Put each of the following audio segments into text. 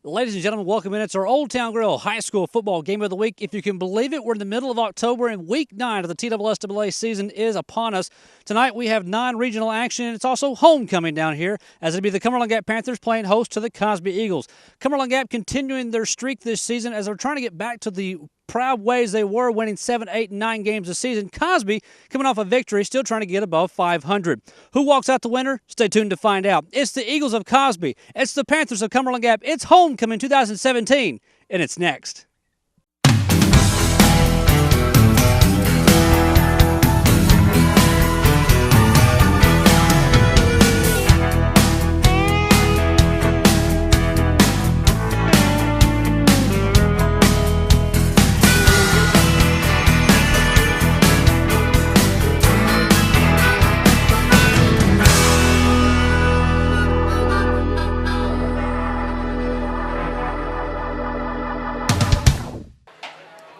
Ladies and gentlemen, welcome in. It's our Old Town Grill High School Football Game of the Week. If you can believe it, we're in the middle of October and Week 9 of the TSSAA season is upon us. Tonight we have non-regional action. It's also homecoming down here as it'll be the Cumberland Gap Panthers playing host to the Cosby Eagles. Cumberland Gap continuing their streak this season as they're trying to get back to the proud ways they were, winning 7, 8, and 9 games a season. Cosby, coming off a victory, still trying to get above 500. Who walks out the winner? Stay tuned to find out. It's the Eagles of Cosby. It's the Panthers of Cumberland Gap. It's homecoming 2017, and it's next.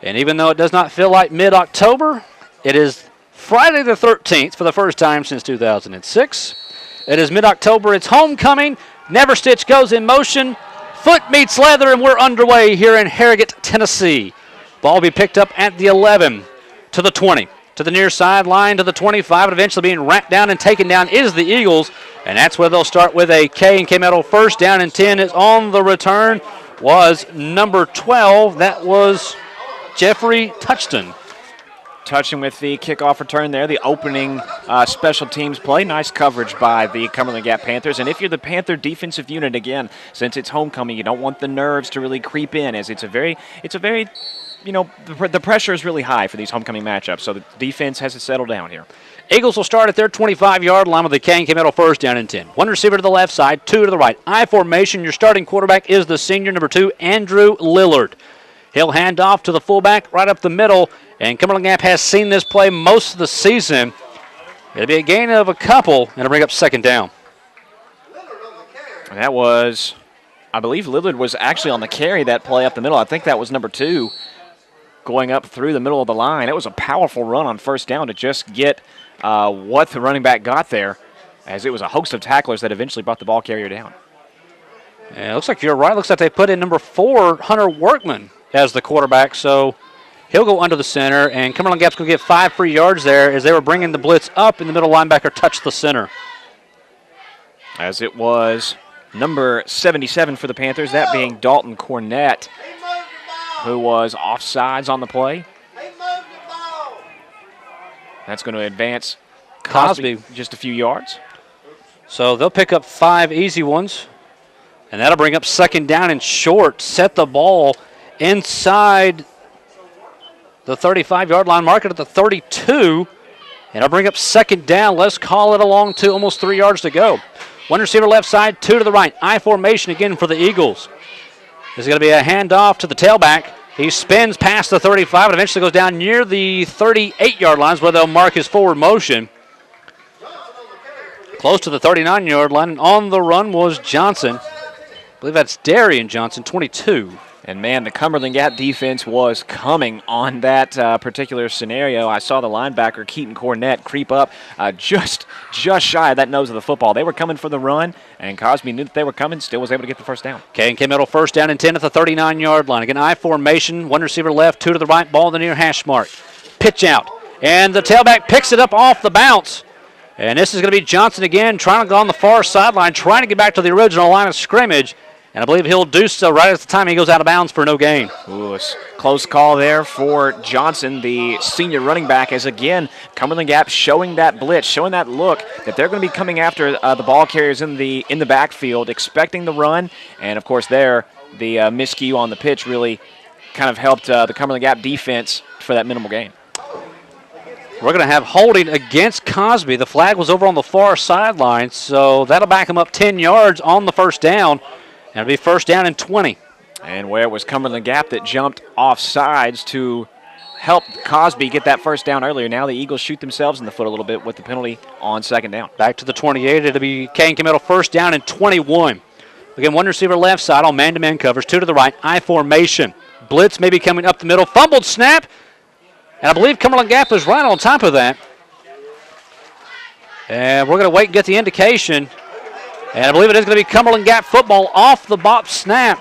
And even though it does not feel like mid-October, it is Friday the 13th for the first time since 2006. It is mid-October. It's homecoming. Never Stitch goes in motion. Foot meets leather, and we're underway here in Harrogate, Tennessee. Ball will be picked up at the 11 to the 20. To the near sideline, to the 25, and eventually being racked down and taken down is the Eagles. And that's where they'll start with a K and K Metal first down and 10. Is on the return was number 12. That was Jeffrey Touchton. Touchton with the kickoff return there, the opening special teams play. Nice coverage by the Cumberland Gap Panthers. And if you're the Panther defensive unit, again, since it's homecoming, you don't want the nerves to really creep in, as it's a very, the pressure is really high for these homecoming matchups. So the defense has to settle down here. Eagles will start at their 25-yard line with the K and K Metal first down and 10. One receiver to the left side, two to the right. I formation. Your starting quarterback is the senior, number 2, Andrew Lillard. He'll hand off to the fullback right up the middle, and Cumberland Gap has seen this play most of the season. It'll be a gain of a couple, and it'll bring up second down. And that was, I believe Lillard was actually on the carry that play up the middle. I think that was number 2 going up through the middle of the line. It was a powerful run on first down to just get what the running back got there, as it was a host of tacklers that eventually brought the ball carrier down. Yeah, it looks like you're right. Looks like they put in number 4, Hunter Workman, as the quarterback, so he'll go under the center, and Cumberland Gap's going to get 5 free yards there as they were bringing the blitz up, and the middle linebacker touched the center. As it was number 77 for the Panthers, that being Dalton Cornett, who was offsides on the play. That's going to advance Cosby just a few yards. So they'll pick up 5 easy ones, and that'll bring up second down and short, set the ball inside the 35-yard line, mark it at the 32, and I'll bring up second down. Let's call it along to almost 3 yards to go. One receiver left side, 2 to the right. I formation again for the Eagles. There's going to be a handoff to the tailback. He spins past the 35 and eventually goes down near the 38-yard lines where they'll mark his forward motion. Close to the 39-yard line, and on the run was Johnson. I believe that's Darian Johnson, 22. And, man, the Cumberland Gap defense was coming on that particular scenario. I saw the linebacker, Keaton Cornett, creep up just shy of that nose of the football. They were coming for the run, and Cosby knew that they were coming, still was able to get the first down. K and K Middle first down and 10 at the 39-yard line. Again, I formation, one receiver left, 2 to the right, ball in the near hash mark. Pitch out, and the tailback picks it up off the bounce. And this is going to be Johnson again, trying to go on the far sideline, trying to get back to the original line of scrimmage. And I believe he'll do so right at the time he goes out of bounds for no gain. Ooh, close call there for Johnson, the senior running back, as again, Cumberland Gap showing that blitz, showing that look that they're going to be coming after the ball carriers in the backfield, expecting the run. And, of course, there, the miscue on the pitch really kind of helped the Cumberland Gap defense for that minimal gain. We're going to have holding against Cosby. The flag was over on the far sideline, so that'll back him up 10 yards on the first down. And it'll be first down and 20. And where it was Cumberland Gap that jumped off sides to help Cosby get that first down earlier. Now the Eagles shoot themselves in the foot a little bit with the penalty on second down. Back to the 28. It'll be K and K Metal first down and 21. Again, one receiver left side on man-to-man covers, 2 to the right, I formation. Blitz maybe coming up the middle. Fumbled snap. And I believe Cumberland Gap is right on top of that. And we're going to wait and get the indication. And I believe it is going to be Cumberland Gap football off the bop snap.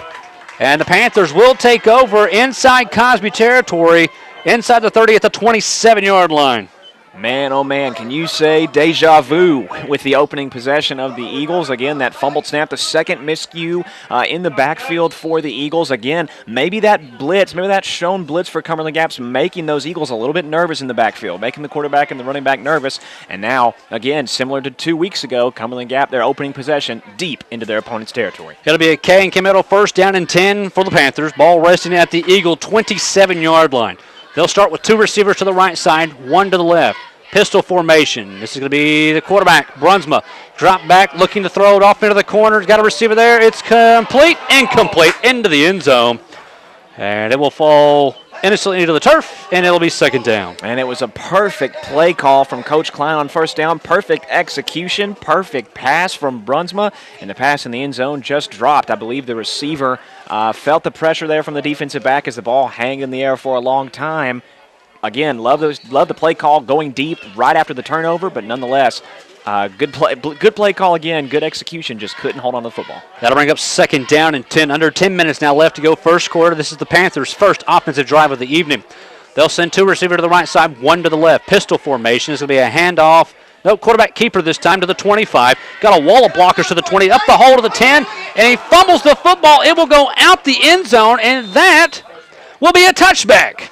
And the Panthers will take over inside Cosby territory, inside the 30 at the 27-yard line. Man, oh man, can you say deja vu with the opening possession of the Eagles? Again, that fumbled snap, the second miscue in the backfield for the Eagles. Again, maybe that blitz, maybe that shown blitz for Cumberland Gap's making those Eagles a little bit nervous in the backfield, making the quarterback and the running back nervous. And now, again, similar to 2 weeks ago, Cumberland Gap, their opening possession deep into their opponent's territory. It'll be a K and K Middle first down and 10 for the Panthers. Ball resting at the Eagle 27-yard line. They'll start with 2 receivers to the right side, 1 to the left. Pistol formation. This is going to be the quarterback, Brunsma. Drop back, looking to throw it off into the corner. Got a receiver there. It's complete, incomplete, into the end zone. And it will fall innocently into the turf, and it'll be second down. And it was a perfect play call from Coach Klein on first down. Perfect execution, perfect pass from Brunsma, and the pass in the end zone just dropped. I believe the receiver felt the pressure there from the defensive back as the ball hung in the air for a long time. Again, love the play call going deep right after the turnover, but nonetheless, good play call again, good execution, just couldn't hold on to the football. That'll bring up second down and 10. Under 10 minutes now left to go first quarter. This is the Panthers' first offensive drive of the evening. They'll send 2 receivers to the right side, 1 to the left. Pistol formation. This will be a handoff. No, quarterback keeper this time to the 25. Got a wall of blockers to the 20, up the hole to the 10, and he fumbles the football. It will go out the end zone, and that will be a touchback.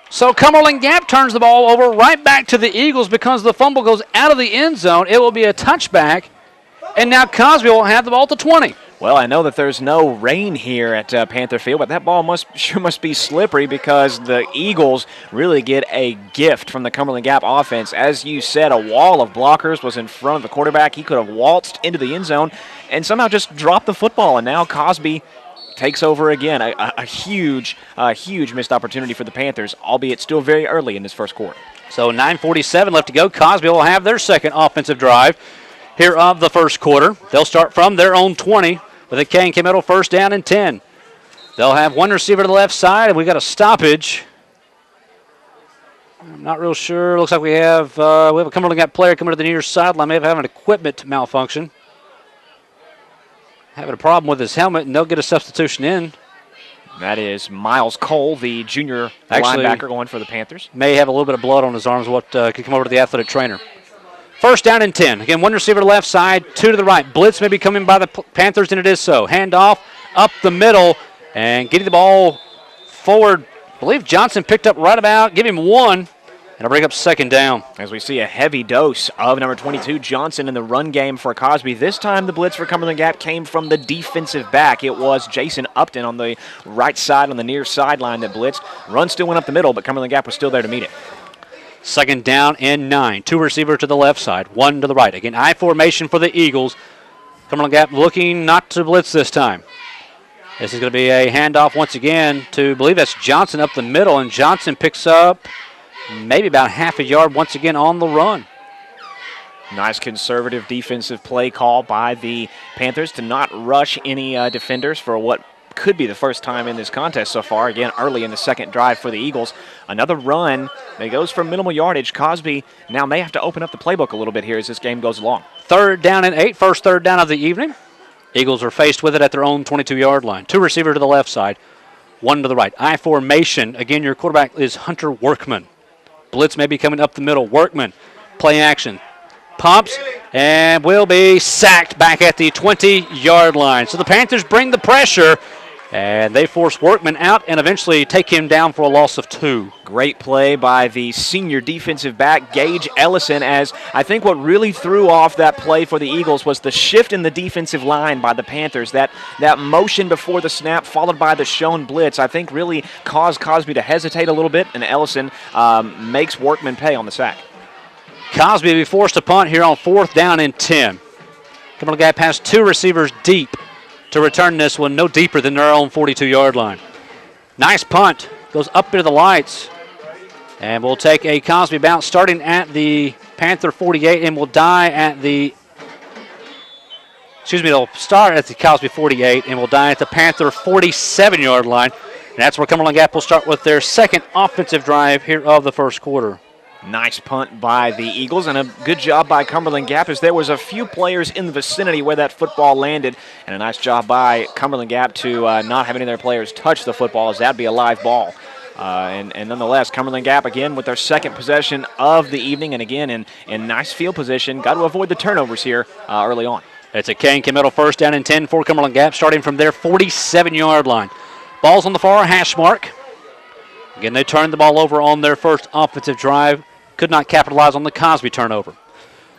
So Cumberland Gap turns the ball over right back to the Eagles because the fumble goes out of the end zone. It will be a touchback, and now Cosby will have the ball at the 20. Well, I know that there's no rain here at Panther Field, but that ball must be slippery because the Eagles really get a gift from the Cumberland Gap offense. As you said, a wall of blockers was in front of the quarterback. He could have waltzed into the end zone and somehow just dropped the football, and now Cosby takes over again. A huge missed opportunity for the Panthers, albeit still very early in this first quarter. So 9:47 left to go. Cosby will have their second offensive drive here of the first quarter. They'll start from their own 20 with a K and K Middle first down and 10. They'll have 1 receiver to the left side, and we got a stoppage. I'm not real sure. Looks like we have a Cumberland Gap player coming to the near sideline. May have an equipment malfunction. Having a problem with his helmet, and they'll get a substitution in. That is Miles Cole, the junior linebacker going for the Panthers. May have a little bit of blood on his arms, what could come over to the athletic trainer. First down and 10. Again, 1 receiver to the left side, 2 to the right. Blitz may be coming by the Panthers, and it is so. Handoff up the middle, and getting the ball forward. I believe Johnson picked up right about, give him 1. And I'll bring up second down. As we see a heavy dose of number 22, Johnson, in the run game for Cosby. This time the blitz for Cumberland Gap came from the defensive back. It was Jason Upton on the right side, on the near sideline that blitzed. Run still went up the middle, but Cumberland Gap was still there to meet it. Second down and 9. 2 receivers to the left side, 1 to the right. Again, I formation for the Eagles. Cumberland Gap looking not to blitz this time. This is going to be a handoff once again to, I believe that's Johnson up the middle, and Johnson picks up maybe about half a yard once again on the run. Nice conservative defensive play call by the Panthers to not rush any defenders for what could be the first time in this contest so far. Again, early in the second drive for the Eagles. Another run that goes for minimal yardage. Cosby now may have to open up the playbook a little bit here as this game goes along. Third down and 8, first third down of the evening. Eagles are faced with it at their own 22-yard line. 2 receivers to the left side, 1 to the right. I formation. Again, your quarterback is Hunter Workman. Blitz may be coming up the middle. Workman, play action. Pumps and will be sacked back at the 20-yard line. So the Panthers bring the pressure, and they force Workman out and eventually take him down for a loss of 2. Great play by the senior defensive back, Gage Ellison, as I think what really threw off that play for the Eagles was the shift in the defensive line by the Panthers. That motion before the snap followed by the shown blitz, I think really caused Cosby to hesitate a little bit, and Ellison makes Workman pay on the sack. Cosby will be forced to punt here on 4th down and 10. Cumberland Gap has 2 receivers deep to return this one, no deeper than their own 42-yard line. Nice punt. Goes up into the lights. And we'll take a Cosby bounce starting at the Panther 48 and will die at the, it'll start at the Cosby 48 and will die at the Panther 47-yard line. And that's where Cumberland Gap will start with their second offensive drive here of the first quarter. Nice punt by the Eagles, and a good job by Cumberland Gap, as there was a few players in the vicinity where that football landed, and a nice job by Cumberland Gap to not have any of their players touch the football, as that'd be a live ball. And nonetheless, Cumberland Gap again with their second possession of the evening, and again in nice field position. Got to avoid the turnovers here early on. It's a K&K Middle first down and 10 for Cumberland Gap, starting from their 47-yard line. Ball's on the far hash mark. Again, they turned the ball over on their first offensive drive. Could not capitalize on the Cosby turnover.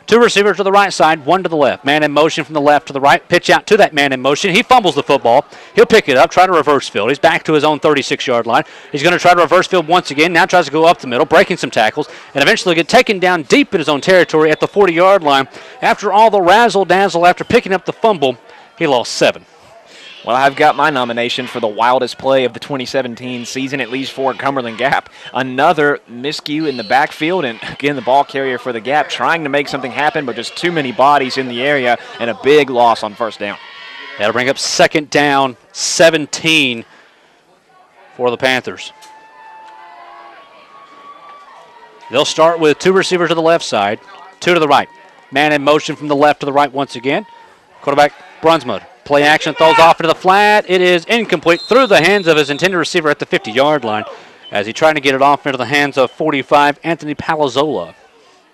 Two receivers to the right side, one to the left. Man in motion from the left to the right. Pitch out to that man in motion. He fumbles the football. He'll pick it up, try to reverse field. He's back to his own 36-yard line. He's going to try to reverse field once again. Now tries to go up the middle, breaking some tackles, and eventually get taken down deep in his own territory at the 40-yard line. After all the razzle-dazzle, after picking up the fumble, he lost 7. Well, I've got my nomination for the wildest play of the 2017 season, at least for Cumberland Gap. Another miscue in the backfield, and again, the ball carrier for the Gap trying to make something happen, but just too many bodies in the area, and a big loss on first down. That'll bring up second down, 17 for the Panthers. They'll start with two receivers to the left side, two to the right. Man in motion from the left to the right once again. Quarterback Brunsmud. Play action, throws off into the flat. It is incomplete through the hands of his intended receiver at the 50-yard line as he tried to get it off into the hands of 45, Anthony Palazzola.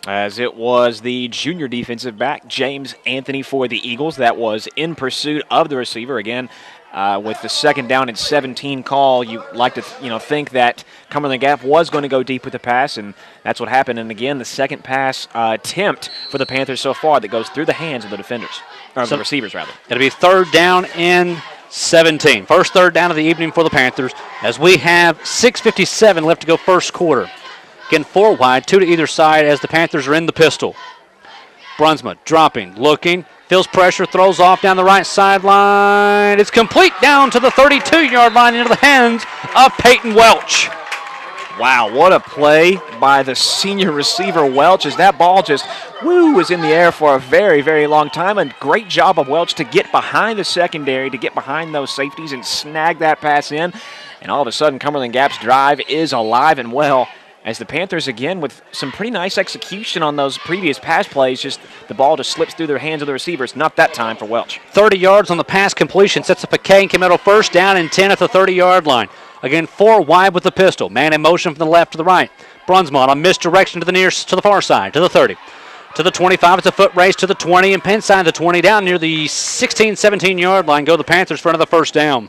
As it was the junior defensive back, James Anthony, for the Eagles, that was in pursuit of the receiver. Again, with the second down and 17 call, you like to think that Cumberland Gap was going to go deep with the pass, and that's what happened. And again, the second pass attempt for the Panthers so far that goes through the hands of the defenders, or the receivers rather. It'll be third down and 17. First third down of the evening for the Panthers, as we have 6:57 left to go first quarter. Again, 4 wide, 2 to either side as the Panthers are in the pistol. Brunsmud dropping, looking, feels pressure, throws off down the right sideline. It's complete down to the 32-yard line into the hands of Peyton Welch. Wow, what a play by the senior receiver Welch, as that ball just was in the air for a very, very long time. And great job of Welch to get behind the secondary, to get behind those safeties and snag that pass in. And all of a sudden, Cumberland Gap's drive is alive and well, as the Panthers, again, with some pretty nice execution on those previous pass plays, just the ball just slips through their hands of the receivers. Not that time for Welch. 30 yards on the pass completion, sets up a K&K Middle first down and 10 at the 30-yard line. Again, 4 wide with the pistol. Man in motion from the left to the right. Brunsmont on misdirection to the far side, to the 30. To the 25, it's a foot race to the 20, and inside the 20, down near the 16, 17-yard line, go the Panthers for another first down.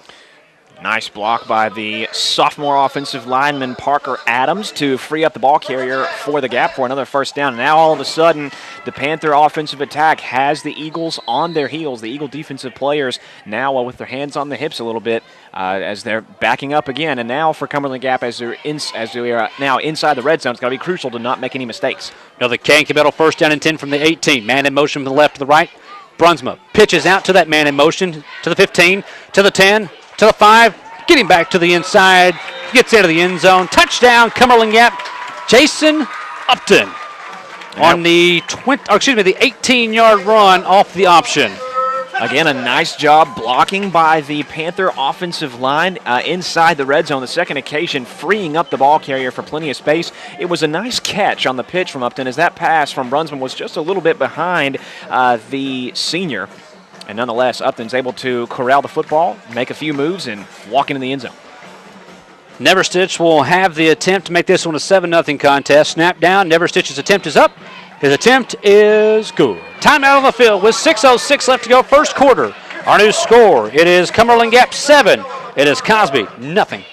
Nice block by the sophomore offensive lineman Parker Adams to free up the ball carrier for the Gap for another first down. And now all of a sudden, the Panther offensive attack has the Eagles on their heels. The Eagle defensive players now with their hands on the hips a little bit as they're backing up again. And now for Cumberland Gap, as we are now inside the red zone, it's got to be crucial to not make any mistakes. Another K&K Middle first down and 10 from the 18. Man in motion from the left to the right. Brunsma pitches out to that man in motion to the 15, to the 10, to the 5, getting back to the inside, gets into the end zone. Touchdown, Cumberland Gap. Jason Upton on the 18-yard run off the option. Again, a nice job blocking by the Panther offensive line inside the red zone. The second occasion, freeing up the ball carrier for plenty of space. It was a nice catch on the pitch from Upton, as that pass from Brunsman was just a little bit behind the senior. And nonetheless, Upton's able to corral the football, make a few moves, and walk into the end zone. Neverstitch will have the attempt to make this one a 7-0 contest. Snap down. Neverstitch's attempt is up. His attempt is good. Timeout on the field with 6:06 left to go, first quarter. Our new score, it is Cumberland Gap 7. It is Cosby nothing.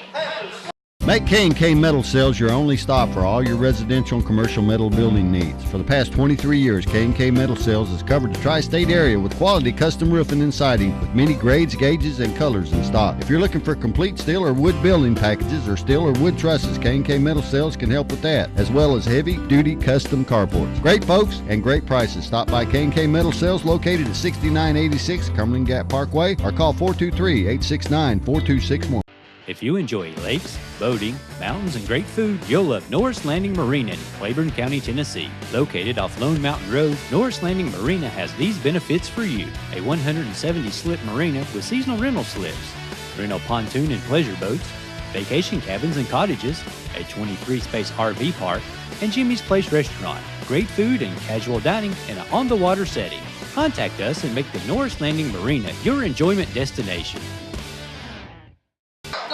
Make K&K Metal Sales your only stop for all your residential and commercial metal building needs. For the past 23 years, K&K Metal Sales has covered the tri-state area with quality custom roofing and siding with many grades, gauges, and colors in stock. If you're looking for complete steel or wood building packages or steel or wood trusses, K&K Metal Sales can help with that, as well as heavy-duty custom carports. Great folks and great prices. Stop by K&K Metal Sales located at 6986 Cumberland Gap Parkway or call 423-869-4261. If you enjoy lakes, boating, mountains, and great food, you'll love Norris Landing Marina in Claiborne County, Tennessee. Located off Lone Mountain Road, Norris Landing Marina has these benefits for you. A 170-slip marina with seasonal rental slips, rental pontoon and pleasure boats, vacation cabins and cottages, a 23-space RV park, and Jimmy's Place Restaurant. Great food and casual dining in an on-the-water setting. Contact us and make the Norris Landing Marina your enjoyment destination.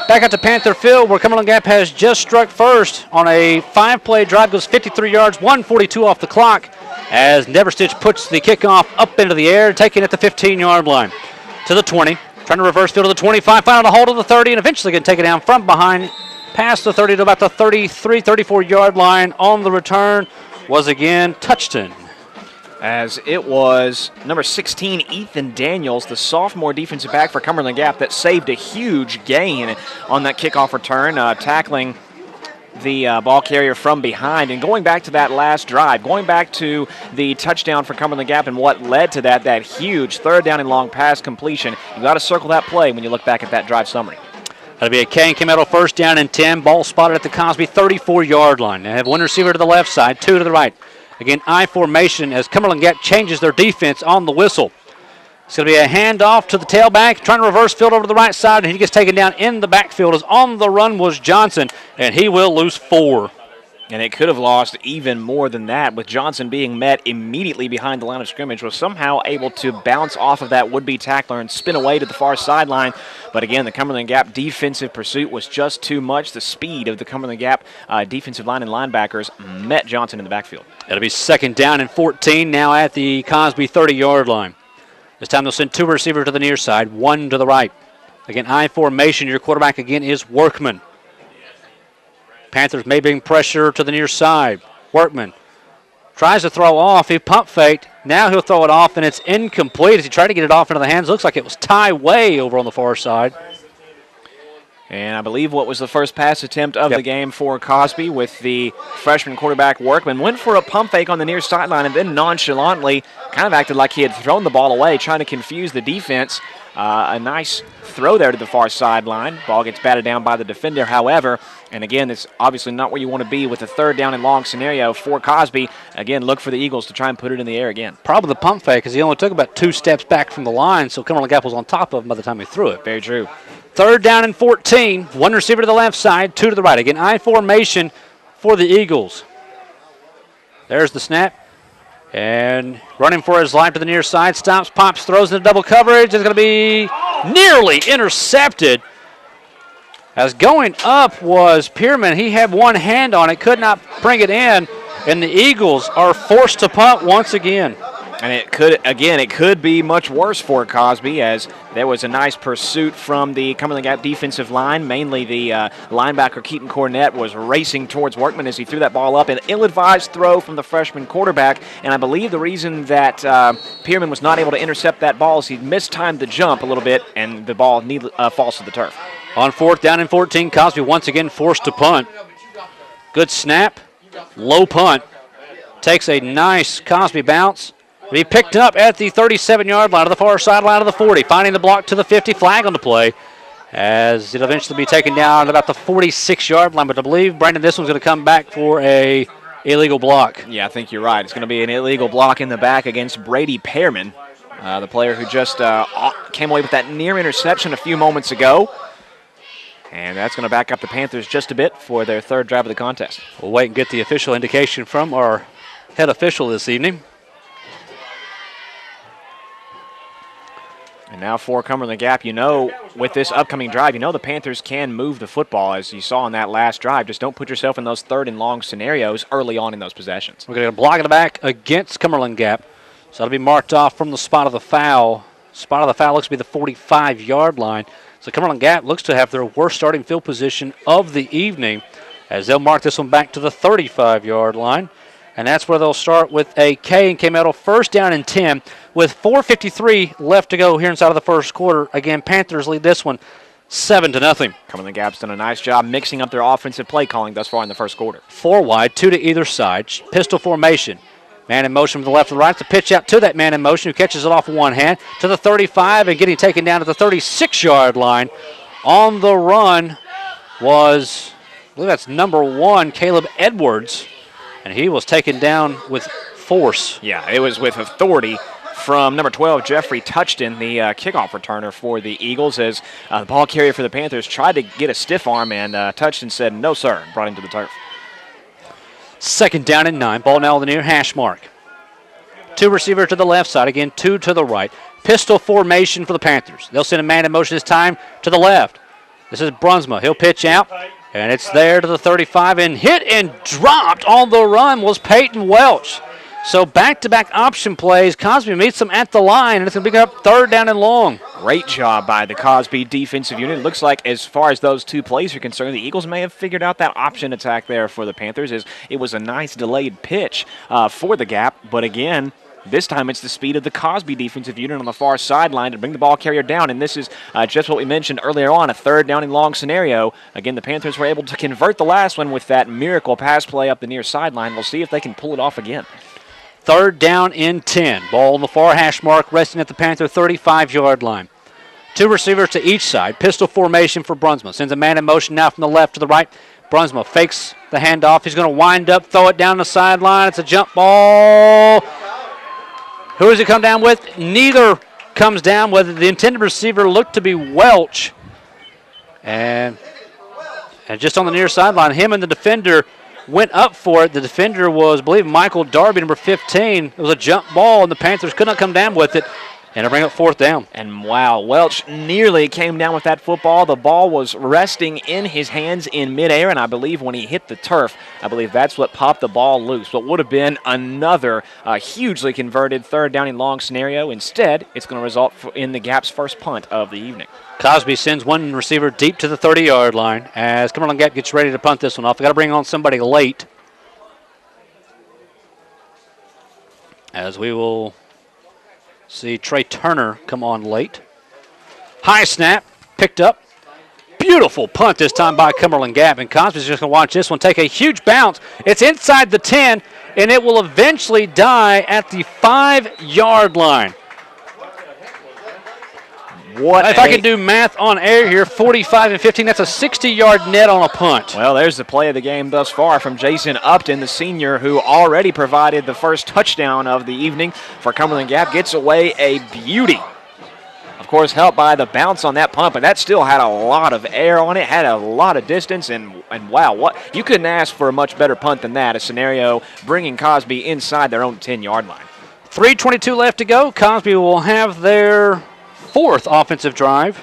Back out to Panther Field, where Cumberland Gap has just struck first on a 5-play drive, goes 53 yards, 1:42 off the clock, as Neverstitch puts the kickoff up into the air, taking it at the 15-yard line. To the 20, trying to reverse field to the 25, finding a hold of the 30, and eventually going to take it down from behind, past the 30 to about the 33, 34-yard line. On the return was again Touchton. As it was number 16, Ethan Daniels, the sophomore defensive back for Cumberland Gap, that saved a huge gain on that kickoff return, tackling the ball carrier from behind. And going back to that last drive, going back to the touchdown for Cumberland Gap and what led to that huge third down and long pass completion, you got to circle that play when you look back at that drive summary. That'll be a K&K Metal first down and 10. Ball spotted at the Cosby 34-yard line. They have one receiver to the left side, two to the right. Again, I formation as Cumberland Gap changes their defense on the whistle. It's going to be a handoff to the tailback, trying to reverse field over to the right side, and he gets taken down in the backfield as on the run was Johnson, and he will lose 4. And it could have lost even more than that, with Johnson being met immediately behind the line of scrimmage, was somehow able to bounce off of that would-be tackler and spin away to the far sideline. But again, the Cumberland Gap defensive pursuit was just too much. The speed of the Cumberland Gap defensive line and linebackers met Johnson in the backfield. It'll be second down and 14 now at the Cosby 30-yard line. This time they'll send two receivers to the near side, one to the right. Again, I formation. Your quarterback again is Workman. Panthers may bring pressure to the near side. Workman tries to throw off. He pump faked. Now he'll throw it off, and it's incomplete as he tried to get it off into the hands. Looks like it was Ty Way over on the far side. And I believe what was the first pass attempt of the game for Cosby, with the freshman quarterback Workman. Went for a pump fake on the near sideline and then nonchalantly kind of acted like he had thrown the ball away, trying to confuse the defense. A nice throw there to the far sideline. Ball gets batted down by the defender, however. And again, it's obviously not where you want to be with a third down and long scenario for Cosby. Again, look for the Eagles to try and put it in the air again. Probably the pump fake, because he only took about 2 steps back from the line, so Cumberland Gap was on top of him by the time he threw it. Very true. Third down and 14. One receiver to the left side, two to the right. Again, I formation for the Eagles. There's the snap. And running for his life to the near side. Stops, pops, throws into double coverage. It's going to be nearly intercepted. As going up was Pierman. He had one hand on it, could not bring it in. And the Eagles are forced to punt once again. And it could be much worse for Cosby, as there was a nice pursuit from the Cumberland Gap defensive line. Mainly the linebacker Keaton Cornett was racing towards Workman as he threw that ball up. An ill-advised throw from the freshman quarterback. And I believe the reason that Pierman was not able to intercept that ball is he mistimed the jump a little bit, and the ball falls to the turf. On fourth down and 14, Cosby once again forced to punt. Good snap, low punt. Takes a nice Cosby bounce. Be picked up at the 37-yard line, to the far sideline of the 40, finding the block to the 50, flag on the play, as it'll eventually be taken down at about the 46-yard line. But I believe, Brandon, this one's going to come back for a illegal block. Yeah, I think you're right. It's going to be an illegal block in the back against Brady Pearman, the player who just came away with that near interception a few moments ago. And that's going to back up the Panthers just a bit for their third drive of the contest. We'll wait and get the official indication from our head official this evening. And now for Cumberland Gap, with this upcoming drive, the Panthers can move the football, as you saw in that last drive. Just don't put yourself in those third and long scenarios early on in those possessions. We're going to block in the back against Cumberland Gap. So that'll be marked off from the spot of the foul. Spot of the foul looks to be the 45-yard line. So Cumberland Gap looks to have their worst starting field position of the evening, as they'll mark this one back to the 35-yard line. And that's where they'll start with a K&K Metal first down and 10 with 4:53 left to go here inside of the first quarter. Again, Panthers lead this one 7-0. Cumberland Gap's done a nice job mixing up their offensive play calling thus far in the first quarter. 4 wide, 2 to either side. Pistol formation. Man in motion from the left to the right. It's a pitch out to that man in motion who catches it off with one hand to the 35 and getting taken down to the 36-yard line. On the run was, I believe that's number 1, Caleb Edwards. And he was taken down with force. Yeah, it was with authority. from number 12, Jeffrey Touchton, the kickoff returner for the Eagles, as the ball carrier for the Panthers tried to get a stiff arm, and Touchton said, no, sir, brought him to the turf. 2nd down and 9. Ball now on the near hash mark. 2 receivers to the left side. Again, 2 to the right. Pistol formation for the Panthers. They'll send a man in motion this time to the left. This is Brunsma. He'll pitch out, and it's there to the 35, and hit and dropped on the run was Peyton Welch. So back-to-back option plays. Cosby meets them at the line, and it's going to pick up 3rd down and long. Great job by the Cosby defensive unit. It looks like as far as those 2 plays are concerned, the Eagles may have figured out that option attack there for the Panthers, as it was a nice delayed pitch for the gap. But again, this time it's the speed of the Cosby defensive unit on the far sideline to bring the ball carrier down, and this is just what we mentioned earlier on, a 3rd down and long scenario. Again, the Panthers were able to convert the last one with that miracle pass play up the near sideline. We'll see if they can pull it off again. 3rd down and 10. Ball on the far hash mark, resting at the Panther 35-yard line. 2 receivers to each side. Pistol formation for Brunsma. Sends a man in motion now from the left to the right. Brunsma fakes the handoff. He's going to wind up, throw it down the sideline. It's a jump ball. Who does he come down with? Neither comes down with it. The intended receiver looked to be Welch. And just on the near sideline, him and the defender went up for it. The defender was, I believe, Michael Darby, number 15. It was a jump ball, and the Panthers could not come down with it. And it'll bring up 4th down. And wow, Welch nearly came down with that football. The ball was resting in his hands in midair, and I believe when he hit the turf, I believe that's what popped the ball loose. What would have been another hugely converted 3rd down and long scenario. Instead, it's going to result in the Gap's first punt of the evening. Cosby sends one receiver deep to the 30-yard line as Cumberland Gap gets ready to punt this one off. They got to bring on somebody late, as we will see Trey Turner come on late. High snap, picked up. Beautiful punt this time by Cumberland Gap, and Cosby's just going to watch this one take a huge bounce. It's inside the 10, and it will eventually die at the 5-yard line. If I can do math on air here, 45 and 15, that's a 60-yard net on a punt. Well, there's the play of the game thus far from Jason Upton, the senior, who already provided the first touchdown of the evening for Cumberland Gap. Gets away a beauty. Of course, helped by the bounce on that punt, but that still had a lot of air on it, had a lot of distance, and wow, what you couldn't ask for a much better punt than that, a scenario bringing Cosby inside their own 10-yard line. 3:22 left to go. Cosby will have their 4th offensive drive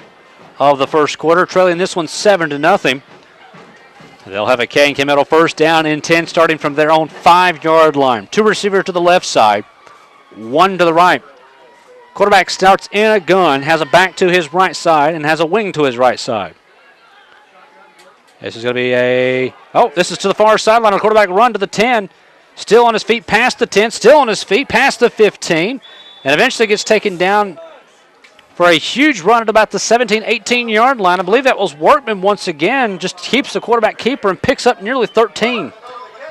of the first quarter, trailing this one 7-0. They'll have a K&K Metal 1st down and 10 starting from their own 5-yard line. 2 receivers to the left side, 1 to the right. Quarterback starts in a gun, has a back to his right side, and has a wing to his right side. This is going to be this is to the far sideline. A quarterback run to the 10, still on his feet past the 10, still on his feet past the 15, and eventually gets taken down for a huge run at about the 17, 18-yard line. I believe that was Workman once again, just keeps the quarterback keeper and picks up nearly 13.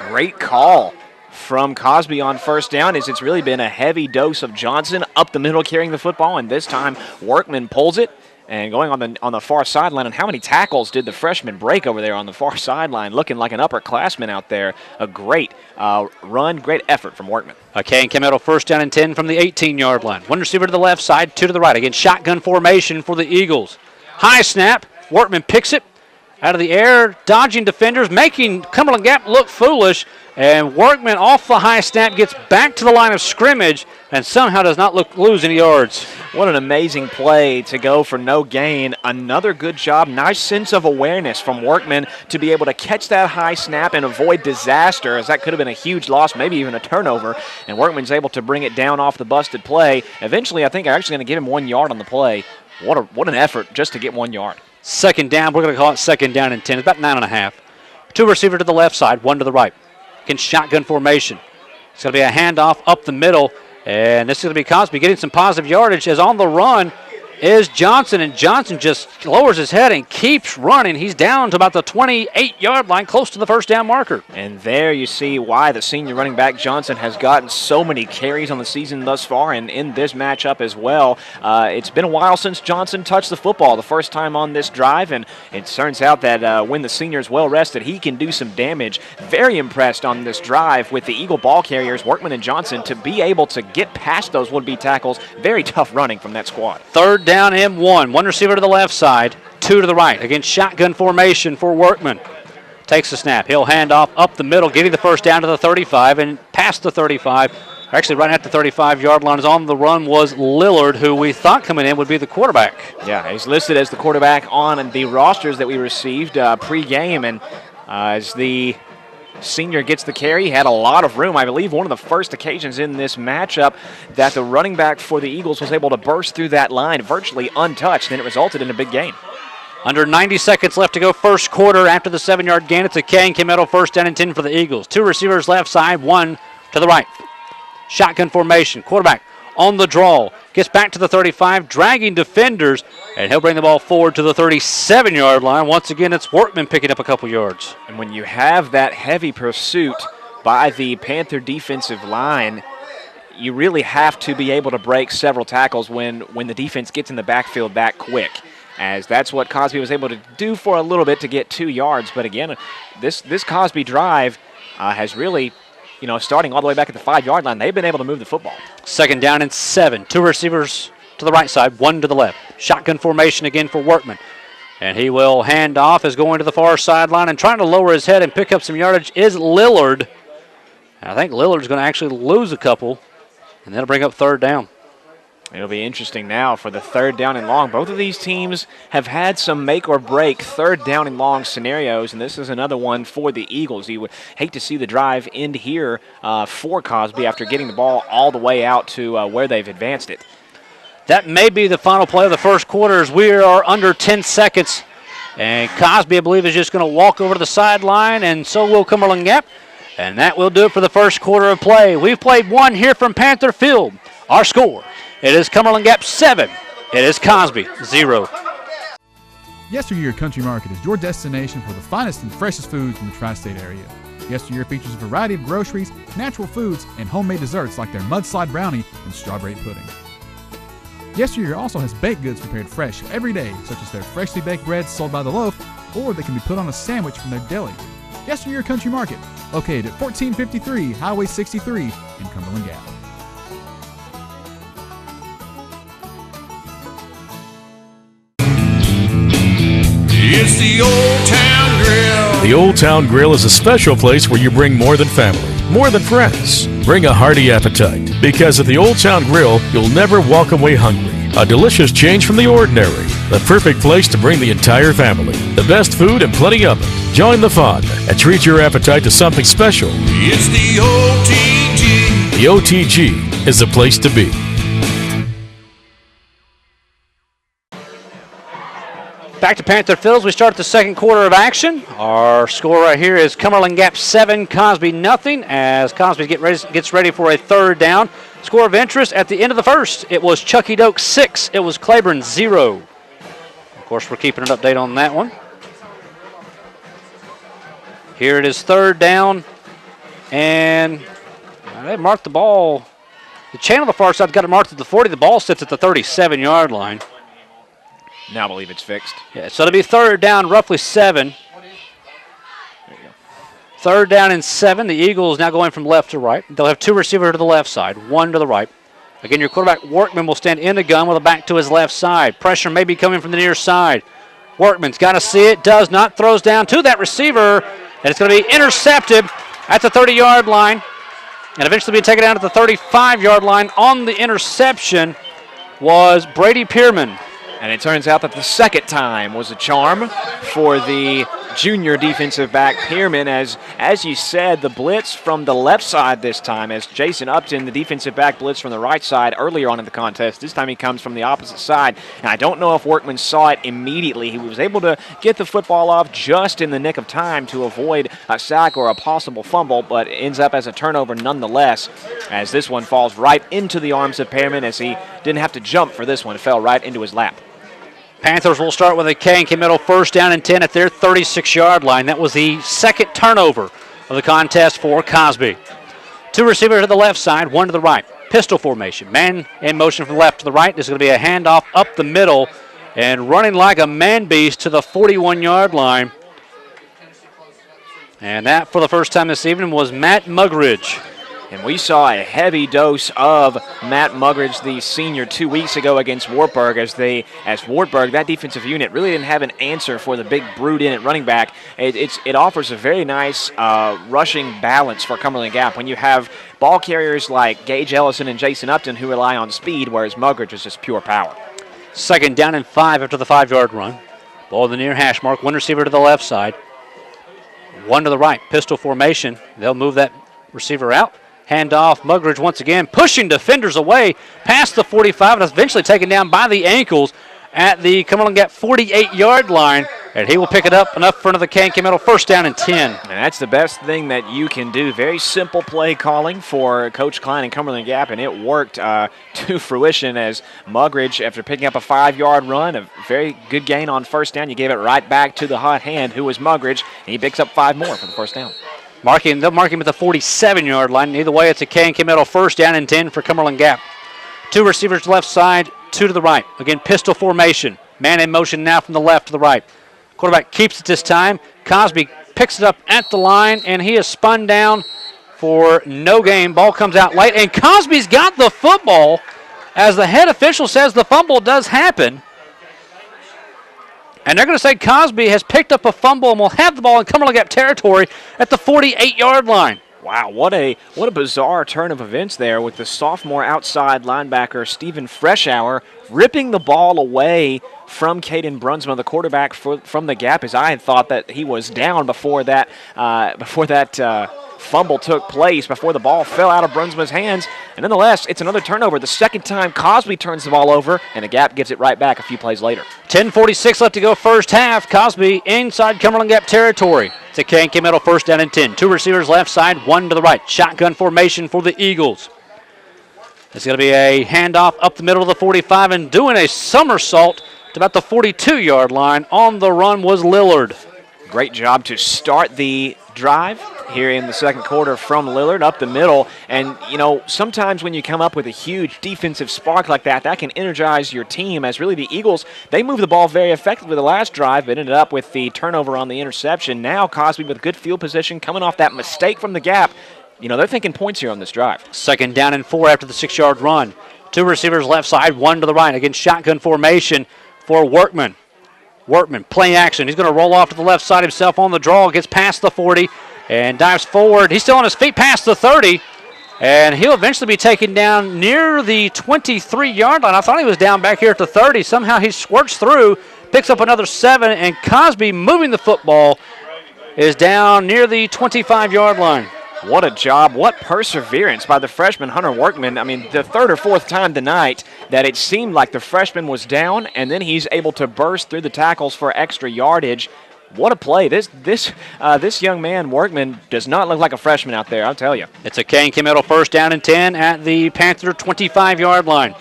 Great call from Cosby on 1st down, as it's really been a heavy dose of Johnson up the middle carrying the football, and this time Workman pulls it and going on the far sideline. And how many tackles did the freshman break over there on the far sideline, looking like an upperclassman out there. A great run, great effort from Workman. Okay, and Metal 1st down and 10 from the 18-yard line. 1 receiver to the left side, 2 to the right. Again, shotgun formation for the Eagles. High snap. Workman picks it out of the air, dodging defenders, making Cumberland Gap look foolish. And Workman off the high snap gets back to the line of scrimmage and somehow does not lose any yards. What an amazing play to go for no gain. Another good job. Nice sense of awareness from Workman to be able to catch that high snap and avoid disaster, as that could have been a huge loss, maybe even a turnover. And Workman's able to bring it down off the busted play. Eventually, I think I'm actually going to give him 1 yard on the play. What an effort just to get 1 yard. 2nd down. We're going to call it 2nd down and 10. It's about 9.5. 2 receiver to the left side, 1 to the right. In shotgun formation. It's going to be a handoff up the middle, and this is going to be Cosby getting some positive yardage as on the run. is Johnson, and Johnson just lowers his head and keeps running. He's down to about the 28-yard line, close to the first down marker. And there you see why the senior running back Johnson has gotten so many carries on the season thus far and in this matchup as well. It's been a while since Johnson touched the football the first time on this drive, and it turns out that when the senior is well rested, he can do some damage. Very impressed on this drive with the Eagle ball carriers, Workman and Johnson, to be able to get past those would-be tackles. Very tough running from that squad. Third down and one receiver to the left side, two to the right. Again, shotgun formation for Workman. Takes the snap. He'll hand off up the middle, getting the first down to the 35 and past the 35. Actually, right at the 35-yard line is on the run was Lillard, who we thought coming in would be the quarterback. Yeah, he's listed as the quarterback on the rosters that we received pre-game, and as the senior gets the carry, he had a lot of room. I believe one of the first occasions in this matchup that the running back for the Eagles was able to burst through that line virtually untouched, and it resulted in a big gain. Under 90 seconds left to go first quarter after the 7-yard gain. It's a K Meadow first down and 10 for the Eagles. Two receivers left side, one to the right. Shotgun formation. Quarterback on the draw. Gets back to the 35, dragging defenders, and he'll bring the ball forward to the 37-yard line. Once again, it's Workman picking up a couple yards. And when you have that heavy pursuit by the Panther defensive line, you really have to be able to break several tackles when the defense gets in the backfield that quick, as that's what Cosby was able to do for a little bit to get 2 yards. But again, this Cosby drive has really, starting all the way back at the 5-yard line, they've been able to move the football. Second down and 7. Two receivers to the right side, one to the left. Shotgun formation again for Workman. And he will hand off as going to the far sideline and trying to lower his head and pick up some yardage is Lillard. I think Lillard's going to actually lose a couple, and that'll bring up third down. It'll be interesting now for the third down and long. Both of these teams have had some make or break third down and long scenarios, and this is another one for the Eagles. You would hate to see the drive end here for Cosby after getting the ball all the way out to where they've advanced it. That may be the final play of the first quarter as we are under 10 seconds. And Cosby, I believe, is just going to walk over to the sideline, and so will Cumberland Gap. And that will do it for the first quarter of play. We've played one here from Panther Field. Our score, it is Cumberland Gap 7. It is Cosby 0. Yesteryear Country Market is your destination for the finest and freshest foods in the tri-state area. Yesteryear features a variety of groceries, natural foods, and homemade desserts like their mudslide brownie and strawberry pudding. Yesteryear also has baked goods prepared fresh every day, such as their freshly baked breads sold by the loaf, or they can be put on a sandwich from their deli. Yesteryear Country Market, located at 1453 Highway 63 in Cumberland Gap. It's the Old Town Grill. The Old Town Grill is a special place where you bring more than family, more than friends. Bring a hearty appetite, because at the Old Town Grill, you'll never walk away hungry. A delicious change from the ordinary. The perfect place to bring the entire family. The best food and plenty of it. Join the fun and treat your appetite to something special. It's the OTG. The OTG is the place to be. Back to Panther Fields. We start the second quarter of action. Our score right here is Cumberland Gap 7, Cosby nothing, as Cosby gets ready for a third down. Score of interest at the end of the first, it was Chucky Doak 6, it was Claiborne 0. Of course, we're keeping an update on that one. Here it is third down, and they marked the ball. The chain on the far side got it marked at the 40. The ball sits at the 37-yard line. Now I believe it's fixed. Yeah, so it'll be third down, roughly 7. There you go. Third down and 7. The Eagles now going from left to right. They'll have two receivers to the left side, one to the right. Again, your quarterback, Workman, will stand in the gun with a back to his left side. Pressure may be coming from the near side. Workman's got to see it, does not, throws down to that receiver, and it's going to be intercepted at the 30-yard line, and eventually be taken down at the 35-yard line. On the interception was Brady Pierman. And it turns out that the second time was a charm for the junior defensive back Pearman. As you said, the blitz from the left side this time, as Jason Upton, the defensive back, blitz from the right side earlier on in the contest. This time he comes from the opposite side, and I don't know if Workman saw it immediately. He was able to get the football off just in the nick of time to avoid a sack or a possible fumble, but ends up as a turnover nonetheless, as this one falls right into the arms of Pearman, as he didn't have to jump for this one. It fell right into his lap. Panthers will start with a K&K Middle first down and 10 at their 36-yard line. That was the second turnover of the contest for Cosby. 2 receivers to the left side, 1 to the right. Pistol formation. Man in motion from the left to the right. This is going to be a handoff up the middle and running like a man beast to the 41-yard line. And that, for the first time this evening, was Matt Mugridge. And we saw a heavy dose of Matt Mugridge, the senior, 2 weeks ago against Wartburg, as Wartburg, that defensive unit, really didn't have an answer for the big brute in at running back. It offers a very nice rushing balance for Cumberland Gap when you have ball carriers like Gage Ellison and Jason Upton who rely on speed, whereas Mugridge is just pure power. Second down and 5 after the 5-yard run. Ball in the near hash mark, 1 receiver to the left side, 1 to the right. Pistol formation. They'll move that receiver out. Hand off, Mugridge once again, pushing defenders away past the 45, and eventually taken down by the ankles at the Cumberland Gap 48-yard line, and he will pick it up enough for another K&K Middle first down and 10. And that's the best thing that you can do. Very simple play calling for Coach Klein and Cumberland Gap, and it worked to fruition as Mugridge, after picking up a 5-yard run, a very good gain on first down, you gave it right back to the hot hand, who was Mugridge, and he picks up 5 more for the first down. They'll mark him at the 47-yard line. Either way, it's a K&K Middle first down and 10 for Cumberland Gap. 2 receivers left side, 2 to the right. Again, pistol formation. Man in motion now from the left to the right. Quarterback keeps it this time. Cosby picks it up at the line, and he is spun down for no gain. Ball comes out late, and Cosby's got the football. As the head official says, the fumble does happen. And they're going to say Cosby has picked up a fumble and will have the ball in Cumberland Gap territory at the 48-yard line. Wow, what a bizarre turn of events there with the sophomore outside linebacker Stephen Freshour ripping the ball away from Caden Brunsma, the quarterback from the Gap, as I had thought that he was down before that fumble took place, before the ball fell out of Brunsma's hands. And nonetheless, it's another turnover. The second time Cosby turns the ball over, and the Gap gives it right back a few plays later. 10:46 left to go first half. Cosby inside Cumberland Gap territory. It's a K&K Middle first down and 10. 2 receivers left side, 1 to the right. Shotgun formation for the Eagles. It's going to be a handoff up the middle of the 45 and doing a somersault to about the 42-yard line. On the run was Lillard. Great job to start the drive here in the second quarter from Lillard up the middle. And, you know, sometimes when you come up with a huge defensive spark like that, that can energize your team, as really the Eagles, they moved the ball very effectively the last drive, but ended up with the turnover on the interception. Now Cosby with good field position, coming off that mistake from the Gap. You know, they're thinking points here on this drive. Second down and 4 after the 6-yard run. 2 receivers left side, 1 to the right. Again, shotgun formation for Workman. Workman, play action. He's going to roll off to the left side himself on the draw, gets past the 40, and dives forward. He's still on his feet past the 30, and he'll eventually be taken down near the 23-yard line. I thought he was down back here at the 30. Somehow he squirts through, picks up another 7, and Cosby, moving the football, is down near the 25-yard line. What a job, what perseverance by the freshman Hunter Workman. I mean, the 3rd or 4th time tonight that it seemed like the freshman was down, and then he's able to burst through the tackles for extra yardage. What a play. This young man, Workman, does not look like a freshman out there, I'll tell you. It's a K&K Middle first down and 10 at the Panther 25-yard line.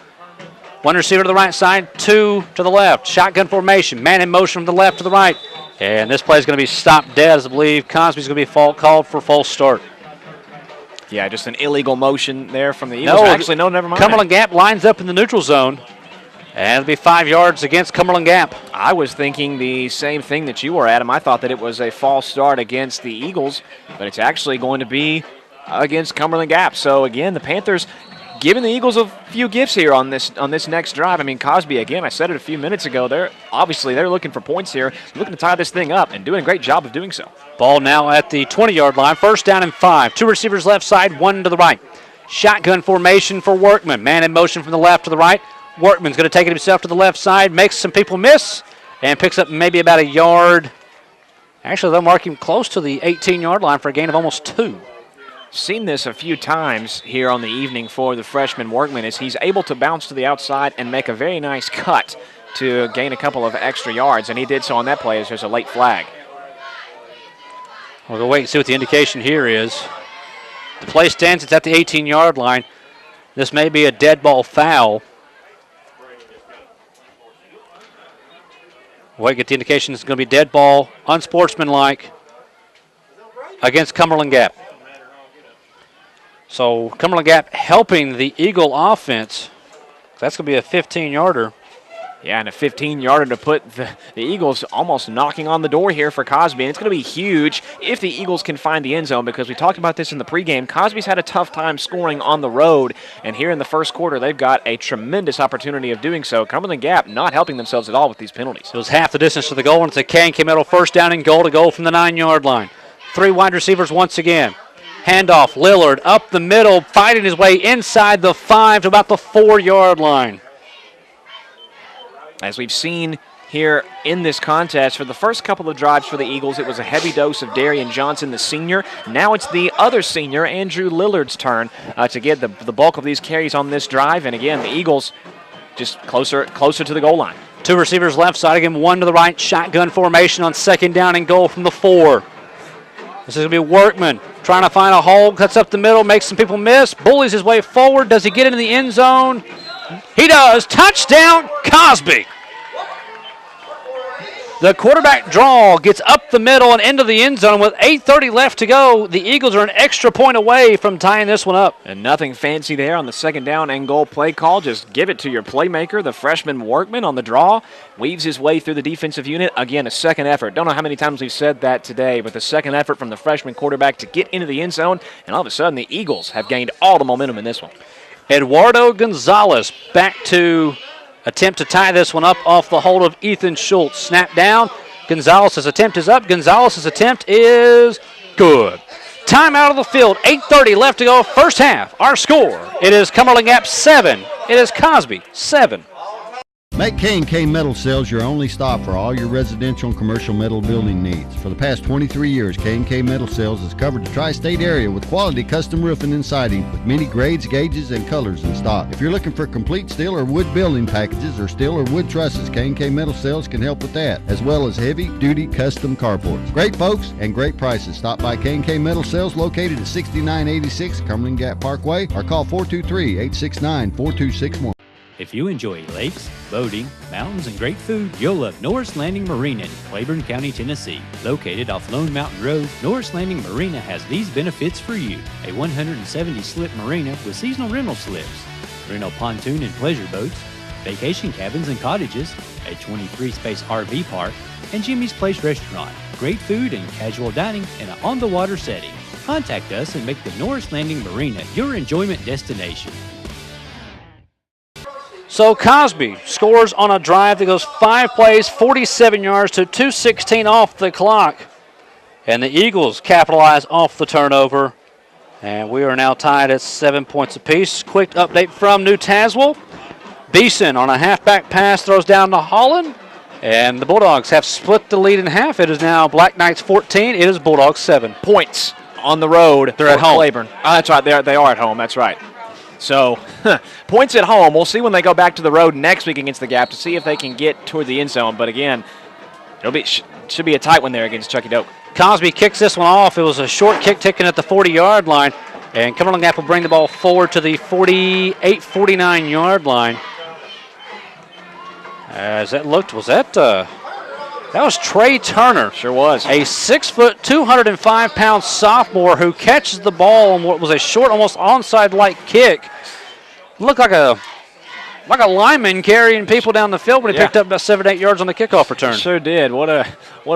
1 receiver to the right side, 2 to the left. Shotgun formation, man in motion from the left to the right. And this play is going to be stopped dead, as I believe Cosby's going to be called for false start. Yeah, just an illegal motion there from the Eagles. No, never mind. Cumberland Gap lines up in the neutral zone. And it'll be 5 yards against Cumberland Gap. I was thinking the same thing that you were, Adam. I thought that it was a false start against the Eagles, but it's actually going to be against Cumberland Gap. So, again, the Panthers giving the Eagles a few gifts here on this next drive. I mean, Cosby, again, I said it a few minutes ago, they're looking for points here, looking to tie this thing up, and doing a great job of doing so. Ball now at the 20-yard line, first down and 5. 2 receivers left side, 1 to the right. Shotgun formation for Workman. Man in motion from the left to the right. Workman's going to take it himself to the left side, makes some people miss, and picks up maybe about a yard Actually, they'll mark him close to the 18-yard line for a gain of almost 2. Seen this a few times here on the evening for the freshman workman as he's able to bounce to the outside and make a very nice cut to gain a couple of extra yards, and he did so on that play as there's a late flag. We'll go wait and see what the indication here is. The play stands. It's at the 18-yard line. This may be a dead ball foul. Wait, get the indication it's going to be dead ball, unsportsmanlike, against Cumberland Gap. So Cumberland Gap helping the Eagle offense. That's going to be a 15-yarder. Yeah, and a 15-yarder to put the Eagles almost knocking on the door here for Cosby. And it's going to be huge if the Eagles can find the end zone, because we talked about this in the pregame. Cosby's had a tough time scoring on the road, and here in the first quarter, they've got a tremendous opportunity of doing so. Cumberland Gap not helping themselves at all with these penalties. It was half the distance to the goal, and it's a K&K Metal first down and goal to go from the 9-yard line. 3 wide receivers once again. Handoff, Lillard up the middle, fighting his way inside the 5 to about the 4-yard line. As we've seen here in this contest, for the first couple of drives for the Eagles, it was a heavy dose of Darian Johnson, the senior. Now it's the other senior, Andrew Lillard's turn to get the bulk of these carries on this drive. And again, the Eagles just closer to the goal line. 2 receivers left side again, 1 to the right, shotgun formation on 2nd down and goal from the 4. This is going to be Workman trying to find a hole, cuts up the middle, makes some people miss, bullies his way forward. Does he get into the end zone? He does. Touchdown, Cosby. The quarterback draw gets up the middle and into the end zone with 8:30 left to go. The Eagles are an extra point away from tying this one up. And nothing fancy there on the 2nd down and goal play call. Just give it to your playmaker, the freshman Workman on the draw. Weaves his way through the defensive unit. Again, a second effort. Don't know how many times we've said that today, but the second effort from the freshman quarterback to get into the end zone. And all of a sudden, the Eagles have gained all the momentum in this one. Eduardo Gonzalez back to attempt to tie this one up off the hold of Ethan Schultz. Snap down. Gonzalez's attempt is up. Gonzalez's attempt is good. Time out of the field. 8:30 left to go. First half. Our score. It is Cumberland Gap 7. It is Cosby 7. Make K&K Metal Sales your only stop for all your residential and commercial metal building needs. For the past 23 years, K&K Metal Sales has covered the tri-state area with quality custom roofing and siding with many grades, gauges, and colors in stock. If you're looking for complete steel or wood building packages or steel or wood trusses, K&K Metal Sales can help with that, as well as heavy-duty custom carports. Great folks and great prices. Stop by K&K Metal Sales located at 6986 Cumberland Gap Parkway or call 423-869-4261. If you enjoy lakes, boating, mountains, and great food, you'll love Norris Landing Marina in Claiborne County, Tennessee. Located off Lone Mountain Road, Norris Landing Marina has these benefits for you. A 170-slip marina with seasonal rental slips, rental pontoon and pleasure boats, vacation cabins and cottages, a 23-space RV park, and Jimmy's Place Restaurant. Great food and casual dining in an on-the-water setting. Contact us and make the Norris Landing Marina your enjoyment destination. So Cosby scores on a drive that goes 5 plays, 47 yards to 2:16 off the clock. And the Eagles capitalize off the turnover. And we are now tied at 7 points apiece. Quick update from New Tazewell. Beeson on a halfback pass throws down to Holland. And the Bulldogs have split the lead in half. It is now Black Knights 14. It is Bulldogs 7. Points on the road. They're at home. Claiborne. Oh, that's right. They are at home. That's right. So, points at home. We'll see when they go back to the road next week against the Gap to see if they can get toward the end zone. But again, should be a tight one there against Chucky Doak. Cosby kicks this one off. It was a short kick taken at the 40-yard line. And Cumberland Gap will bring the ball forward to the 48, 49-yard line. As that looked, that was Trey Turner. Sure was. A 6-foot, 205-pound sophomore who catches the ball on what was a short, almost onside-like kick. Looked like a lineman carrying people down the field when he picked up about 7 to 8 yards on the kickoff return. Sure did. What a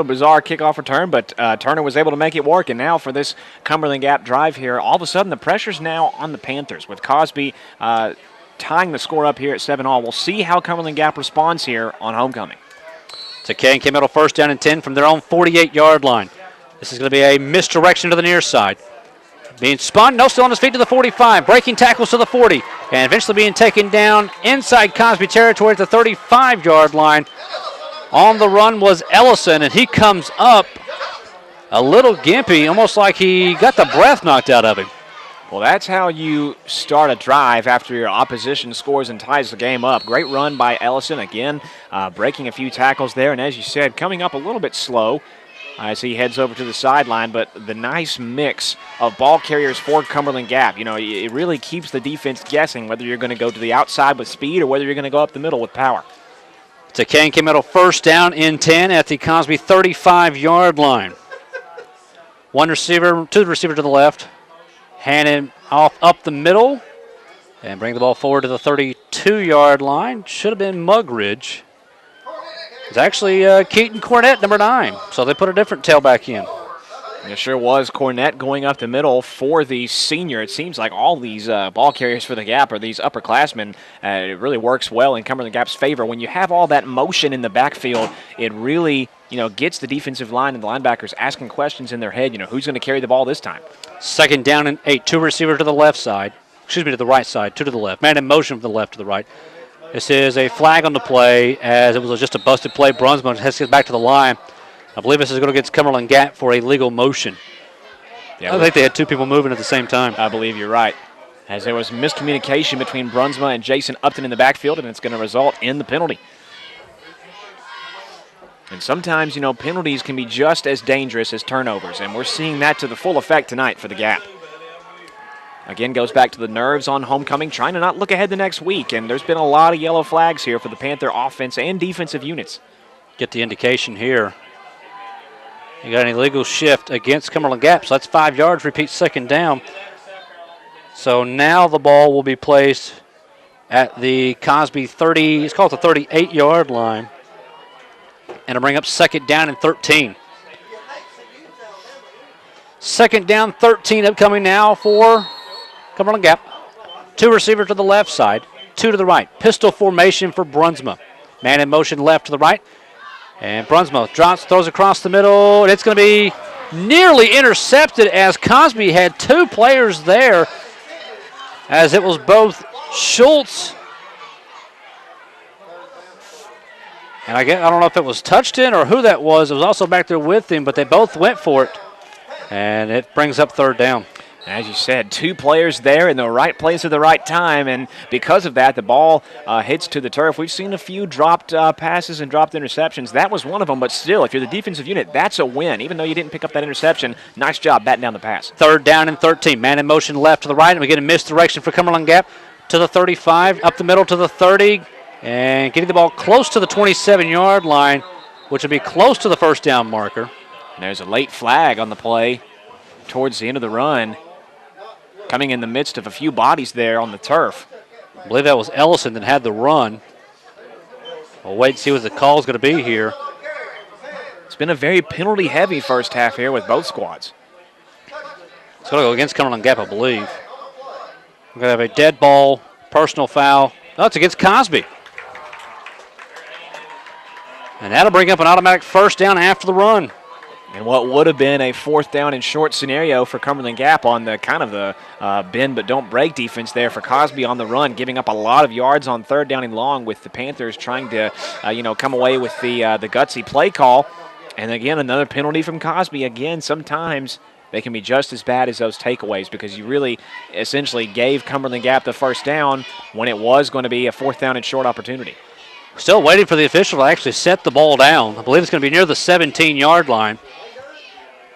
bizarre kickoff return, but Turner was able to make it work. And now for this Cumberland Gap drive here, all of a sudden the pressure's now on the Panthers with Cosby tying the score up here at 7-all. We'll see how Cumberland Gap responds here on homecoming. It's a K&K Metal first down and 10 from their own 48-yard line. This is going to be a misdirection to the near side. Being spun, no, still on his feet to the 45. Breaking tackles to the 40. And eventually being taken down inside Cosby territory at the 35-yard line. On the run was Ellison, and he comes up a little gimpy, almost like he got the breath knocked out of him. Well, that's how you start a drive after your opposition scores and ties the game up. Great run by Ellison, again, breaking a few tackles there, and as you said, coming up a little bit slow as he heads over to the sideline, but the nice mix of ball carriers for Cumberland Gap. You know, it really keeps the defense guessing whether you're going to go to the outside with speed or whether you're going to go up the middle with power. It's a K&K Metal first down in 10 at the Cosby 35-yard line. Two receiver to the left. Hand him off up the middle and bring the ball forward to the 32-yard line. Should have been Mugridge. It's actually Keaton Cornett, number 9. So they put a different tailback in. It sure was. Cornett going up the middle for the senior. It seems like all these ball carriers for the Gap are these upperclassmen. It really works well in Cumberland Gap's favor. When you have all that motion in the backfield, it really, gets the defensive line and the linebackers asking questions in their head. Who's going to carry the ball this time? Second down and 8. 2 receiver to the left side. To the right side. 2 to the left. Man in motion from the left to the right. This is a flag on the play as it was just a busted play. Brunsman has to get back to the line. I believe this is going against Cumberland Gap for a legal motion. Yeah, I think they had 2 people moving at the same time. I believe you're right. As there was miscommunication between Brunsma and Jason Upton in the backfield, and it's going to result in the penalty. And sometimes, penalties can be just as dangerous as turnovers, and we're seeing that to the full effect tonight for the Gap. Again, goes back to the nerves on homecoming, trying to not look ahead the next week, and there's been a lot of yellow flags here for the Panther offense and defensive units. Get the indication here. You got an illegal shift against Cumberland Gap, so that's 5 yards, repeat second down. So now the ball will be placed at the Cosby 30, it's called the 38-yard line, and it'll bring up second down and 13. Second down, 13 upcoming now for Cumberland Gap. 2 receivers to the left side, 2 to the right. Pistol formation for Brunsma. Man in motion left to the right. And Brunsma drops, throws across the middle, and it's going to be nearly intercepted as Cosby had 2 players there, as it was both Schultz and I don't know if it was Touchton or who that was. It was also back there with him, but they both went for it, and it brings up third down. As you said, 2 players there in the right place at the right time, and because of that, the ball hits to the turf. We've seen a few dropped passes and dropped interceptions. That was one of them, but still, if you're the defensive unit, that's a win. Even though you didn't pick up that interception, nice job batting down the pass. Third down and 13. Man in motion left to the right, and we get a misdirection for Cumberland Gap to the 35, up the middle to the 30, and getting the ball close to the 27-yard line, which would be close to the first down marker. And there's a late flag on the play towards the end of the run, coming in the midst of a few bodies there on the turf. I believe that was Ellison that had the run. We'll wait and see what the call is going to be here. It's been a very penalty-heavy first half here with both squads. It's going to go against Cumberland Gap, I believe. We're going to have a dead ball, personal foul. No, it's against Cosby. And that'll bring up an automatic first down after the run. And what would have been a 4th down and short scenario for Cumberland Gap on the kind of the bend but don't break defense there for Cosby on the run, giving up a lot of yards on 3rd down and long with the Panthers trying to, come away with the gutsy play call. And again, another penalty from Cosby. Again, sometimes they can be just as bad as those takeaways because you really essentially gave Cumberland Gap the first down when it was going to be a 4th down and short opportunity. Still waiting for the official to actually set the ball down. I believe it's going to be near the 17-yard line.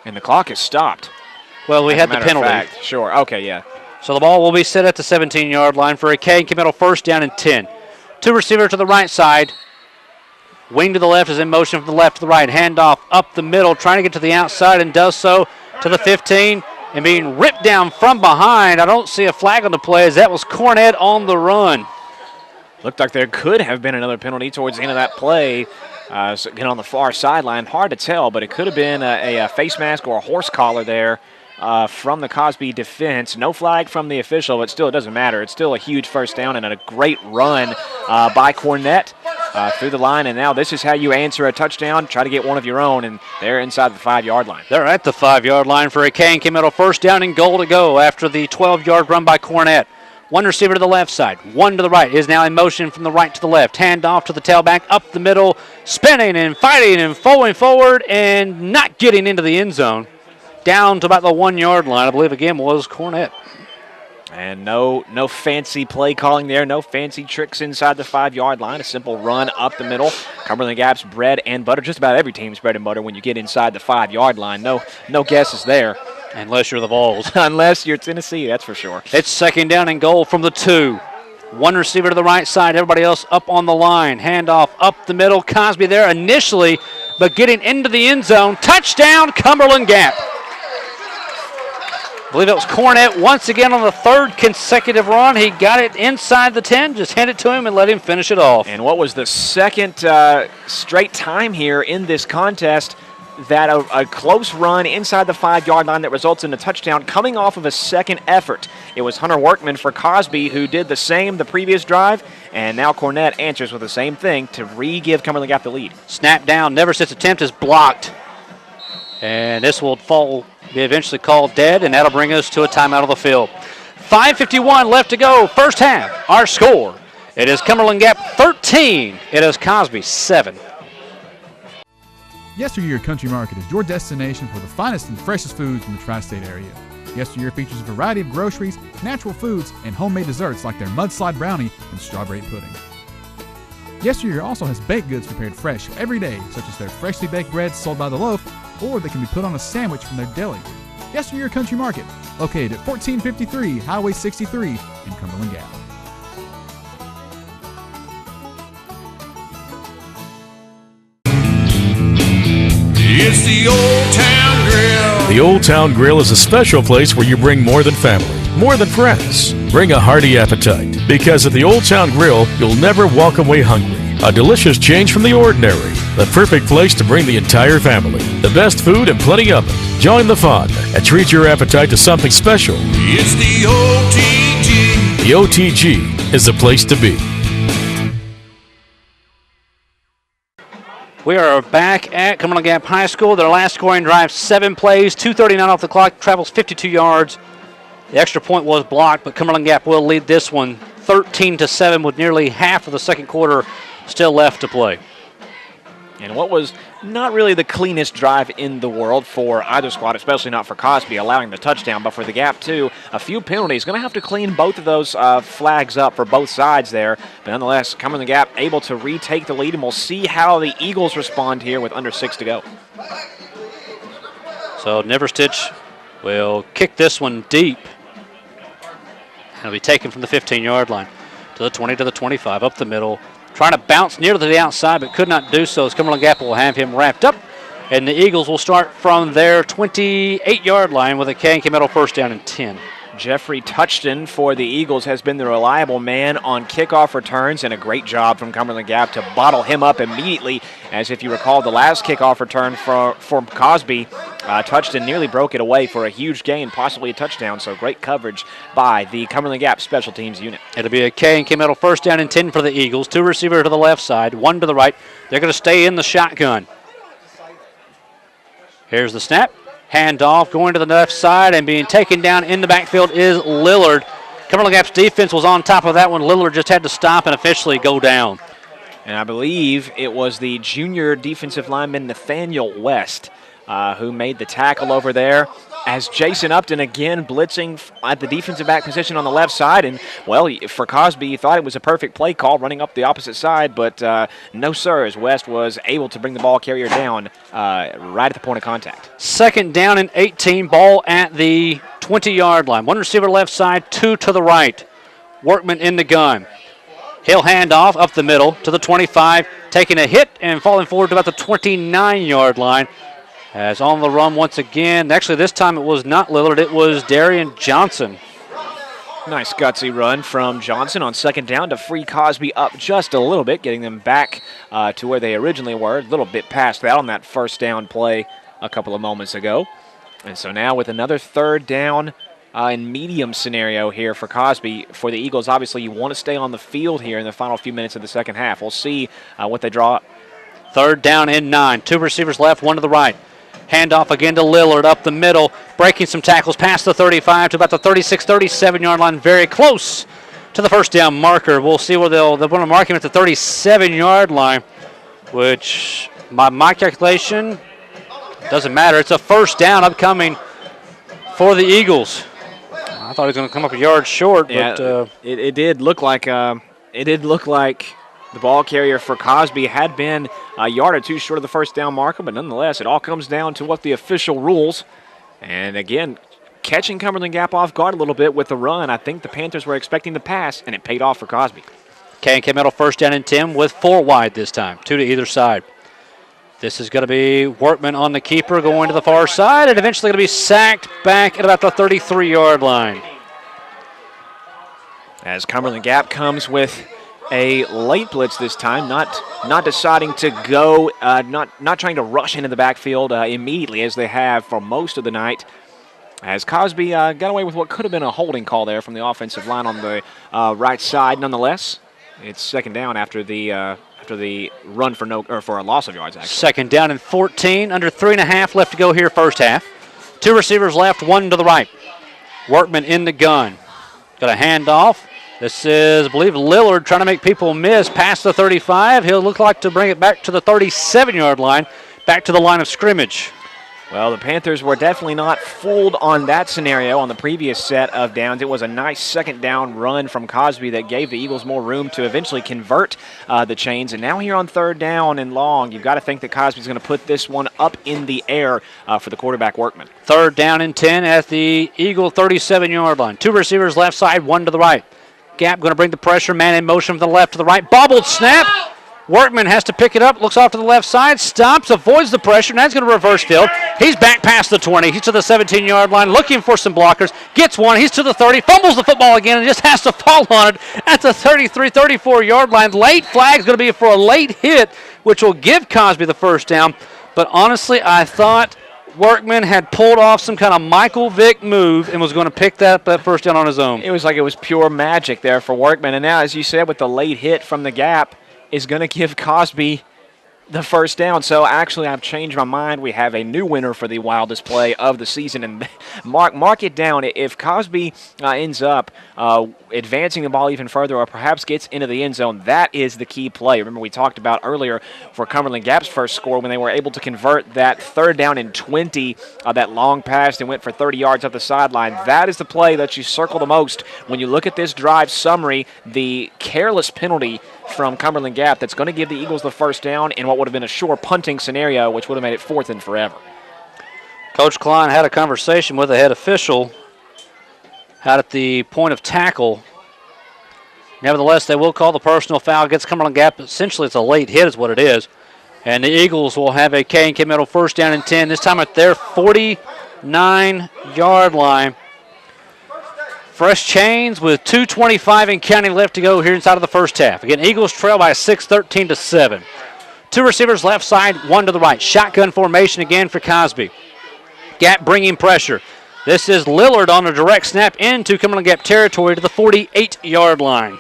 And the clock is stopped. Well, we had the penalty. Sure, okay, yeah. So the ball will be set at the 17-yard line for a K&K Metal first down and 10. 2 receiver to the right side. Wing to the left is in motion from the left to the right. Handoff up the middle, trying to get to the outside and does so to the 15 and being ripped down from behind. I don't see a flag on the play as that was Cornett on the run. Looked like there could have been another penalty towards the end of that play. Again, on the far sideline, hard to tell, but it could have been a face mask or a horse collar there from the Cosby defense. No flag from the official, but still it doesn't matter. It's still a huge first down and a great run by Cornett through the line. And now this is how you answer a touchdown. Try to get one of your own, and they're inside the 5-yard line. They're at the 5-yard line for a K&K Metal first down and goal to go after the 12-yard run by Cornett. One receiver to the left side, one to the right. Is now in motion from the right to the left. Hand off to the tailback, up the middle, spinning and fighting and falling forward and not getting into the end zone. Down to about the 1 yard line, I believe again was Cornett. And no fancy play calling there, no fancy tricks inside the 5 yard line. A simple run up the middle. Cumberland Gap's bread and butter. Just about every team's bread and butter when you get inside the 5 yard line. No guesses there. Unless you're the Vols. Unless you're Tennessee, that's for sure. It's second down and goal from the 2. One receiver to the right side, everybody else up on the line. Handoff up the middle. Cosby there initially, but getting into the end zone. Touchdown, Cumberland Gap. I believe it was Cornett once again on the 3rd consecutive run. He got it inside the 10, just hand it to him and let him finish it off. And what was the second straight time here in this contest that a close run inside the 5 yard line that results in a touchdown coming off of a second effort. It was Hunter Workman for Cosby who did the same the previous drive, and now Cornett answers with the same thing to re-give Cumberland Gap the lead. Snap down, Neverstead's attempt is blocked. And this will be eventually called dead, and that'll bring us to a timeout of the field. 5:51 left to go, first half. Our score, it is Cumberland Gap 13. It is Cosby 7. Yesteryear Country Market is your destination for the finest and freshest foods in the tri-state area. Yesteryear features a variety of groceries, natural foods, and homemade desserts like their mudslide brownie and strawberry pudding. Yesteryear also has baked goods prepared fresh every day, such as their freshly baked breads sold by the loaf, or they can be put on a sandwich from their deli. Yesteryear Country Market, located at 1453 Highway 63 in Cumberland Gap. It's the Old Town Grill. The Old Town Grill is a special place where you bring more than family, more than friends. Bring a hearty appetite, because at the Old Town Grill, you'll never walk away hungry. A delicious change from the ordinary. The perfect place to bring the entire family. The best food and plenty of it. Join the fun and treat your appetite to something special. It's the OTG. The OTG is the place to be. We are back at Cumberland Gap High School. Their last scoring drive, 7 plays, 2:39 off the clock, travels 52 yards. The extra point was blocked, but Cumberland Gap will lead this one 13-7 with nearly half of the second quarter still left to play. And what was not really the cleanest drive in the world for either squad, especially not for Cosby, allowing the touchdown, but for the Gap, too. A few penalties. Going to have to clean both of those flags up for both sides there. But nonetheless, Cumberland Gap able to retake the lead, and we'll see how the Eagles respond here with under 6 to go. So Neverstitch will kick this one deep. It'll be taken from the 15-yard line to the 20 to the 25, up the middle. Trying to bounce near to the outside, but could not do so, as Cumberland Gap will have him wrapped up. And the Eagles will start from their 28-yard line with a K&K Metal first down and 10. Jeffrey Touchton for the Eagles has been the reliable man on kickoff returns, and a great job from Cumberland Gap to bottle him up immediately. As if you recall, the last kickoff return for Cosby, Touchton nearly broke it away for a huge gain, possibly a touchdown. So great coverage by the Cumberland Gap special teams unit. It'll be a K&K Metal first down and 10 for the Eagles. 2 receivers to the left side, 1 to the right. They're going to stay in the shotgun. Here's the snap. Handoff going to the left side, and being taken down in the backfield is Lillard. Cumberland Gap's defense was on top of that one. Lillard just had to stop and officially go down. And I believe it was the junior defensive lineman Nathaniel West who made the tackle over there, as Jason Upton again blitzing at the defensive back position on the left side. And, well, for Cosby, he thought it was a perfect play call running up the opposite side, but no, sir, as West was able to bring the ball carrier down right at the point of contact. Second down and 18, ball at the 20-yard line. 1 receiver left side, 2 to the right. Workman in the gun. He'll hand off up the middle to the 25, taking a hit and falling forward to about the 29-yard line. As on the run once again. Actually, this time it was not Lillard, it was Darian Johnson. Nice gutsy run from Johnson on second down to free Cosby up just a little bit, getting them back to where they originally were. A little bit past that on that first down play a couple of moments ago. And so now with another third down in medium scenario here for Cosby. For the Eagles, obviously you want to stay on the field here in the final few minutes of the second half. We'll see what they draw up. Third down and 9. 2 receivers left, 1 to the right. Handoff again to Lillard up the middle, breaking some tackles past the 35 to about the 36, 37-yard line, very close to the first down marker. We'll see where they'll want to mark him at the 37-yard line, which by my calculation doesn't matter. It's a first down upcoming for the Eagles. I thought he was going to come up a yard short, but it did look like the ball carrier for Cosby had been a yard or two short of the first down marker, but nonetheless, it all comes down to what the official rules. And again, catching Cumberland Gap off guard a little bit with the run. I think the Panthers were expecting the pass, and it paid off for Cosby. K&K Metal first down and 10 with 4 wide this time, 2 to either side. This is going to be Workman on the keeper going to the far side, and eventually going to be sacked back at about the 33-yard line. As Cumberland Gap comes with a late blitz this time, not deciding to go, not trying to rush into the backfield immediately as they have for most of the night. As Cosby got away with what could have been a holding call there from the offensive line on the right side. Nonetheless, it's second down after the run for a loss of yards. Actually, second down and 14, under 3.5 left to go here first half. 2 receivers left, 1 to the right. Workman in the gun, got a handoff. This is, I believe, Lillard trying to make people miss past the 35. He'll look like to bring it back to the 37-yard line, back to the line of scrimmage. Well, the Panthers were definitely not fooled on that scenario on the previous set of downs. It was a nice second down run from Cosby that gave the Eagles more room to eventually convert the chains. And now here on third down and long, you've got to think that Cosby's going to put this one up in the air for the quarterback Workman. Third down and 10 at the Eagle 37-yard line. 2 receivers left side, 1 to the right. Gap going to bring the pressure, man in motion from the left to the right. Bobbled snap. Workman has to pick it up, looks off to the left side, stops, avoids the pressure. Now he's going to reverse field. He's back past the 20. He's to the 17-yard line, looking for some blockers. Gets one. He's to the 30. Fumbles the football again and just has to fall on it at the 33, 34-yard line. Late flag is going to be for a late hit, which will give Cosby the first down. But honestly, I thought Workman had pulled off some kind of Michael Vick move and was going to pick that first down on his own. It was like it was pure magic there for Workman. And now, as you said, with the late hit from the gap, is going to give Cosby the first down. So actually, I've changed my mind. We have a new winner for the wildest play of the season. And mark it down. If Cosby ends up advancing the ball even further or perhaps gets into the end zone, that is the key play. Remember, we talked about earlier for Cumberland Gap's first score when they were able to convert that third down and 20, that long pass and went for 30 yards up the sideline. That is the play that you circle the most when you look at this drive summary. The careless penalty from Cumberland Gap that's going to give the Eagles the first down in what would have been a sure punting scenario, which would have made it 4th and forever. Coach Klein had a conversation with the head official out at the point of tackle. Nevertheless, they will call the personal foul against Cumberland Gap. Essentially, it's a late hit is what it is. And the Eagles will have a K&K Metal first down and 10, this time at their 49-yard line. Fresh chains with 2:25 and counting left to go here inside of the first half. Again, Eagles trail by 6, 13-7. 2 receivers left side, 1 to the right. Shotgun formation again for Cosby. Gap bringing pressure. This is Lillard on a direct snap into Cumberland Gap territory to the 48-yard line.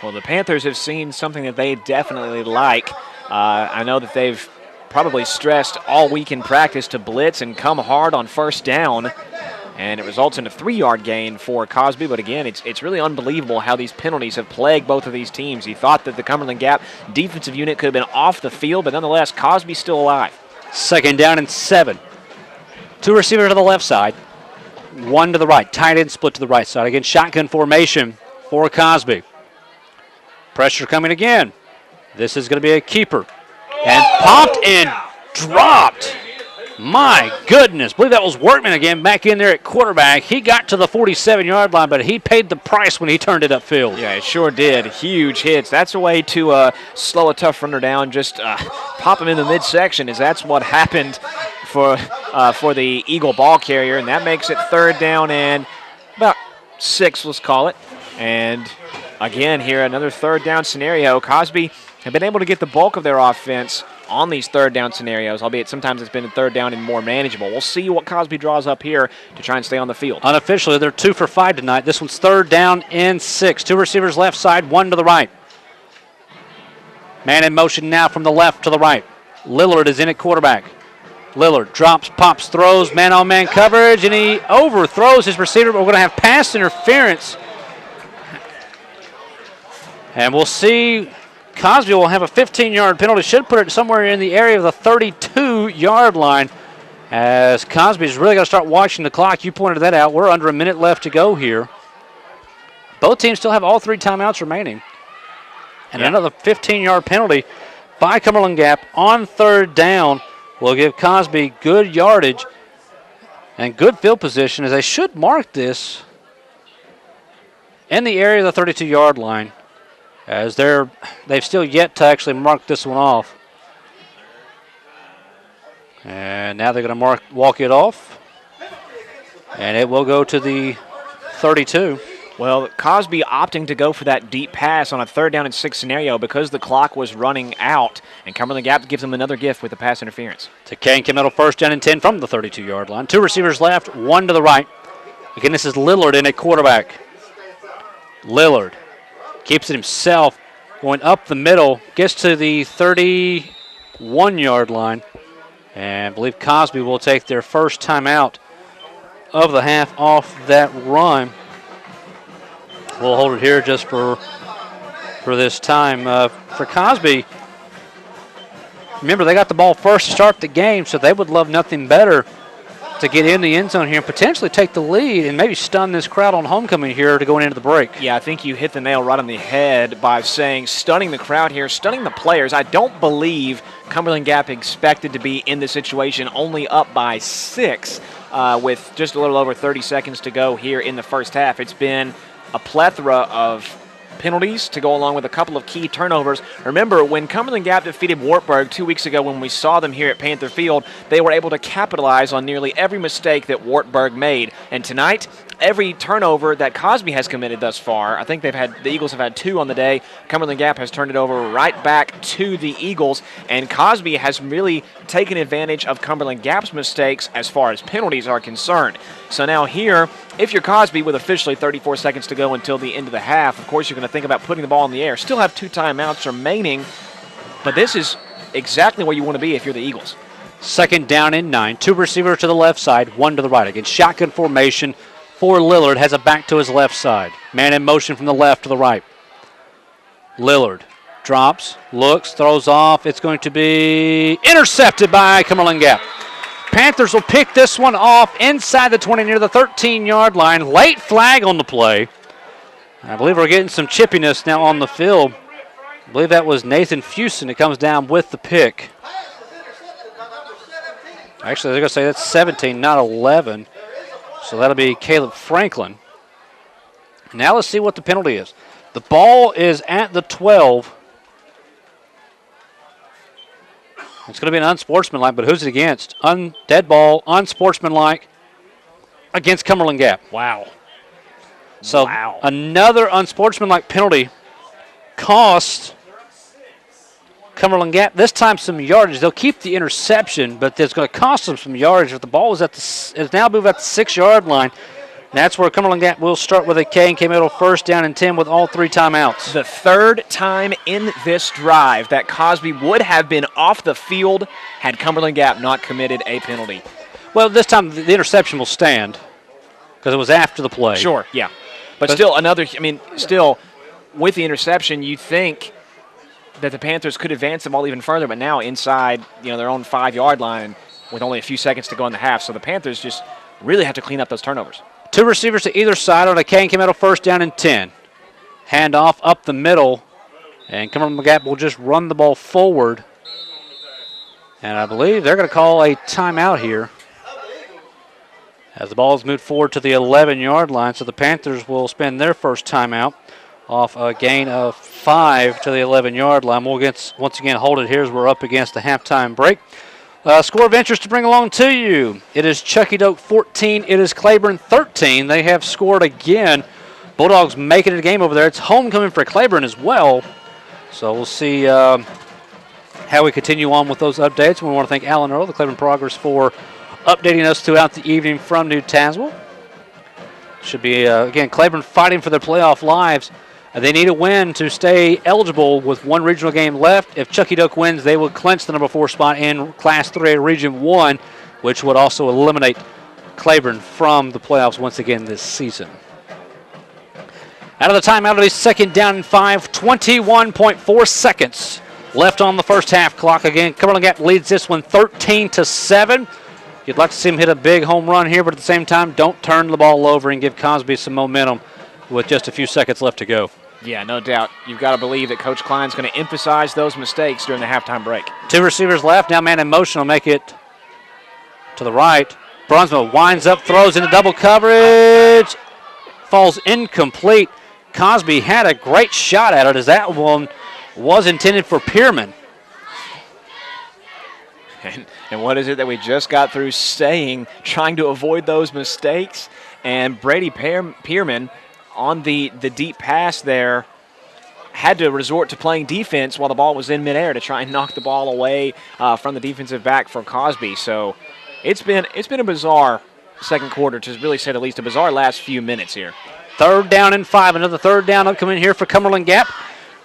Well, the Panthers have seen something that they definitely like. I know that they've probably stressed all week in practice to blitz and come hard on first down. And it results in a 3-yard gain for Cosby. But again, it's really unbelievable how these penalties have plagued both of these teams. You thought that the Cumberland Gap defensive unit could have been off the field, but nonetheless, Cosby's still alive. Second down and 7. 2 receivers to the left side, 1 to the right. Tight end split to the right side. Again, shotgun formation for Cosby. Pressure coming again. This is going to be a keeper. And popped and dropped. My goodness. I believe that was Workman again back in there at quarterback. He got to the 47-yard line, but he paid the price when he turned it upfield. Yeah, it sure did. Huge hits. That's a way to slow a tough runner down. Just pop him in the midsection, as that's what happened for the Eagle ball carrier, and that makes it third down and about 6, let's call it. And again here, another third down scenario. Cosby have been able to get the bulk of their offense on these third down scenarios, albeit sometimes it's been a third down and more manageable. We'll see what Cosby draws up here to try and stay on the field. Unofficially, they're 2 for 5 tonight. This one's third down and 6. 2 receivers left side, 1 to the right. Man in motion now from the left to the right. Lillard is in at quarterback. Lillard drops, pops, throws, man-on-man coverage, and he overthrows his receiver, but we're going to have pass interference. And we'll see Cosby will have a 15-yard penalty. Should put it somewhere in the area of the 32-yard line, as Cosby's really got to start watching the clock. You pointed that out. We're under a minute left to go here. Both teams still have all 3 timeouts remaining. And another 15-yard penalty by Cumberland Gap on 3rd down will give Cosby good yardage and good field position, as they should mark this in the area of the 32-yard line, as they've still yet to actually mark this one off. And now they're going to walk it off, and it will go to the 32. Well, Cosby opting to go for that deep pass on a 3rd down and 6 scenario because the clock was running out, and Cumberland Gap gives them another gift with the pass interference. To K&K Metal, 1st down and 10 from the 32-yard line. 2 receivers left, 1 to the right. Again, this is Lillard in a quarterback. Lillard keeps it himself, going up the middle, gets to the 31-yard line, and I believe Cosby will take their first timeout of the half off that run. We'll hold it here just for this time. For Cosby, remember, they got the ball first to start the game, so they would love nothing better to get in the end zone here and potentially take the lead and maybe stun this crowd on homecoming here to going into the break. Yeah, I think you hit the nail right on the head by saying stunning the crowd here, stunning the players. I don't believe Cumberland Gap expected to be in this situation, only up by 6 with just a little over 30 seconds to go here in the first half. It's been a plethora of penalties to go along with a couple of key turnovers. Remember, when Cumberland Gap defeated Wartburg 2 weeks ago when we saw them here at Panther Field, they were able to capitalize on nearly every mistake that Wartburg made. And tonight, every turnover that Cosby has committed thus far, I think the Eagles have had 2 on the day. Cumberland Gap has turned it over right back to the Eagles, and Cosby has really taken advantage of Cumberland Gap's mistakes as far as penalties are concerned. So now here, if you're Cosby with officially 34 seconds to go until the end of the half, of course you're going to think about putting the ball in the air. Still have 2 timeouts remaining, but this is exactly where you want to be if you're the Eagles. 2nd down and 9. 2 receivers to the left side, 1 to the right. Again, shotgun formation for Lillard. Has it back to his left side. Man in motion from the left to the right. Lillard drops, looks, throws off. It's going to be intercepted by Cumberland Gap. Panthers will pick this one off inside the 20 near the 13-yard line. Late flag on the play. I believe we're getting some chippiness now on the field. I believe that was Nathan Fuson that comes down with the pick. Actually, they're going to say that's 17, not 11. So that'll be Caleb Franklin. Now let's see what the penalty is. The ball is at the 12. It's going to be an unsportsmanlike, but who's it against? Dead ball, unsportsmanlike against Cumberland Gap. Wow. So another unsportsmanlike penalty cost Cumberland Gap this time some yardage. They'll keep the interception, but it's going to cost them some yardage. If the ball is now moved at the 6-yard line, that's where Cumberland Gap will start with a K&K Metal 1st down and 10 with all 3 timeouts. The 3rd time in this drive that Cosby would have been off the field had Cumberland Gap not committed a penalty. Well, this time the interception will stand because it was after the play. Sure, yeah. But still, still, with the interception, you think that the Panthers could advance the ball even further, but now inside their own 5-yard line with only a few seconds to go in the half. So the Panthers just really have to clean up those turnovers. 2 receivers to either side on a K&K Metal 1st down and 10. Handoff up the middle, and Cumberland Gap will just run the ball forward. And I believe they're going to call a timeout here as the ball is moved forward to the 11-yard line. So the Panthers will spend their first timeout off a gain of 5 to the 11-yard line. We'll once again hold it here as we're up against the halftime break. Score of interest to bring along to you. It is Chucky Doak 14. It is Claiborne 13. They have scored again. Bulldogs making it a game over there. It's homecoming for Claiborne as well. So we'll see how we continue on with those updates. We want to thank Alan Earl, the Claiborne Progress, for updating us throughout the evening from New Tazewell. Should be, again, Claiborne fighting for their playoff lives They need a win to stay eligible with one regional game left. If Chucky Doak wins, they will clinch the number 4 spot in Class 3A Region 1, which would also eliminate Claiborne from the playoffs once again this season. Out of the timeout, it'll be second down and 5, 21.4 seconds left on the first half clock. Again, Cumberland Gap leads this one 13-7. You'd like to see him hit a big home run here, but at the same time, don't turn the ball over and give Cosby some momentum with just a few seconds left to go. Yeah, no doubt. You've got to believe that Coach Klein's going to emphasize those mistakes during the halftime break. 2 receivers left. Now man in motion will make it to the right. Brunsma winds up, throws into double coverage. Falls incomplete. Cosby had a great shot at it as that one was intended for Pierman. And what is it that we just got through saying, trying to avoid those mistakes? And Brady Pierman on the deep pass there had to resort to playing defense while the ball was in midair to try and knock the ball away from the defensive back for Cosby. So it's been a bizarre second quarter, to really say the least, a bizarre last few minutes here. 3rd down and 5. Another 3rd down upcoming here for Cumberland Gap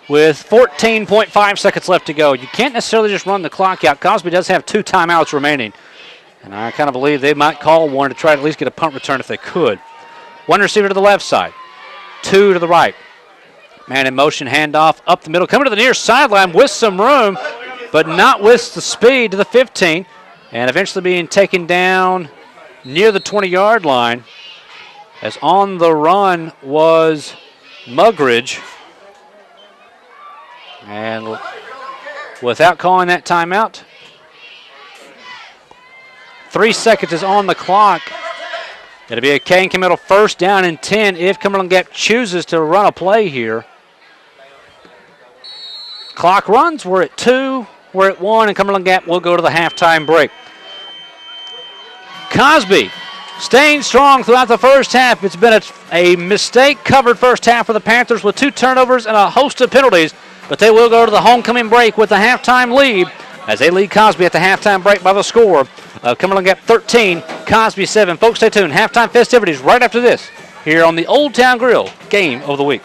with 14.5 seconds left to go. You can't necessarily just run the clock out. Cosby does have 2 timeouts remaining, and I kind of believe they might call one to try to at least get a punt return if they could. 1 receiver to the left side, 2 to the right. Man in motion, handoff up the middle, coming to the near sideline with some room, but not with the speed to the 15, and eventually being taken down near the 20-yard line, as on the run was Mugridge. And without calling that timeout, 3 seconds is on the clock. It'll be a K&K Middle 1st down and 10 if Cumberland Gap chooses to run a play here. Clock runs. We're at 2. We're at 1, and Cumberland Gap will go to the halftime break. Cosby staying strong throughout the first half. It's been a mistake-covered first half for the Panthers with 2 turnovers and a host of penalties, but they will go to the homecoming break with the halftime lead as they lead Cosby at the halftime break by the score of Cumberland Gap 13, Cosby 7. Folks, stay tuned. Halftime festivities right after this here on the Old Town Grill Game of the Week.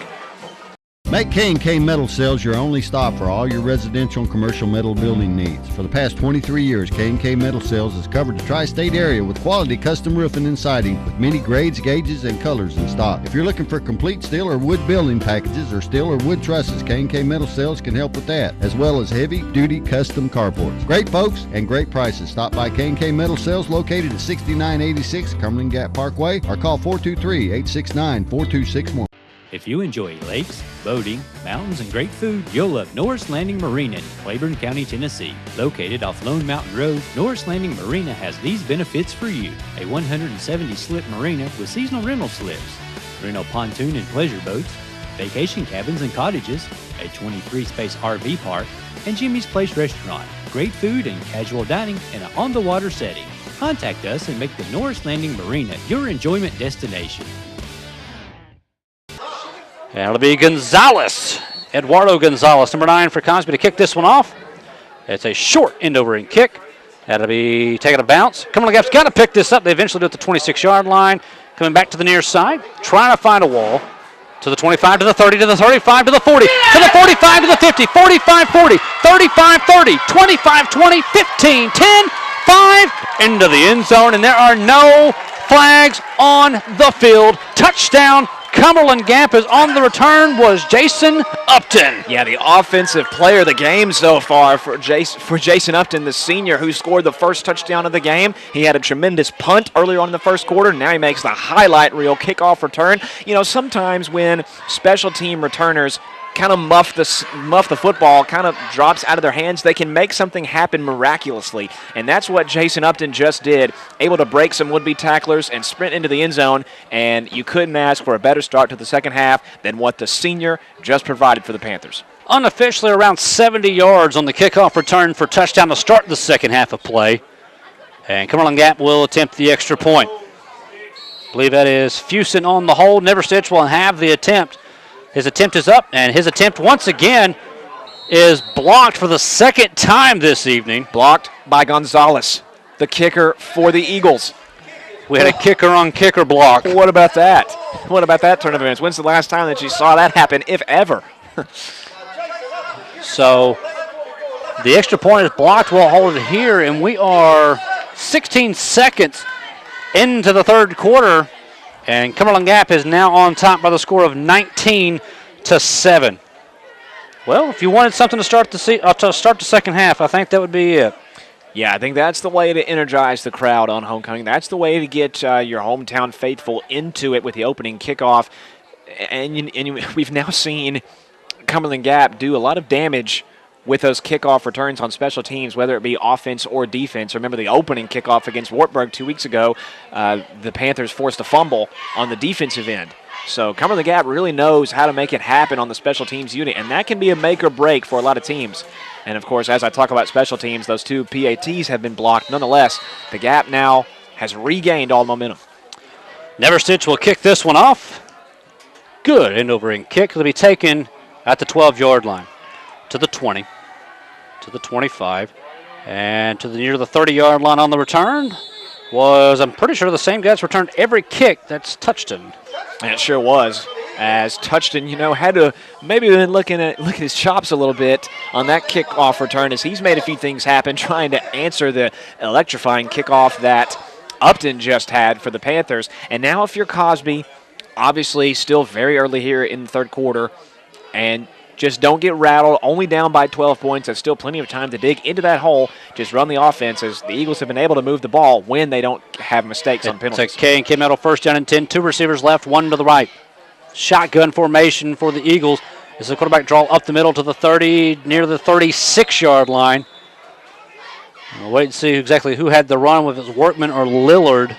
Make K&K Metal Sales your only stop for all your residential and commercial metal building needs. For the past 23 years, K&K Metal Sales has covered the tri-state area with quality custom roofing and siding with many grades, gauges, and colors in stock. If you're looking for complete steel or wood building packages or steel or wood trusses, K&K Metal Sales can help with that, as well as heavy-duty custom carports. Great folks and great prices. Stop by K&K Metal Sales located at 6986 Cumberland Gap Parkway or call 423-869-4261. If you enjoy lakes, boating, mountains, and great food, you'll love Norris Landing Marina in Claiborne County, Tennessee. Located off Lone Mountain Road, Norris Landing Marina has these benefits for you. A 170-slip marina with seasonal rental slips, rental pontoon and pleasure boats, vacation cabins and cottages, a 23-space RV park, and Jimmy's Place restaurant. Great food and casual dining in an on-the-water setting. Contact us and make the Norris Landing Marina your enjoyment destination. And it'll be Gonzalez, Eduardo Gonzalez, number 9 for Cosby to kick this one off. It's a short end-over-end kick. That'll be taking a bounce. Cumberland Gap's got to pick this up. They eventually do it at the 26-yard line. Coming back to the near side, trying to find a wall. To the 25, to the 30, to the 35, to the 40, to the 45, to the 50, 45-40, 35-30, 25-20, 15-10, 5, into the end zone, and there are no flags on the field. Touchdown, Cumberland Gap. Is on the return was Jason Upton. Yeah, the offensive player of the game so far for Jason Upton, the senior who scored the first touchdown of the game. He had a tremendous punt earlier on in the first quarter. Now he makes the highlight reel kickoff return. You know, sometimes when special team returners kind of muff the football, kind of drops out of their hands, they can make something happen miraculously. And that's what Jason Upton just did, able to break some would-be tacklers and sprint into the end zone, and you couldn't ask for a better start to the second half than what the senior just provided for the Panthers. Unofficially around 70 yards on the kickoff return for touchdown to start the second half of play. And Cumberland Gap will attempt the extra point. I believe that is Fusen on the hold. Neverstitch will have the attempt. His attempt is up, and his attempt once again is blocked for the second time this evening. Blocked by Gonzalez, the kicker for the Eagles. We had a kicker on kicker block. What about that? What about that turn of events? When's the last time that you saw that happen, if ever? So the extra point is blocked. We'll hold it here, and we are 16 seconds into the third quarter, and Cumberland Gap is now on top by the score of 19-7. Well, if you wanted something to start the second half, I think that would be it. Yeah, I think that's the way to energize the crowd on homecoming. That's the way to get your hometown faithful into it with the opening kickoff. And we've now seen Cumberland Gap do a lot of damage with those kickoff returns on special teams, whether it be offense or defense. Remember the opening kickoff against Wartburg 2 weeks ago, the Panthers forced a fumble on the defensive end. So Cumberland Gap really knows how to make it happen on the special teams unit, and that can be a make or break for a lot of teams. And, of course, as I talk about special teams, those 2 PATs have been blocked. Nonetheless, the Gap now has regained all momentum. Neverstitch will kick this one off. Good end-over-end kick. It'll be taken at the 12-yard line, to the 20, to the 25, and to the near the 30-yard line on the return was, I'm pretty sure, the same guy that's returned every kick that's touched him. And it sure was. As Touchton, had to maybe been looking at his chops a little bit on that kickoff return, as he's made a few things happen trying to answer the electrifying kickoff that Upton just had for the Panthers. And now if you're Cosby, obviously still very early here in the third quarter, and just don't get rattled, only down by 12 points. There's still plenty of time to dig into that hole. Just run the offense, as the Eagles have been able to move the ball when they don't have mistakes on penalties. It's a K&K Metal first down and 10. 2 receivers left, 1 to the right. Shotgun formation for the Eagles. As the quarterback draw up the middle to the 30, near the 36-yard line. We'll wait and see exactly who had the run, whether it was Workman or Lillard.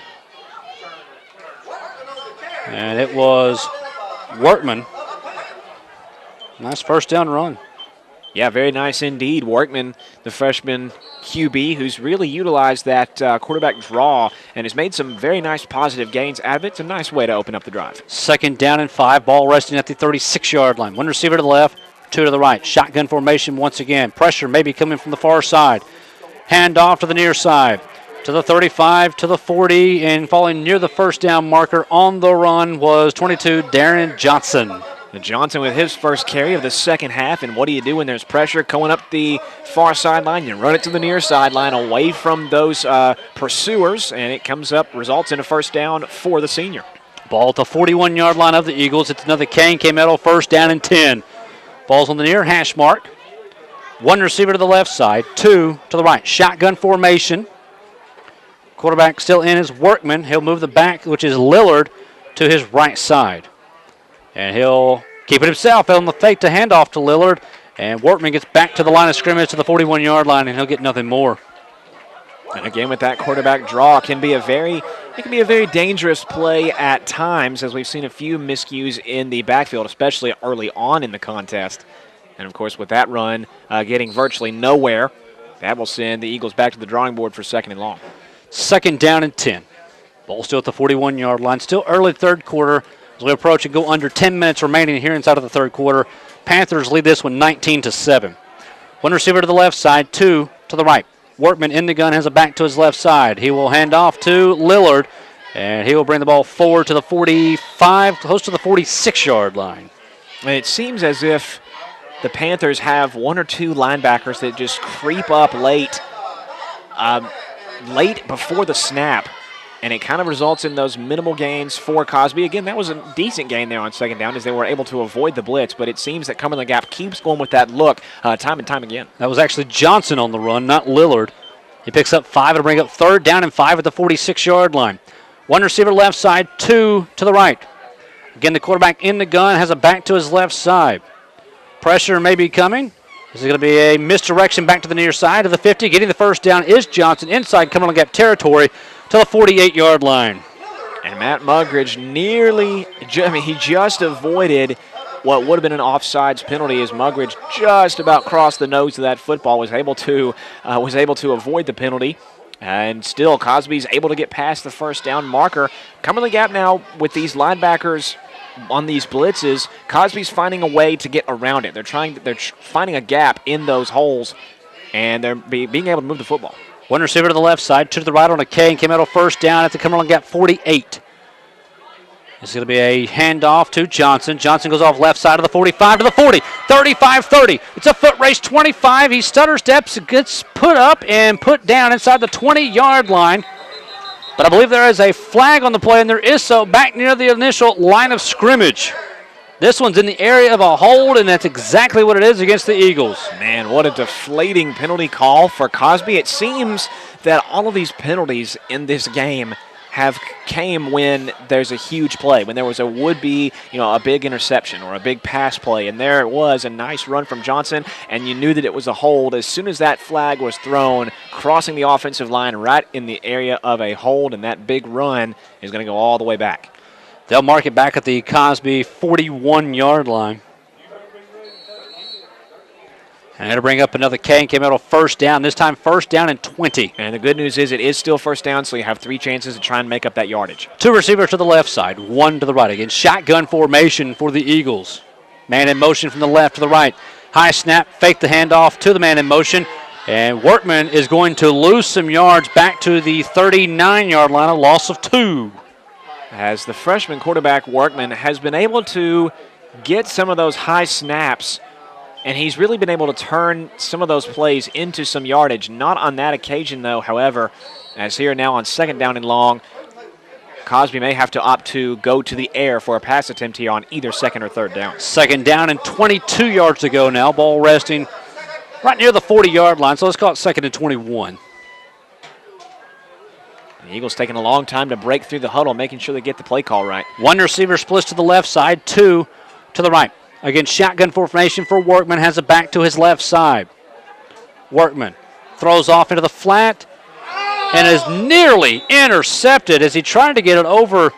And it was Workman. Nice first down run. Yeah, very nice indeed. Workman, the freshman QB, who's really utilized that quarterback draw and has made some very nice positive gains out of it. It's a nice way to open up the drive. Second down and 5. Ball resting at the 36-yard line. 1 receiver to the left, 2 to the right. Shotgun formation once again. Pressure maybe coming from the far side. Hand off to the near side. To the 35, to the 40, and falling near the first down marker on the run was 22, Darren Johnson. Johnson with his first carry of the second half, and what do you do when there's pressure going up the far sideline? You run it to the near sideline away from those pursuers, and it comes up, results in a first down for the senior. Ball at the 41-yard line of the Eagles. It's another K&K Metal first down and 10. Ball's on the near hash mark. 1 receiver to the left side, 2 to the right. Shotgun formation. Quarterback still in is Workman. He'll move the back, which is Lillard, to his right side. And he'll keep it himself on the fake to hand off to Lillard. And Workman gets back to the line of scrimmage to the 41-yard line, and he'll get nothing more. And again, with that quarterback draw, it can be a very dangerous play at times, as we've seen a few miscues in the backfield, especially early on in the contest. And, of course, with that run getting virtually nowhere, that will send the Eagles back to the drawing board for second and long. Second down and 10. Ball still at the 41-yard line. Still early third quarter. As we approach and go under 10 minutes remaining here inside of the third quarter. Panthers lead this one 19-7. 1 receiver to the left side, 2 to the right. Workman in the gun has a back to his left side. He will hand off to Lillard, and he will bring the ball forward to the 45, close to the 46-yard line. And it seems as if the Panthers have 1 or 2 linebackers that just creep up late before the snap. And it kind of results in those minimal gains for Cosby. Again, that was a decent gain there on second down, as they were able to avoid the blitz. But it seems that Cumberland Gap keeps going with that look time and time again. That was actually Johnson on the run, not Lillard. He picks up 5 to bring up third down and 5 at the 46-yard line. 1 receiver left side, 2 to the right. Again, the quarterback in the gun has a back to his left side. Pressure may be coming. This is going to be a misdirection back to the near side of the 50. Getting the first down is Johnson inside Cumberland Gap territory to the 48-yard line. And Matt Mugridge he just avoided what would have been an offsides penalty, as Mugridge just about crossed the nose of that football, was able to avoid the penalty. And still, Cosby's able to get past the first down marker. Cumberland Gap now with these linebackers on these blitzes, Cosby's finding a way to get around it. They're finding a gap in those holes, and they're being able to move the football. One receiver to the left side, two to the right on a K&K Metal first down at the Cumberland Gap 48. It's going to be a handoff to Johnson. Johnson goes off left side of the 45 to the 40, 35-30. It's a foot race, 25. He stutter steps, gets put up and put down inside the 20-yard line. But I believe there is a flag on the play, and there is so back near the initial line of scrimmage. This one's in the area of a hold, and that's exactly what it is against the Eagles. Man, what a deflating penalty call for Cosby. It seems that all of these penalties in this game came when there's a huge play, when there was a would-be, a big interception or a big pass play, and there it was, a nice run from Johnson, and you knew that it was a hold as soon as that flag was thrown, crossing the offensive line right in the area of a hold, and that big run is going to go all the way back. They'll mark it back at the Cosby 41-yard line. And it'll bring up another K&K Metal first down, this time first down and 20. And the good news is it is still first down, so you have 3 chances to try and make up that yardage. Two receivers to the left side, one to the right. Again, shotgun formation for the Eagles. Man in motion from the left to the right. High snap, fake the handoff to the man in motion. And Workman is going to lose some yards back to the 39-yard line, a loss of 2. As the freshman quarterback Workman has been able to get some of those high snaps, and he's really been able to turn some of those plays into some yardage. Not on that occasion, though, however, as here now on second down and long, Cosby may have to opt to go to the air for a pass attempt here on either second or third down. Second down and 22 yards to go now. Ball resting right near the 40-yard line, so let's call it second and 21. The Eagles taking a long time to break through the huddle, making sure they get the play call right. One receiver splits to the left side, two to the right. Again, shotgun formation for Workman, has it back to his left side. Workman throws off into the flat and is nearly intercepted as he tried to get it over,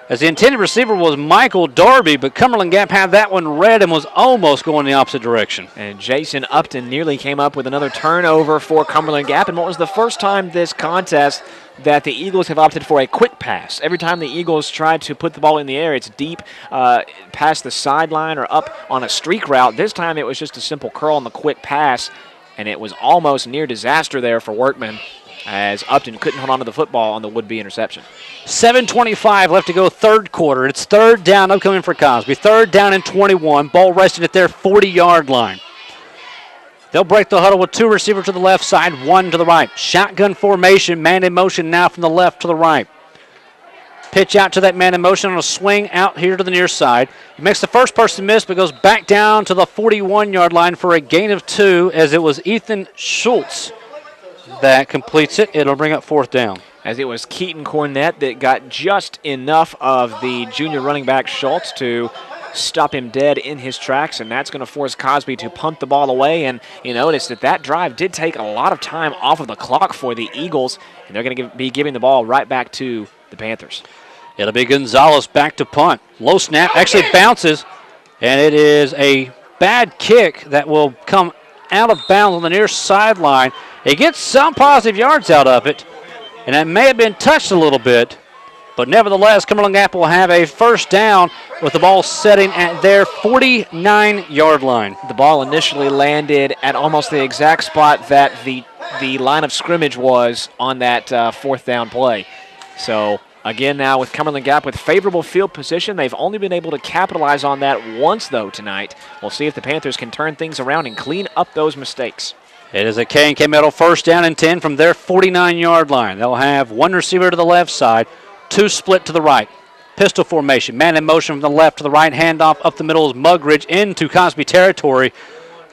as the intended receiver was Michael Darby, but Cumberland Gap had that one read and was almost going the opposite direction. And Jason Upton nearly came up with another turnover for Cumberland Gap, and what was the first time this contest that the Eagles have opted for a quick pass. Every time the Eagles try to put the ball in the air, it's deep past the sideline or up on a streak route. This time it was just a simple curl on the quick pass, and it was almost near disaster there for Workman as Upton couldn't hold on to the football on the would-be interception. 7:25 left to go, third quarter. It's third down upcoming for Cosby. Third down and 21. Ball resting at their 40-yard line. They'll break the huddle with two receivers to the left side, one to the right. Shotgun formation, man in motion now from the left to the right. Pitch out to that man in motion on a swing out here to the near side. He makes the first person miss, but goes back down to the 41-yard line for a gain of 2, as it was Ethan Schultz that completes it. It'll bring up fourth down. As it was Keaton Cornett that got just enough of the junior running back Schultz to stop him dead in his tracks, and that's going to force Cosby to punt the ball away. And you notice that drive did take a lot of time off of the clock for the Eagles, and they're going to be giving the ball right back to the Panthers. It'll be Gonzalez back to punt. Low snap, actually bounces, and it is a bad kick that will come out of bounds on the near sideline. He gets some positive yards out of it, and that may have been touched a little bit, but nevertheless, Cumberland Gap will have a first down with the ball setting at their 49-yard line. The ball initially landed at almost the exact spot that the line of scrimmage was on that fourth down play. So again, now with Cumberland Gap with favorable field position, they've only been able to capitalize on that once, though, tonight. We'll see if the Panthers can turn things around and clean up those mistakes. It is a K&K Metal first down and 10 from their 49-yard line. They'll have one receiver to the left side, two split to the right. Pistol formation, man in motion from the left to the right. Handoff up the middle is Mugridge into Cosby territory,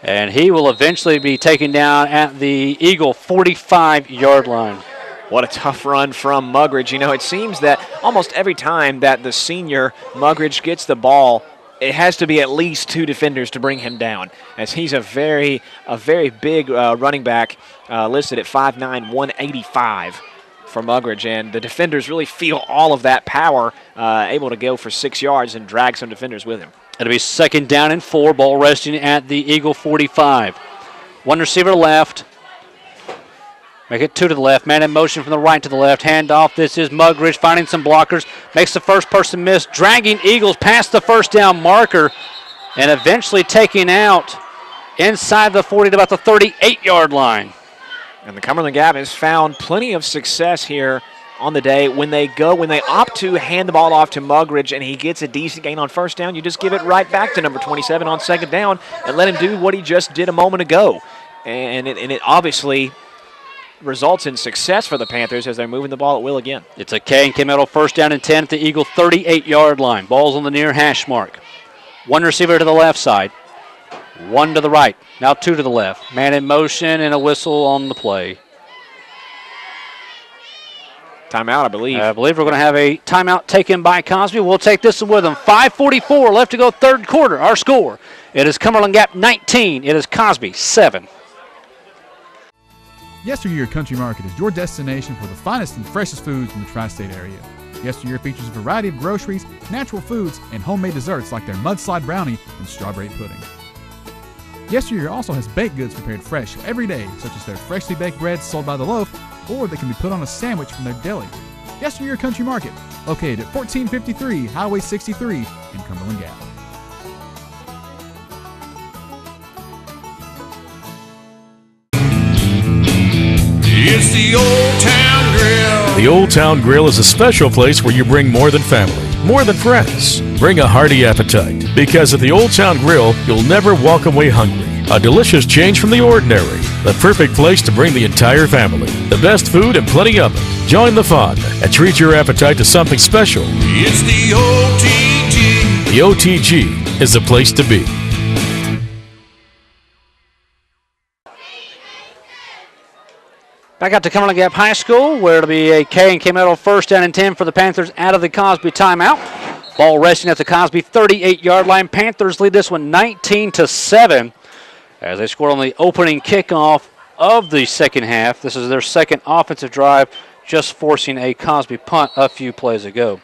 and he will eventually be taken down at the Eagle 45-yard line. What a tough run from Mugridge. You know, it seems that almost every time that the senior Mugridge gets the ball, it has to be at least two defenders to bring him down, as he's a very big running back, listed at 5'9", 185 for Mugridge, and the defenders really feel all of that power, able to go for 6 yards and drag some defenders with him. It'll be second down and 4, ball resting at the Eagle 45. One receiver left. Make it two to the left. Man in motion from the right to the left. Handoff. This is Mugridge finding some blockers. Makes the first person miss. Dragging Eagles past the first down marker. And eventually taking out inside the 40 to about the 38-yard line. And the Cumberland Gap has found plenty of success here on the day. When they opt to hand the ball off to Mugridge and he gets a decent gain on first down, you just give it right back to number 27 on second down and let him do what he just did a moment ago. And it obviously results in success for the Panthers as they're moving the ball at will again. It's a K&K Metal first down and 10 at the Eagle 38-yard line. Ball's on the near hash mark. One receiver to the left side, one to the right, now two to the left. Man in motion and a whistle on the play. Timeout, I believe. I believe we're going to have a timeout taken by Cosby. We'll take this one with them. 5:44 left to go, third quarter. Our score, it is Cumberland Gap 19. It is Cosby 7. Yesteryear Country Market is your destination for the finest and freshest foods in the tri-state area. Yesteryear features a variety of groceries, natural foods, and homemade desserts like their mudslide brownie and strawberry pudding. Yesteryear also has baked goods prepared fresh every day, such as their freshly baked breads sold by the loaf, or they can be put on a sandwich from their deli. Yesteryear Country Market, located at 1453 Highway 63 in Cumberland Gap. It's the Old Town Grill. The Old Town Grill is a special place where you bring more than family, more than friends. Bring a hearty appetite, because at the Old Town Grill, you'll never walk away hungry. A delicious change from the ordinary. The perfect place to bring the entire family. The best food and plenty of it. Join the fun and treat your appetite to something special. It's the OTG. The OTG is the place to be. Back out to Cumberland Gap High School, where it'll be a K&K Metal first down and 10 for the Panthers out of the Cosby timeout. Ball resting at the Cosby 38-yard line. Panthers lead this one 19-7 as they scored on the opening kickoff of the second half. This is their second offensive drive, just forcing a Cosby punt a few plays ago.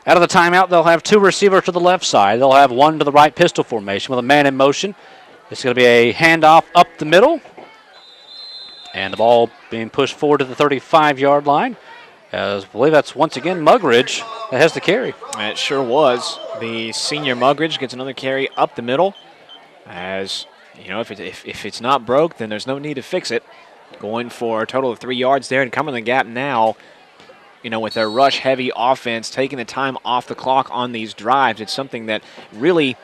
Out of the timeout, they'll have two receivers to the left side. They'll have one to the right pistol formation with a man in motion. It's going to be a handoff up the middle. And the ball being pushed forward to the 35-yard line. As I believe that's once again Mugridge that has the carry. It sure was. The senior Mugridge gets another carry up the middle. As, you know, if it's not broke, then there's no need to fix it. Going for a total of 3 yards there. And Cumberland Gap now, you know, with their rush-heavy offense, taking the time off the clock on these drives. It's something that really,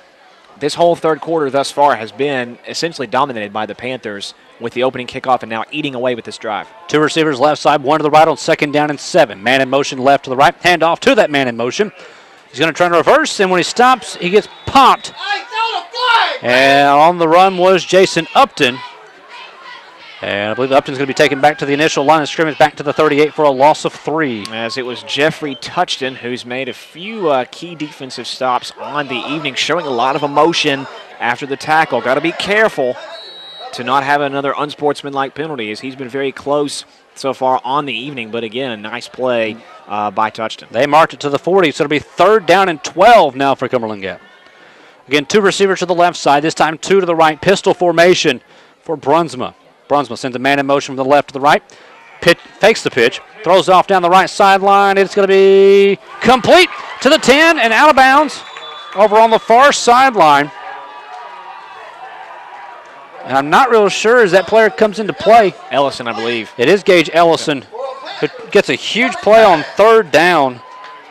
this whole third quarter thus far has been essentially dominated by the Panthers with the opening kickoff and now eating away with this drive. Two receivers left side, one to the right on second down and 7. Man in motion left to the right. Hand off to that man in motion. He's going to try to reverse, and when he stops, he gets popped. And on the run was Jason Upton. And I believe Upton's going to be taken back to the initial line of scrimmage, back to the 38 for a loss of 3. As it was Jeffrey Touchton who's made a few key defensive stops on the evening, showing a lot of emotion after the tackle. Got to be careful to not have another unsportsmanlike penalty, as he's been very close so far on the evening. But again, a nice play by Touchton. They marked it to the 40, so it'll be third down and 12 now for Cumberland Gap. Again, two receivers to the left side, this time two to the right. Pistol formation for Brunsma. Brunsma sends a man in motion from the left to the right. Pitch, fakes the pitch, throws off down the right sideline. It's going to be complete to the 10 and out of bounds over on the far sideline. And I'm not real sure as that player comes into play. Ellison, I believe. It is Gage Ellison who gets a huge play on third down.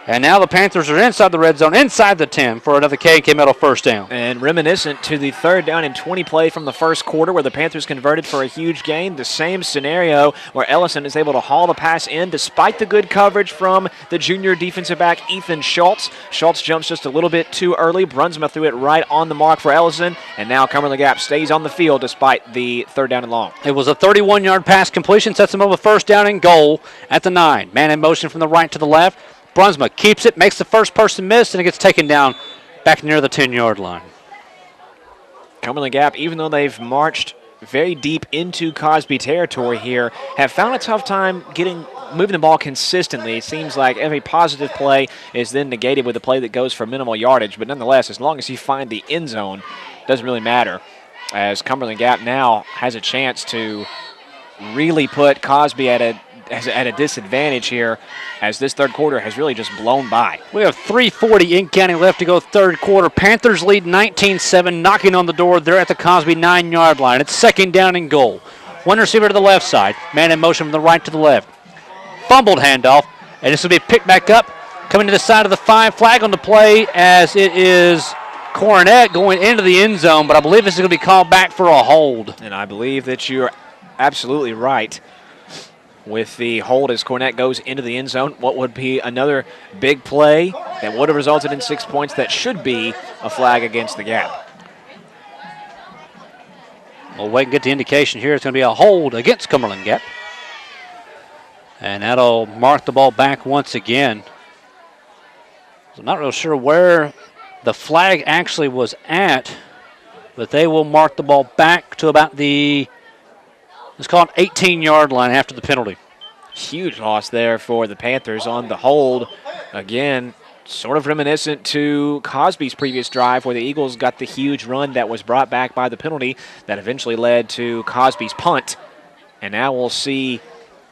And now the Panthers are inside the red zone, inside the 10 for another K&K Metal first down. And reminiscent to the third down and 20 play from the first quarter where the Panthers converted for a huge gain. The same scenario where Ellison is able to haul the pass in despite the good coverage from the junior defensive back Ethan Schultz. Schultz jumps just a little bit too early. Brunsma threw it right on the mark for Ellison. And now Cumberland Gap stays on the field despite the third down and long. It was a 31-yard pass completion, sets them up with first down and goal at the 9. Man in motion from the right to the left. Brunsma keeps it, makes the first person miss, and it gets taken down back near the 10-yard line. Cumberland Gap, even though they've marched very deep into Cosby territory here, have found a tough time moving the ball consistently. It seems like every positive play is then negated with a play that goes for minimal yardage, but nonetheless, as long as you find the end zone, it doesn't really matter, as Cumberland Gap now has a chance to really put Cosby at a disadvantage here, as this third quarter has really just blown by. We have 3:40 in counting left to go third quarter. Panthers lead 19-7, knocking on the door. They're at the Cosby 9-yard line. It's second down and goal. One receiver to the left side. Man in motion from the right to the left. Fumbled handoff, and this will be picked back up. Coming to the side of the 5, flag on the play as it is Cornett going into the end zone, but I believe this is going to be called back for a hold. And I believe that you're absolutely right with the hold as Cornett goes into the end zone. What would be another big play that would have resulted in 6 points that should be a flag against the Gap. We'll wait and get the indication here. It's going to be a hold against Cumberland Gap. And that'll mark the ball back once again. I'm not real sure where the flag actually was at, but they will mark the ball back to about the, let's call it 18-yard line after the penalty. Huge loss there for the Panthers on the hold. Again, sort of reminiscent to Cosby's previous drive where the Eagles got the huge run that was brought back by the penalty that eventually led to Cosby's punt. And now we'll see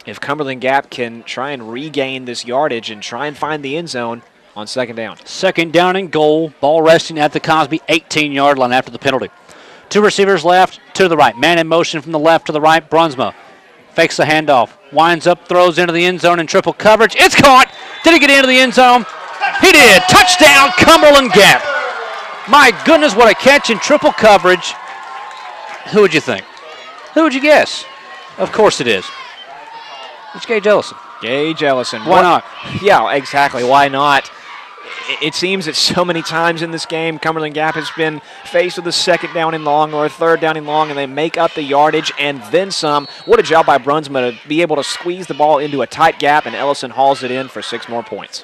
if Cumberland Gap can try and regain this yardage and try and find the end zone on second down. Second down and goal. Ball resting at the Cosby 18-yard line after the penalty. 2 receivers left, 2 to the right. Man in motion from the left to the right. Brunsma fakes the handoff. Winds up, throws into the end zone in triple coverage. It's caught. Did he get into the end zone? He did. Touchdown, Cumberland Gap. My goodness, what a catch in triple coverage. Who would you think? Who would you guess? Of course it is. It's Gage Ellison. Gage Ellison. Why not? Yeah, exactly. Why not? It seems that so many times in this game, Cumberland Gap has been faced with a second down and long or a third down and long, and they make up the yardage and then some. What a job by Brunsma to be able to squeeze the ball into a tight gap, and Ellison hauls it in for 6 more points.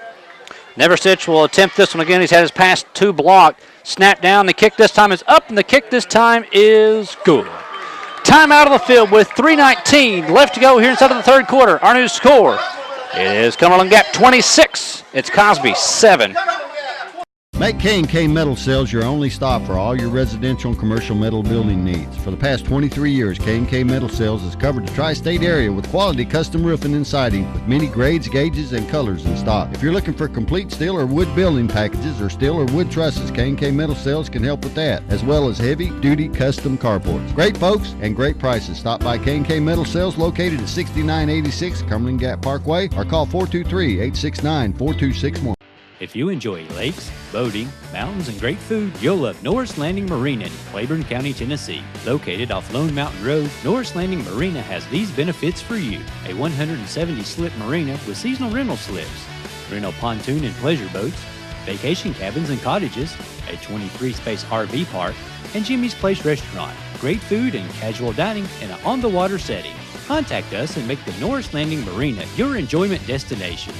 Neverstitch will attempt this one again. He's had his pass 2 blocked. Snap down. The kick this time is up, and the kick this time is good. Time out of the field with 3:19 left to go here inside of the third quarter. Our new score is Cumberland Gap 26. It's Cosby 7. Make K&K Metal Sales your only stop for all your residential and commercial metal building needs. For the past 23 years, K&K Metal Sales has covered the tri-state area with quality custom roofing and siding with many grades, gauges, and colors in stock. If you're looking for complete steel or wood building packages or steel or wood trusses, K&K Metal Sales can help with that, as well as heavy-duty custom carports. Great folks and great prices. Stop by K&K Metal Sales located at 6986 Cumberland Gap Parkway or call 423-869-4261. If you enjoy lakes, boating, mountains, and great food, you'll love Norris Landing Marina in Claiborne County, Tennessee. Located off Lone Mountain Road, Norris Landing Marina has these benefits for you. A 170-slip marina with seasonal rental slips, rental pontoon and pleasure boats, vacation cabins and cottages, a 23-space RV park, and Jimmy's Place Restaurant. Great food and casual dining in an on-the-water setting. Contact us and make the Norris Landing Marina your enjoyment destination.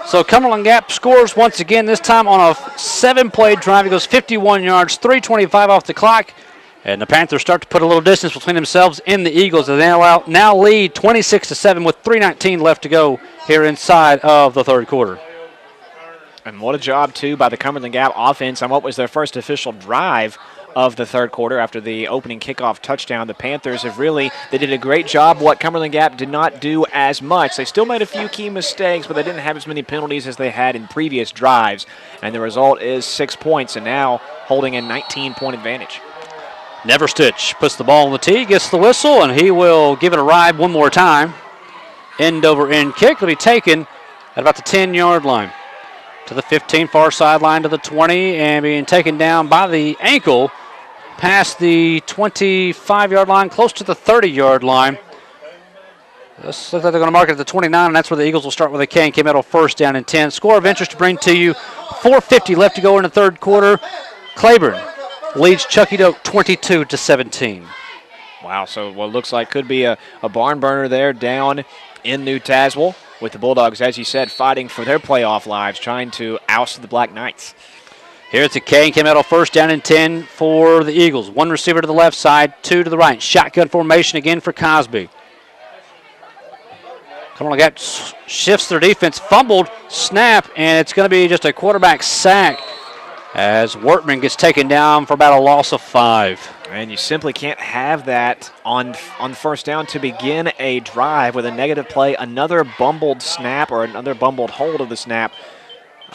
So Cumberland Gap scores once again, this time on a 7-play drive. It goes 51 yards, 3:25 off the clock. And the Panthers start to put a little distance between themselves and the Eagles as they now lead 26-7 with 3:19 left to go here inside of the third quarter. And what a job, too, by the Cumberland Gap offense on what was their first official drive of the third quarter after the opening kickoff touchdown. The Panthers they did a great job. What Cumberland Gap did not do as much. They still made a few key mistakes, but they didn't have as many penalties as they had in previous drives. And the result is 6 points, and now holding a 19-point advantage. Neverstitch puts the ball on the tee, gets the whistle, and he will give it a ride one more time. End over end kick will be taken at about the 10-yard line. To the 15, far sideline to the 20, and being taken down by the ankle past the 25-yard line, close to the 30-yard line. This looks like they're going to mark it at the 29, and that's where the Eagles will start with a K&K Metal first down and 10. Score of interest to bring to you. 4:50 left to go in the third quarter. Claiborne leads Chucky Doak 22-17. Wow, so what looks like could be a barn burner there down in New Tazewell with the Bulldogs, as you said, fighting for their playoff lives, trying to oust the Black Knights. Here's a K&K Metal first down and 10 for the Eagles. 1 receiver to the left side, 2 to the right. Shotgun formation again for Cosby. Cumberland Gap shifts their defense, fumbled, snap, and it's going to be just a quarterback sack as Wortman gets taken down for about a loss of 5. And you simply can't have that on first down to begin a drive with a negative play, another bumbled snap or another bumbled hold of the snap.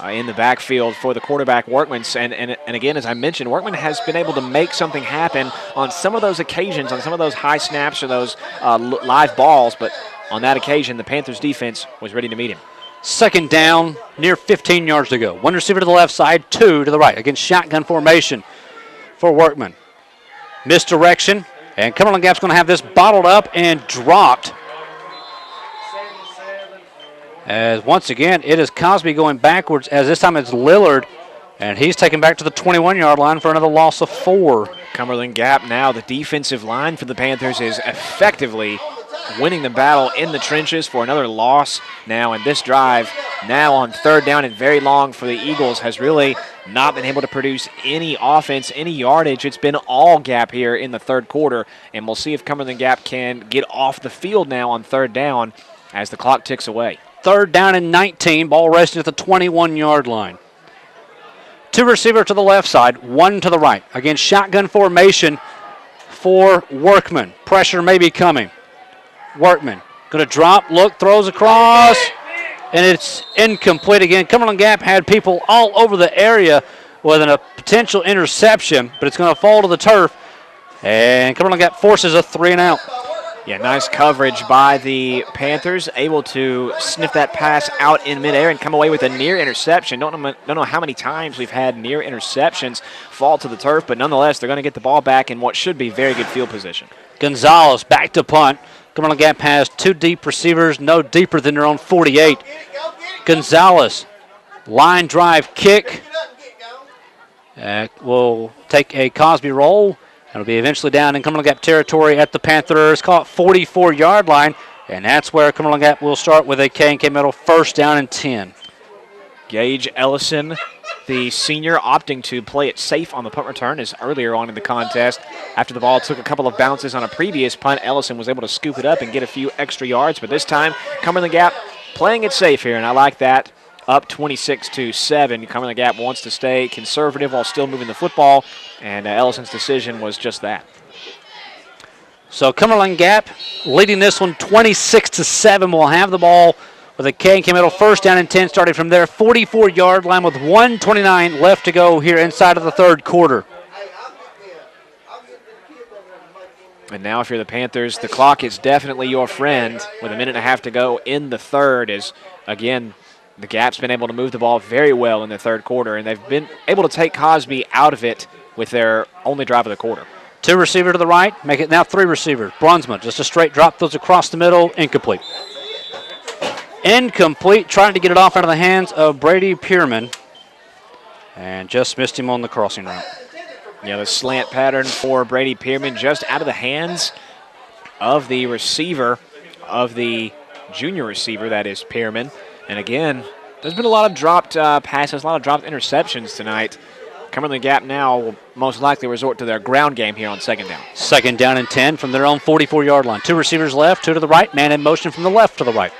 in the backfield for the quarterback, Workman. And again, as I mentioned, Workman has been able to make something happen on some of those occasions, on some of those high snaps or those live balls. But on that occasion, the Panthers defense was ready to meet him. Second down, near 15 yards to go. One receiver to the left side, two to the right. Against shotgun formation for Workman. Misdirection, and Cumberland Gap's going to have this bottled up and dropped. As once again, it is Cosby going backwards, as this time it's Lillard, and he's taken back to the 21-yard line for another loss of 4. Cumberland Gap now, the defensive line for the Panthers is effectively winning the battle in the trenches for another loss now. And this drive now on third down and very long for the Eagles has really not been able to produce any offense, any yardage. It's been all Gap here in the third quarter, and we'll see if Cumberland Gap can get off the field now on third down as the clock ticks away. Third down and 19, ball resting at the 21-yard line. Two receivers to the left side, one to the right. Again, shotgun formation for Workman. Pressure may be coming. Workman going to drop, look, throws across, and it's incomplete again. Cumberland Gap had people all over the area with a potential interception, but it's going to fall to the turf, and Cumberland Gap forces a 3-and-out. Yeah, nice coverage by the Panthers, able to sniff that pass out in midair and come away with a near interception. Don't know how many times we've had near interceptions fall to the turf, but nonetheless, they're going to get the ball back in what should be very good field position. Gonzalez back to punt. Cumberland Gap has two deep receivers, no deeper than their own 48. Gonzalez, line drive kick. Will take a Cosby roll. It'll be eventually down in Cumberland Gap territory at the Panthers, call it 44-yard line, and that's where Cumberland Gap will start with a K&K Metal first down and 10. Gage Ellison, the senior, opting to play it safe on the punt return, as earlier on in the contest, after the ball took a couple of bounces on a previous punt, Ellison was able to scoop it up and get a few extra yards, but this time Cumberland Gap playing it safe here, and I like that. Up 26-7. Cumberland Gap wants to stay conservative while still moving the football, and Ellison's decision was just that. So Cumberland Gap leading this one 26-7. Will have the ball with a K&K Metal first down and 10 starting from their 44-yard line with 1:29 left to go here inside of the third quarter. And now if you're the Panthers, the clock is definitely your friend with a minute and a half to go in the third, as, again, the Gap's been able to move the ball very well in the third quarter, and they've been able to take Cosby out of it with their only drive of the quarter. Two receiver to the right, make it now three receivers. Brunsman, just a straight drop, throws across the middle, incomplete. Incomplete, trying to get it off out of the hands of Brady Pierman, and just missed him on the crossing route. Yeah, the slant pattern for Brady Pierman just out of the hands of the receiver, of the junior receiver, that is Pierman. And again, there's been a lot of dropped passes, a lot of dropped interceptions tonight. Cumberland Gap now will most likely resort to their ground game here on second down. Second down and 10 from their own 44-yard line. Two receivers left, two to the right, man in motion from the left to the right.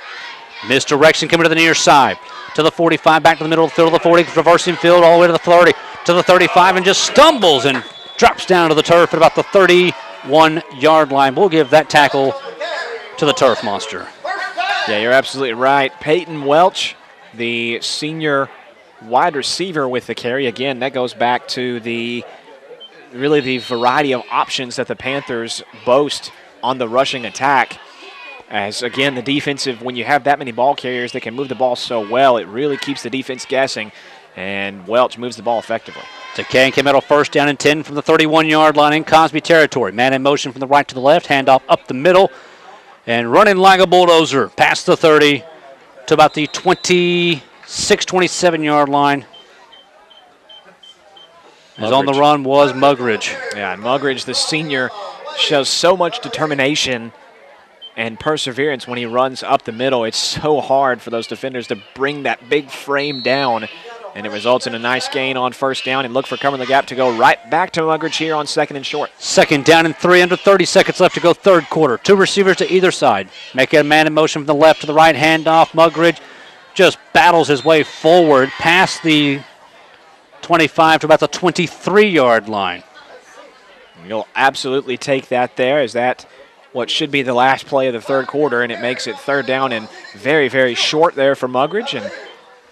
Misdirection coming to the near side. To the 45, back to the middle of the field, to the 40, reversing field all the way to the 30, to the 35, and just stumbles and drops down to the turf at about the 31-yard line. We'll give that tackle to the turf monster. Yeah, you're absolutely right. Peyton Welch, the senior wide receiver with the carry. Again, that goes back to the variety of options that the Panthers boast on the rushing attack. As, again, the defensive, when you have that many ball carriers that can move the ball so well, it really keeps the defense guessing, and Welch moves the ball effectively. It's a K&K Metal first down and 10 from the 31-yard line in Cosby territory. Man in motion from the right to the left, handoff up the middle, and running like a bulldozer past the 30 to about the 27-yard line. As on the run was Mugridge. Yeah, Mugridge, the senior, shows so much determination and perseverance when he runs up the middle. It's so hard for those defenders to bring that big frame down, and it results in a nice gain on first down, and look for Cumberland Gap to go right back to Mugridge here on second and short. Second down and 3, under 30 seconds left to go third quarter. Two receivers to either side. Make a man in motion from the left to the right, handoff. Mugridge just battles his way forward past the 25 to about the 23-yard line. You'll absolutely take that there, as that what should be the last play of the third quarter, and it makes it third down and very, very short there for Mugridge. And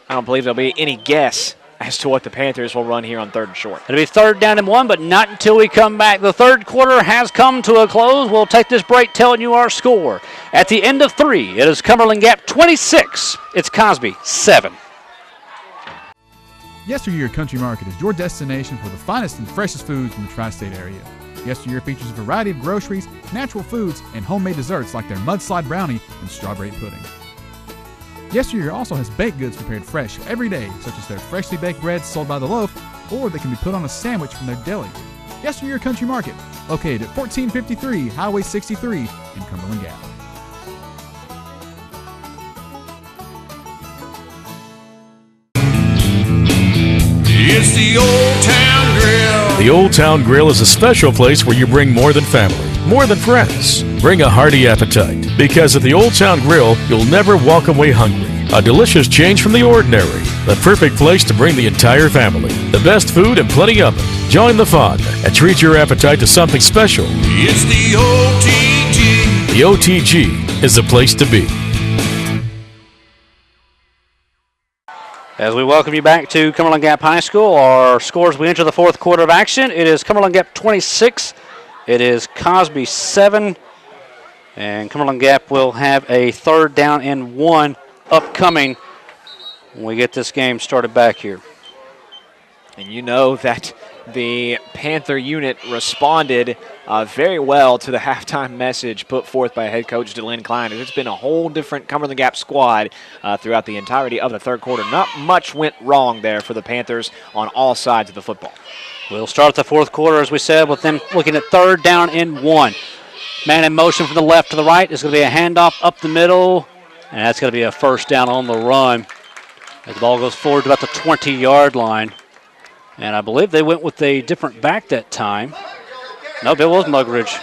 I don't believe there'll be any guess as to what the Panthers will run here on 3rd and short. It'll be 3rd down and 1, but not until we come back. The 3rd quarter has come to a close. We'll take this break telling you our score. At the end of 3, it is Cumberland Gap 26. It's Cosby 7. Yesteryear Country Market is your destination for the finest and freshest foods in the tri-state area. Yesteryear features a variety of groceries, natural foods, and homemade desserts like their mudslide brownie and strawberry pudding. Yesteryear also has baked goods prepared fresh every day, such as their freshly baked breads sold by the loaf, or they can be put on a sandwich from their deli. Yesteryear Country Market, located at 1453 Highway 63 in Cumberland Gap. It's the Old Town Grill. The Old Town Grill is a special place where you bring more than family, more than friends. Bring a hearty appetite, because at the Old Town Grill, you'll never walk away hungry. A delicious change from the ordinary. The perfect place to bring the entire family. The best food and plenty of it. Join the fun and treat your appetite to something special. It's the OTG. The OTG is the place to be. As we welcome you back to Cumberland Gap High School, our scores we enter the 4th quarter of action. It is Cumberland Gap 26. It is Cosby 7. And Cumberland Gap will have a 3rd down and 1 upcoming when we get this game started back here. And you know that the Panther unit responded very well to the halftime message put forth by head coach DeLynn Klein. It's been a whole different Cumberland Gap squad throughout the entirety of the 3rd quarter. Not much went wrong there for the Panthers on all sides of the football. We'll start the 4th quarter, as we said, with them looking at 3rd down and 1. Man in motion from the left to the right. It's going to be a handoff up the middle, and that's going to be a 1st down on the run as the ball goes forward to about the 20-yard line. And I believe they went with a different back that time. Nope, it was Mugridge.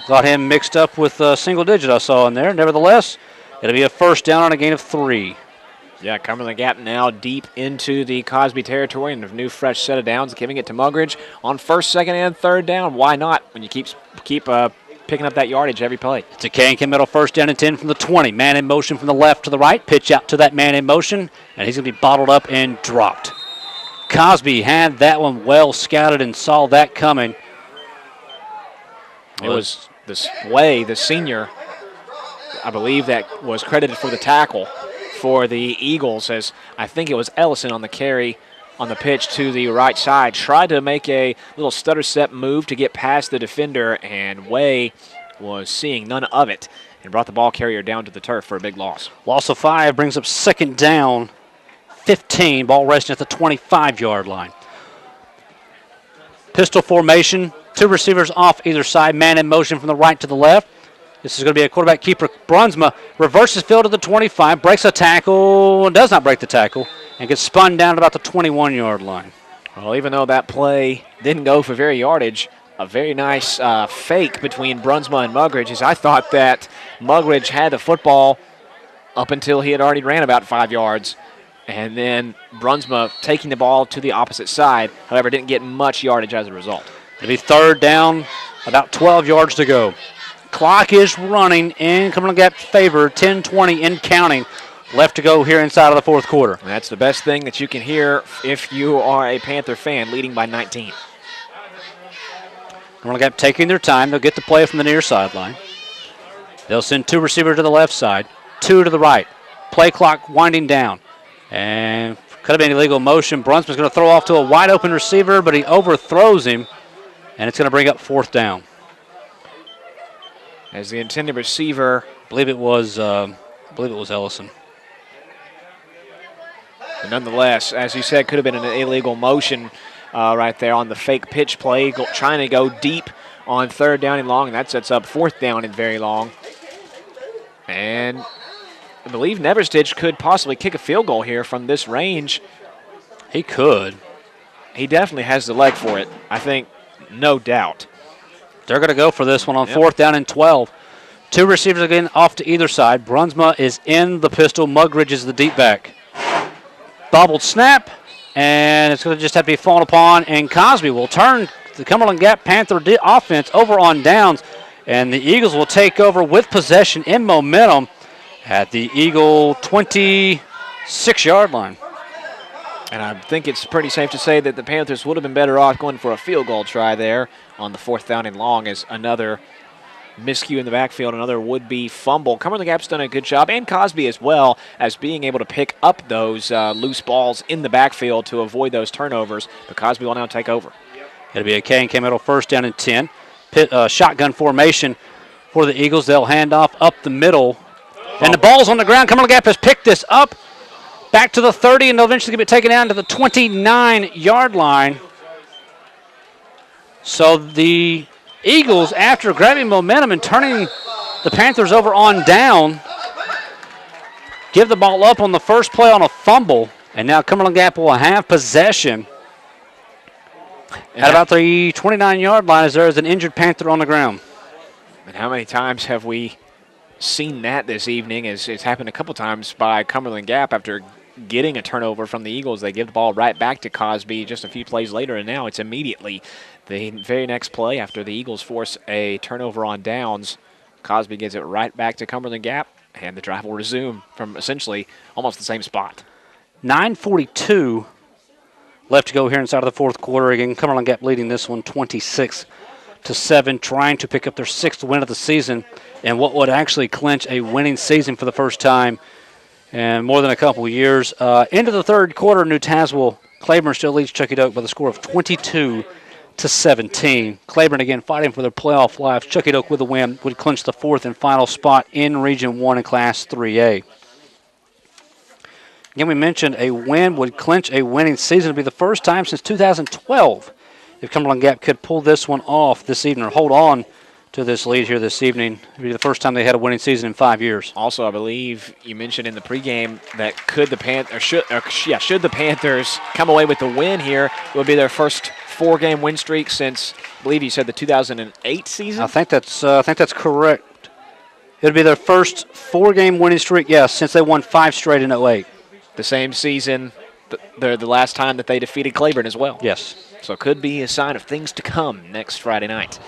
Got him mixed up with a single digit I saw in there. Nevertheless, it'll be a 1st down on a gain of 3. Yeah, Cumberland Gap now deep into the Cosby territory and a new fresh set of downs, giving it to Mugridge on 1st, 2nd, and 3rd down. Why not when you keep picking up that yardage every play? It's a K&K middle 1st down and 10 from the 20. Man in motion from the left to the right. Pitch out to that man in motion, and he's going to be bottled up and dropped. Cosby had that one well scouted and saw that coming. It was this way, the senior, I believe, that was credited for the tackle for the Eagles, as I think it was Ellison on the carry on the pitch to the right side. Tried to make a little stutter step move to get past the defender, and Way was seeing none of it and brought the ball carrier down to the turf for a big loss. Loss of 5 brings up 2nd down, 15. Ball resting at the 25-yard line. Pistol formation. 2 receivers off either side. Man in motion from the right to the left. This is going to be a quarterback keeper. Brunsma reverses field to the 25, breaks a tackle, and does not break the tackle, and gets spun down at about the 21-yard line. Well, even though that play didn't go for very yardage, a very nice fake between Brunsma and Mugridge, as I thought that Mugridge had the football up until he had already ran about 5 yards. And then Brunsma taking the ball to the opposite side, however, didn't get much yardage as a result. It'll be 3rd down, about 12 yards to go. Clock is running in Cumberland Gap's favor, 10-20 in counting. Left to go here inside of the 4th quarter. And that's the best thing that you can hear if you are a Panther fan, leading by 19. Cumberland Gap taking their time. They'll get the play from the near sideline. They'll send 2 receivers to the left side, 2 to the right. Play clock winding down. And could have been illegal motion. Brunsman's going to throw off to a wide open receiver, but he overthrows him, and it's going to bring up 4th down. As the intended receiver, I believe it was Ellison. But nonetheless, as you said, could have been an illegal motion right there on the fake pitch play, trying to go deep on 3rd down and long, and that sets up 4th down and very long. And I believe Neverstitch could possibly kick a field goal here from this range. He could. He definitely has the leg for it, I think, no doubt. They're going to go for this one on 4th down and 12. 2 receivers again off to either side. Brunsma is in the pistol. Mugridge is the deep back. Bobbled snap, and it's going to just have to be fallen upon, and Cosby will turn the Cumberland Gap Panther offense over on downs, and the Eagles will take over with possession in momentum at the Eagle 20, 6-yard line. And I think it's pretty safe to say that the Panthers would have been better off going for a field goal try there on the 4th down and long as another miscue in the backfield, another would-be fumble. Cumberland Gap's done a good job, and Cosby as well, as being able to pick up those loose balls in the backfield to avoid those turnovers. But Cosby will now take over. It'll be a K&K middle, 1st down and 10. Shotgun formation for the Eagles. They'll hand off up the middle. And the ball's on the ground. Cumberland Gap has picked this up back to the 30, and they'll eventually get it taken down to the 29-yard line. So the Eagles, after grabbing momentum and turning the Panthers over on down, give the ball up on the first play on a fumble, and now Cumberland Gap will have possession at about the 29-yard line as there is an injured Panther on the ground. And how many times have we seen that this evening? As it's happened a couple times by Cumberland Gap after getting a turnover from the Eagles. They give the ball right back to Cosby just a few plays later, and now it's immediately the very next play after the Eagles force a turnover on downs. Cosby gives it right back to Cumberland Gap, and the drive will resume from essentially almost the same spot. 9:42 left to go here inside of the 4th quarter. Again, Cumberland Gap leading this one 26-7, trying to pick up their 6th win of the season and what would actually clinch a winning season for the first time in more than a couple of years. Into the 3rd quarter, New Tazewell, Claiborne still leads Chuckey Doak by the score of 22-17. Claiborne again fighting for their playoff lives. Chuckey Doak with a win would clinch the 4th and final spot in Region 1 in Class 3A. Again, we mentioned a win would clinch a winning season. It would be the first time since 2012 if Cumberland Gap could pull this one off this evening or hold on to this lead here this evening. It would be the first time they had a winning season in 5 years. Also, I believe you mentioned in the pregame that should the Panthers come away with the win here, it would be their first 4-game win streak since, I believe you said, the 2008 season? I think that's correct. It would be their first 4-game winning streak, yes, since they won 5 straight in 08. The same season, the last time that they defeated Claiborne as well. Yes. So it could be a sign of things to come next Friday night.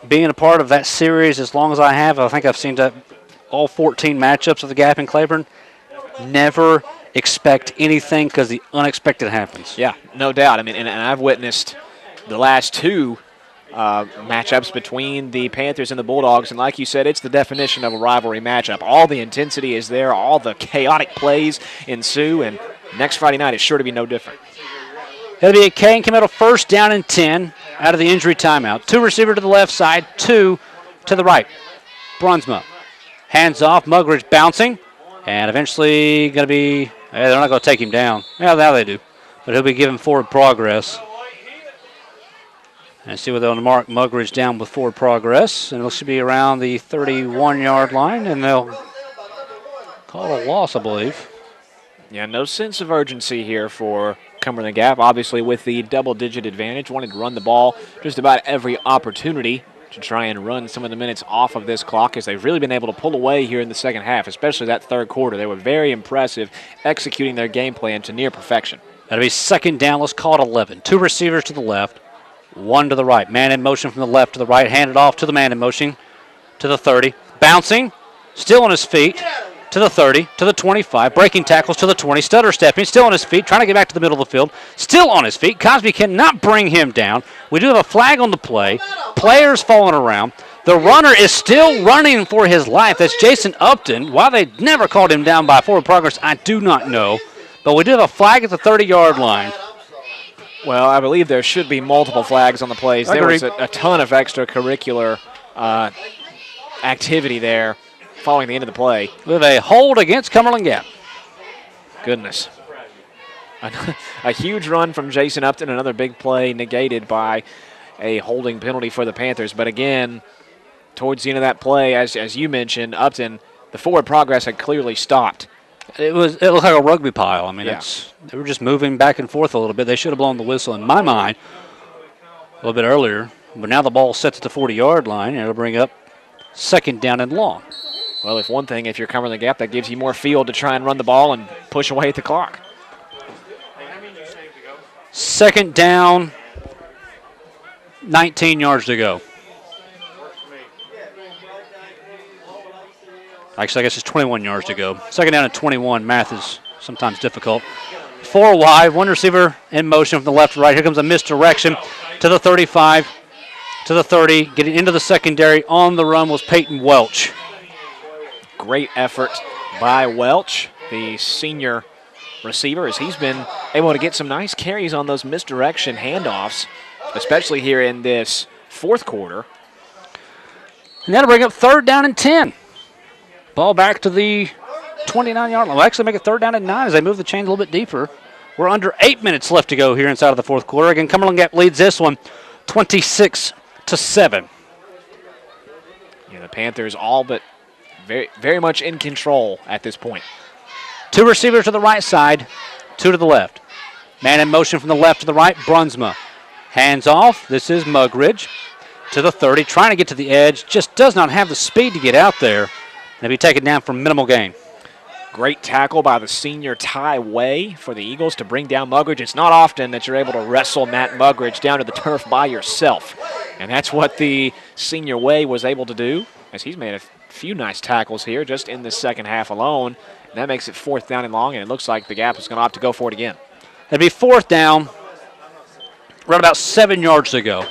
Being a part of that series as long as I have, I think I've seen all 14 matchups of the Gap and Claiborne. Never expect anything because the unexpected happens. Yeah, no doubt. I mean, and I've witnessed the last 2 matchups between the Panthers and the Bulldogs, and like you said, it's the definition of a rivalry matchup. All the intensity is there, all the chaotic plays ensue, and next Friday night is sure to be no different. It'll be a K&K middle, 1st down and 10 out of the injury timeout. 2 receiver to the left side, 2 to the right. Brunsma hands off, Mugridge bouncing, and eventually going to be, they're not going to take him down. Yeah, now they do, but he'll be given forward progress. And see where they'll mark Mugridge down with forward progress. And it should be around the 31-yard line, and they'll call a loss, I believe. Yeah, no sense of urgency here for Cumberland Gap. Obviously, with the double-digit advantage, wanted to run the ball just about every opportunity to try and run some of the minutes off of this clock, as they've really been able to pull away here in the second half, especially that 3rd quarter. They were very impressive executing their game plan to near perfection. That'll be 2nd down. Let's call it 11. 2 receivers to the left. 1 to the right. Man in motion from the left to the right. Handed off to the man in motion to the 30. Bouncing. Still on his feet. To the 30. To the 25. Breaking tackles to the 20. Stutter stepping. Still on his feet. Trying to get back to the middle of the field. Still on his feet. Cosby cannot bring him down. We do have a flag on the play. Players falling around. The runner is still running for his life. That's Jason Upton. Why they never called him down by forward progress, I do not know. But we do have a flag at the 30-yard line. Well, I believe there should be multiple flags on the plays. There was a ton of extracurricular activity there following the end of the play. We have a hold against Cumberland Gap. Goodness. A huge run from Jason Upton, another big play negated by a holding penalty for the Panthers. But again, towards the end of that play, as you mentioned, Upton, the forward progress had clearly stopped. It looked like a rugby pile. I mean, they were just moving back and forth a little bit. They should have blown the whistle, in my mind, a little bit earlier. But now the ball sets at the 40-yard line, and it'll bring up 2nd down and long. Well, if you're covering the gap, that gives you more field to try and run the ball and push away at the clock. 2nd down, 19 yards to go. Actually, I guess it's 21 yards to go. Second down and 21. Math is sometimes difficult. 4 wide, one receiver in motion from the left to right. Here comes a misdirection to the 35, to the 30. Getting into the secondary on the run was Peyton Welch. Great effort by Welch, the senior receiver, as he's been able to get some nice carries on those misdirection handoffs, especially here in this fourth quarter. And that'll bring up third down and 10. Ball back to the 29-yard line. We'll actually make it third down and 9 as they move the chains a little bit deeper. We're under 8 minutes left to go here inside of the fourth quarter. Again, Cumberland Gap leads this one 26-7. Yeah, the Panthers all but very much in control at this point. 2 receivers to the right side, 2 to the left. Man in motion from the left to the right, Brunsma. Hands off. This is Mugridge to the 30, trying to get to the edge. Just does not have the speed to get out there. They'll be taken down for minimal gain. Great tackle by the senior Ty Way for the Eagles to bring down Mugridge. It's not often that you're able to wrestle Matt Mugridge down to the turf by yourself. And that's what the senior Way was able to do, as he's made a few nice tackles here just in the second half alone. And that makes it fourth down and long, and it looks like the Gap is going to opt to go for it again. It'll be fourth down, right about 7 yards to go.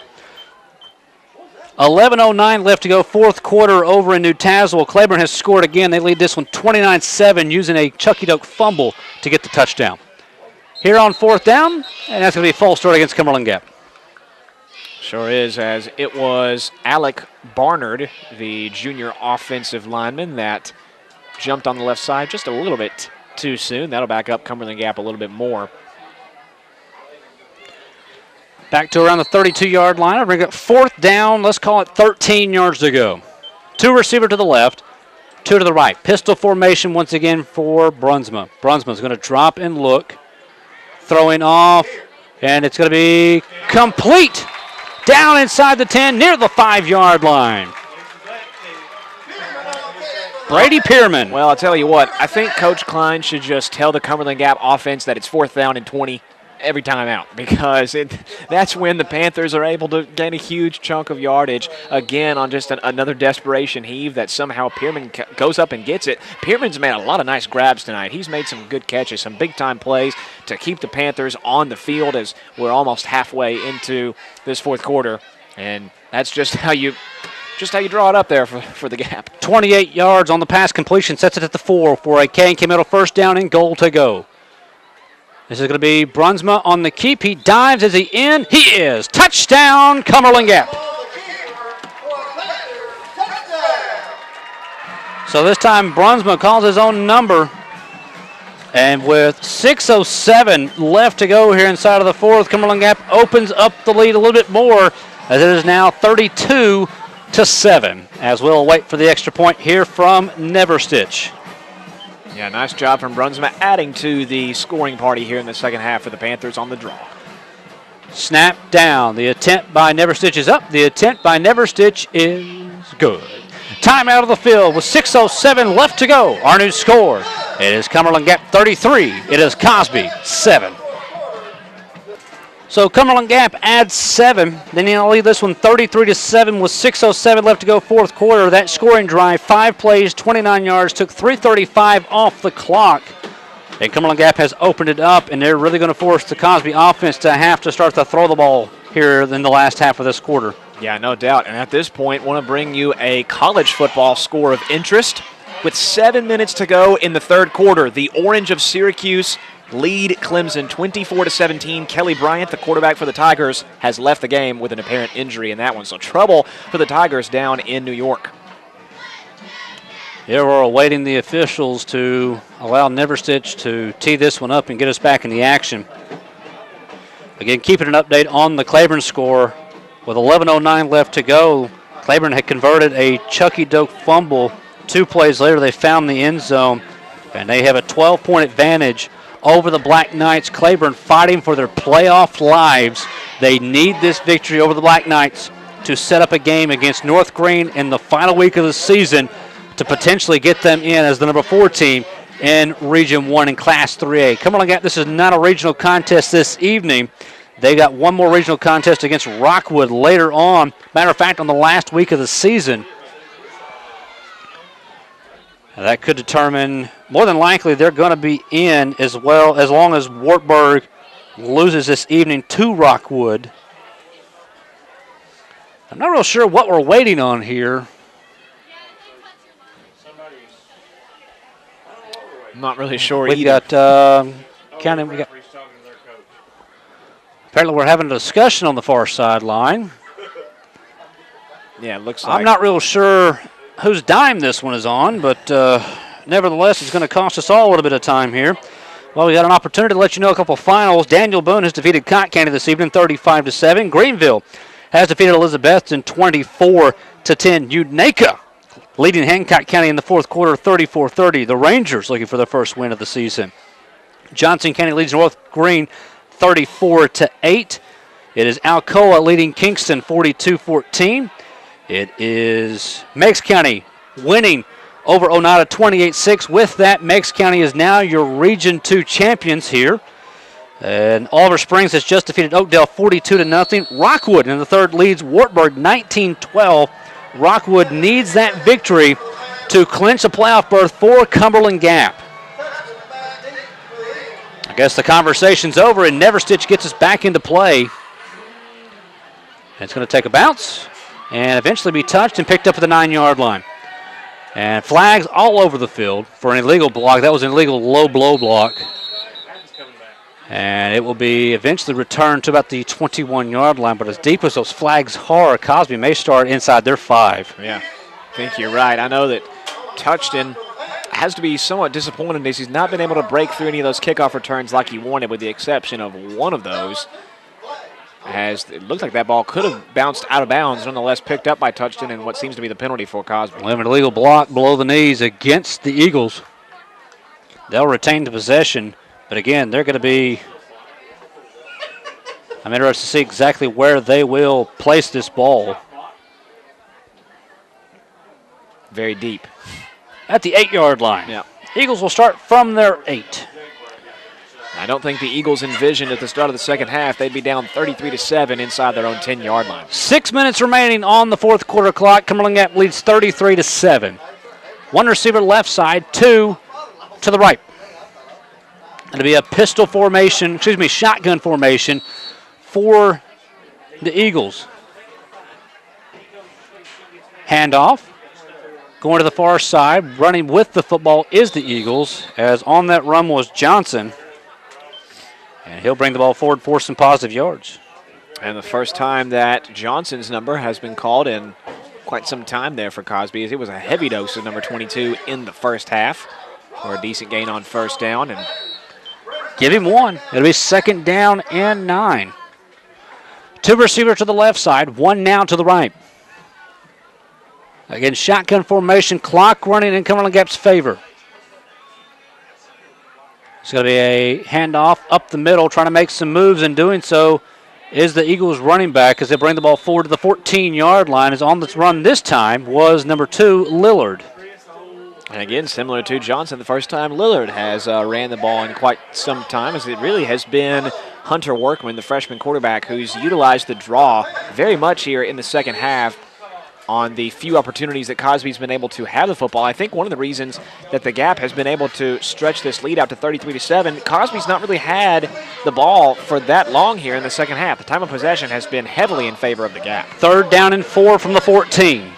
11:09 left to go, fourth quarter over in New Tazewell. Claiborne has scored again. They lead this one 29-7 using a Chucky Doak fumble to get the touchdown. Here on fourth down, and that's going to be a false start against Cumberland Gap. Sure is, as it was Alec Barnard, the junior offensive lineman, that jumped on the left side just a little bit too soon. That'll back up Cumberland Gap a little bit more. Back to around the 32-yard line. I'll bring up fourth down. Let's call it 13 yards to go. 2 receiver to the left, 2 to the right. Pistol formation once again for Brunsma. Brunsma's going to drop and look. Throwing off, and it's going to be complete. Down inside the 10, near the 5-yard line. Brady Pierman. Well, I'll tell you what, I think Coach Klein should just tell the Cumberland Gap offense that it's fourth down and 20 every time out, because that's when the Panthers are able to gain a huge chunk of yardage, again, on just another desperation heave that somehow Pierman goes up and gets it. Pierman's made a lot of nice grabs tonight. He's made some good catches, some big-time plays to keep the Panthers on the field as we're almost halfway into this fourth quarter, and that's just how you draw it up there for the Gap. 28 yards on the pass completion, sets it at the 4 for a K&K Middle first down and goal to go. This is going to be Brunsma on the keep. He dives. Is he in? He is. Touchdown, Cumberland Gap. So this time Brunsma calls his own number. And with 6:07 left to go here inside of the fourth, Cumberland Gap opens up the lead a little bit more, as it is now 32-7. As we'll wait for the extra point here from Neverstitch. Yeah, nice job from Brunsma, adding to the scoring party here in the second half for the Panthers on the draw. Snap down. The attempt by Neverstitch is up. The attempt by Neverstitch is good. Time out of the field with 6:07 left to go. Our new score, it is Cumberland Gap 33. It is Cosby 7. So Cumberland Gap adds 7. Then you'll leave this one 33-7 with 6:07 left to go, fourth quarter. That scoring drive, 5 plays, 29 yards, took 3:35 off the clock. And Cumberland Gap has opened it up, and they're really going to force the Cosby offense to have to start to throw the ball here in the last half of this quarter. Yeah, no doubt. And at this point, want to bring you a college football score of interest. With 7 minutes to go in the third quarter, the Orange of Syracuse lead Clemson 24-17. Kelly Bryant, the quarterback for the Tigers, has left the game with an apparent injury in that one. So trouble for the Tigers down in New York. Here we're awaiting the officials to allow Neverstitch to tee this one up and get us back in the action. Again, keeping an update on the Claiborne score. With 11:09 left to go, Claiborne had converted a Chucky Doak fumble. 2 plays later, they found the end zone, and they have a 12-point advantage over the Black Knights. Claiborne fighting for their playoff lives. They need this victory over the Black Knights to set up a game against North Green in the final week of the season to potentially get them in as the number 4 team in Region 1 in Class 3A. Cumberland Gap, this is not a regional contest this evening. They got one more regional contest against Rockwood later on. Matter of fact, on the last week of the season. That could determine, more than likely, they're going to be in as well, as long as Wartburg loses this evening to Rockwood. I'm not real sure what we're waiting on here. I'm not really sure We've either. got, apparently we're having a discussion on the far sideline. Yeah, it looks like. I'm not real sure whose dime this one is on, but nevertheless, it's going to cost us all a little bit of time here. Well, we got an opportunity to let you know a couple finals. Daniel Boone has defeated Cott County this evening, 35-7. Greenville has defeated Elizabethton 24-10. Unaka leading Hancock County in the fourth quarter, 34-30. The Rangers looking for their first win of the season. Johnson County leads North Green 34-8. It is Alcoa leading Kingston 42-14. It is Meigs County winning over Oneida 28-6. With that, Meigs County is now your Region 2 champions here. And Oliver Springs has just defeated Oakdale 42-0. Rockwood in the third leads Wartburg 19-12. Rockwood needs that victory to clinch a playoff berth for Cumberland Gap. I guess the conversation's over, and Neverstitch gets us back into play. And it's going to take a bounce and eventually be touched and picked up at the 9-yard line. And flags all over the field for an illegal block. That was an illegal low blow block. And it will be eventually returned to about the 21-yard line. But as deep as those flags are, Cosby may start inside their 5. Yeah, I think you're right. I know that Touchton has to be somewhat disappointed as he's not been able to break through any of those kickoff returns like he wanted, with the exception of one of those. As it looked like that ball could have bounced out of bounds, nonetheless picked up by Touchton and what seems to be the penalty for Cosby. We have an illegal block below the knees against the Eagles. They'll retain the possession, but again, they're going to be, I'm interested to see exactly where they will place this ball. Very deep. At the 8-yard line. Yeah. Eagles will start from their 8. I don't think the Eagles envisioned at the start of the second half they'd be down 33-7 inside their own 10-yard line. 6 minutes remaining on the fourth quarter clock. Cumberland Gap leads 33-7. One receiver left side, 2 to the right. It'll be a shotgun formation for the Eagles. Handoff. Going to the far side, running with the football is the Eagles, as on that run was Johnson. And he'll bring the ball forward for some positive yards. And the first time that Johnson's number has been called in quite some time there for Cosby, as it was a heavy dose of number 22 in the first half for a decent gain on first down. And give him one. It'll be second down and 9. 2 receivers to the left side, 1 now to the right. Again, shotgun formation, clock running in Cumberland Gap's favor. It's going to be a handoff up the middle, trying to make some moves, and doing so is the Eagles running back as they bring the ball forward to the 14-yard line. As on the run this time was number 2, Lillard. And again, similar to Johnson, the first time Lillard has ran the ball in quite some time, as it really has been Hunter Workman, the freshman quarterback, who's utilized the draw very much here in the second half on the few opportunities that Cosby's been able to have the football. I think one of the reasons that the Gap has been able to stretch this lead out to 33-7, Cosby's not really had the ball for that long here in the second half. The time of possession has been heavily in favor of the Gap. 3rd down and 4 from the 14.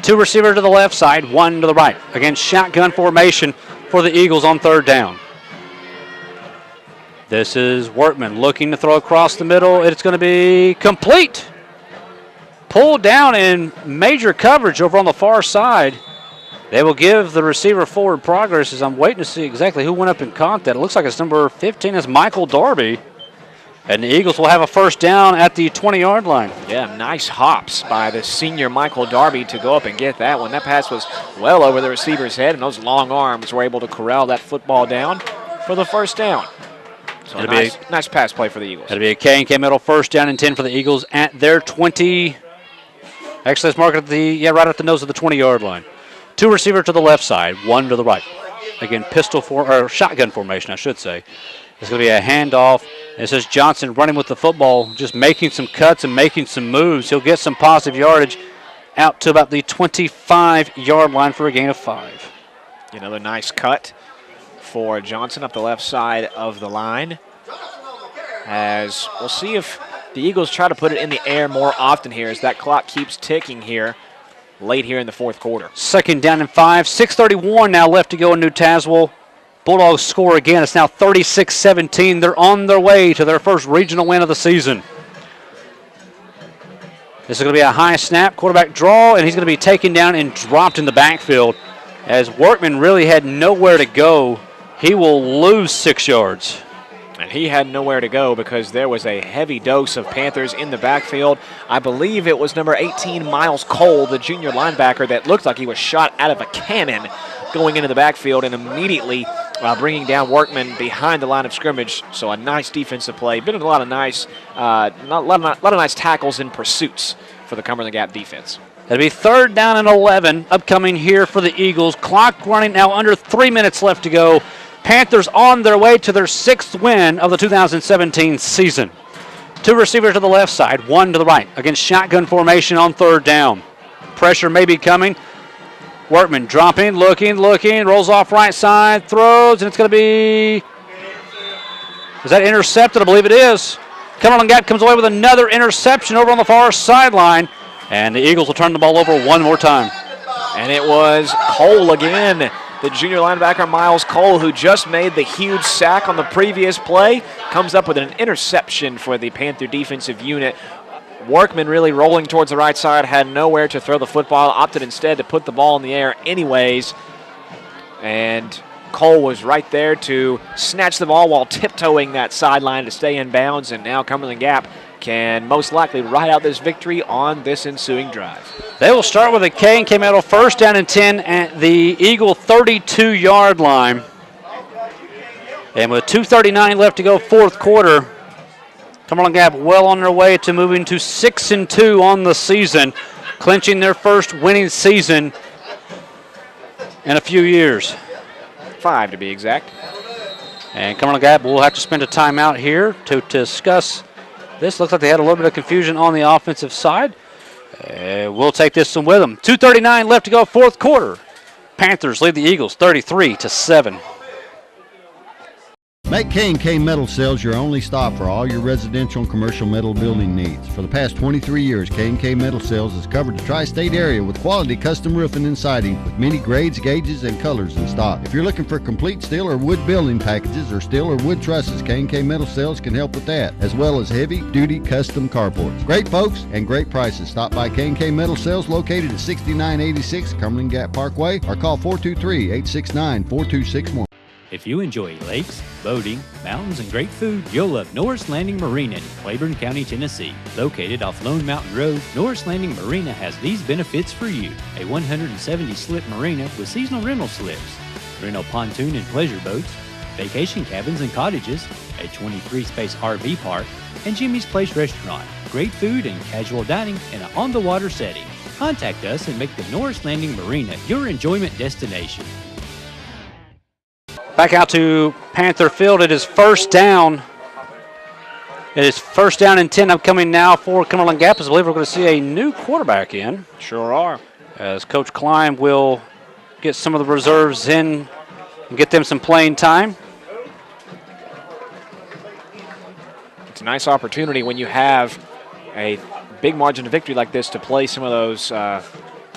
2 receivers to the left side, 1 to the right. Again, shotgun formation for the Eagles on 3rd down. This is Workman looking to throw across the middle. It's going to be complete. Pulled down in major coverage over on the far side. They will give the receiver forward progress, as I'm waiting to see exactly who went up and caught that. It looks like it's number 15. It's Michael Darby. And the Eagles will have a first down at the 20-yard line. Yeah, nice hops by the senior Michael Darby to go up and get that one. That pass was well over the receiver's head, and those long arms were able to corral that football down for the first down. So nice pass play for the Eagles. It'll be a K&K middle first down and 10 for the Eagles at their 20. Actually, let's mark it at right at the nose of the 20-yard line. 2 receiver to the left side, 1 to the right. Again, shotgun formation, I should say. It's going to be a handoff. This is Johnson running with the football, just making some cuts and making some moves. He'll get some positive yardage out to about the 25-yard line for a gain of 5. Another nice cut for Johnson up the left side of the line. As we'll see if the Eagles try to put it in the air more often here as that clock keeps ticking here late here in the fourth quarter. 2nd down and 5. 6:31 now left to go in New Tazewell. Bulldogs score again. It's now 36-17. They're on their way to their first regional win of the season. This is going to be a high snap, quarterback draw, and he's going to be taken down and dropped in the backfield. As Workman really had nowhere to go, he will lose 6 yards. And he had nowhere to go because there was a heavy dose of Panthers in the backfield. I believe it was number 18, Miles Cole, the junior linebacker, that looked like he was shot out of a cannon going into the backfield and immediately bringing down Workman behind the line of scrimmage. So a nice defensive play. Been a lot of nice, nice tackles and pursuits for the Cumberland Gap defense. It'll be 3rd down and 11 upcoming here for the Eagles. Clock running now, under 3 minutes left to go. Panthers on their way to their 6th win of the 2017 season. 2 receivers to the left side, 1 to the right against shotgun formation on 3rd down. Pressure may be coming. Workman dropping, looking, rolls off right side, throws, and it's going to be... Is that intercepted? I believe it is. Cumberland Gap comes away with another interception over on the far sideline, and the Eagles will turn the ball over one more time. And it was Cole again. The junior linebacker, Miles Cole, who just made the huge sack on the previous play, comes up with an interception for the Panther defensive unit. Workman really rolling towards the right side, had nowhere to throw the football, opted instead to put the ball in the air anyways. And Cole was right there to snatch the ball while tiptoeing that sideline to stay in bounds, and now Cumberland Gap can most likely ride out this victory on this ensuing drive. They will start with a K&K medal, 1st down and 10 at the Eagle 32-yard line. And with 2:39 left to go, 4th quarter, Cumberland Gap well on their way to moving to 6-2 on the season, clinching their first winning season in a few years. 5 to be exact. And Cumberland Gap will have to spend a timeout here to discuss this. Looks like they had a little bit of confusion on the offensive side. We'll take this one with them. 2:39 left to go, 4th quarter. Panthers lead the Eagles 33-7. Make K&K Metal Sales your only stop for all your residential and commercial metal building needs. For the past 23 years, K&K Metal Sales has covered the tri-state area with quality custom roofing and siding with many grades, gauges, and colors in stock. If you're looking for complete steel or wood building packages or steel or wood trusses, K&K Metal Sales can help with that, as well as heavy-duty custom carports. Great folks and great prices. Stop by K&K Metal Sales located at 6986 Cumberland Gap Parkway or call 423-869-4261. If you enjoy lakes, boating, mountains, and great food, you'll love Norris Landing Marina in Claiborne County, Tennessee. Located off Lone Mountain Road, Norris Landing Marina has these benefits for you. A 170-slip marina with seasonal rental slips, rental pontoon and pleasure boats, vacation cabins and cottages, a 23-space RV park, and Jimmy's Place Restaurant. Great food and casual dining in an on-the-water setting. Contact us and make the Norris Landing Marina your enjoyment destination. Back out to Panther Field. It is 1st down. It is 1st down and 10 upcoming now for Cumberland Gap. I believe we're going to see a new quarterback in. Sure are. As Coach Klein will get some of the reserves in and get them some playing time. It's a nice opportunity when you have a big margin of victory like this to play some of those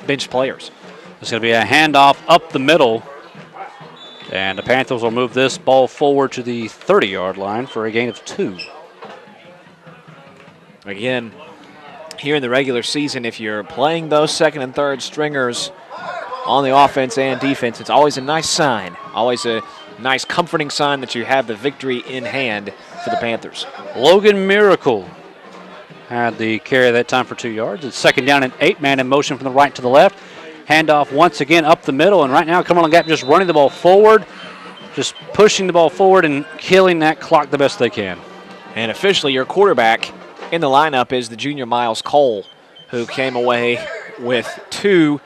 bench players. It's going to be a handoff up the middle. And the Panthers will move this ball forward to the 30-yard line for a gain of 2. Again, here in the regular season, if you're playing those 2nd and 3rd stringers on the offense and defense, it's always a nice sign, always a nice comforting sign that you have the victory in hand for the Panthers. Logan Miracle had the carry that time for 2 yards. It's 2nd down and 8, man in motion from the right to the left. Handoff once again up the middle, and right now Cumberland Gap just running the ball forward, just pushing the ball forward and killing that clock the best they can. And officially your quarterback in the lineup is the junior Miles Cole, who came away with 2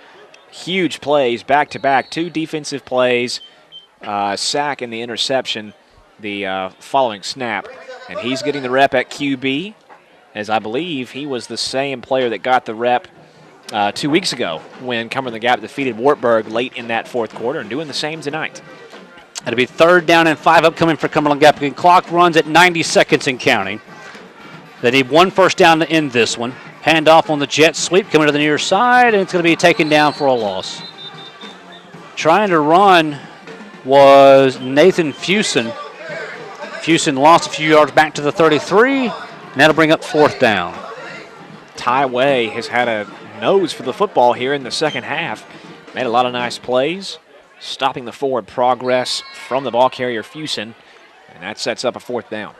huge plays back-to-back, 2 defensive plays, sack and the interception the following snap. And he's getting the rep at QB, as I believe he was the same player that got the rep 2 weeks ago when Cumberland Gap defeated Wartburg late in that fourth quarter, and doing the same tonight. It'll be 3rd down and 5 upcoming for Cumberland Gap. The clock runs at 90 seconds and counting. They need 1 first down to end this one. Hand off on the jet sweep coming to the near side, and it's going to be taken down for a loss. Trying to run was Nathan Fusen. Fusen lost a few yards back to the 33, and that'll bring up 4th down. Ty Way has had a nose for the football here in the second half. Made a lot of nice plays, stopping the forward progress from the ball carrier Fusen, and that sets up a 4th down.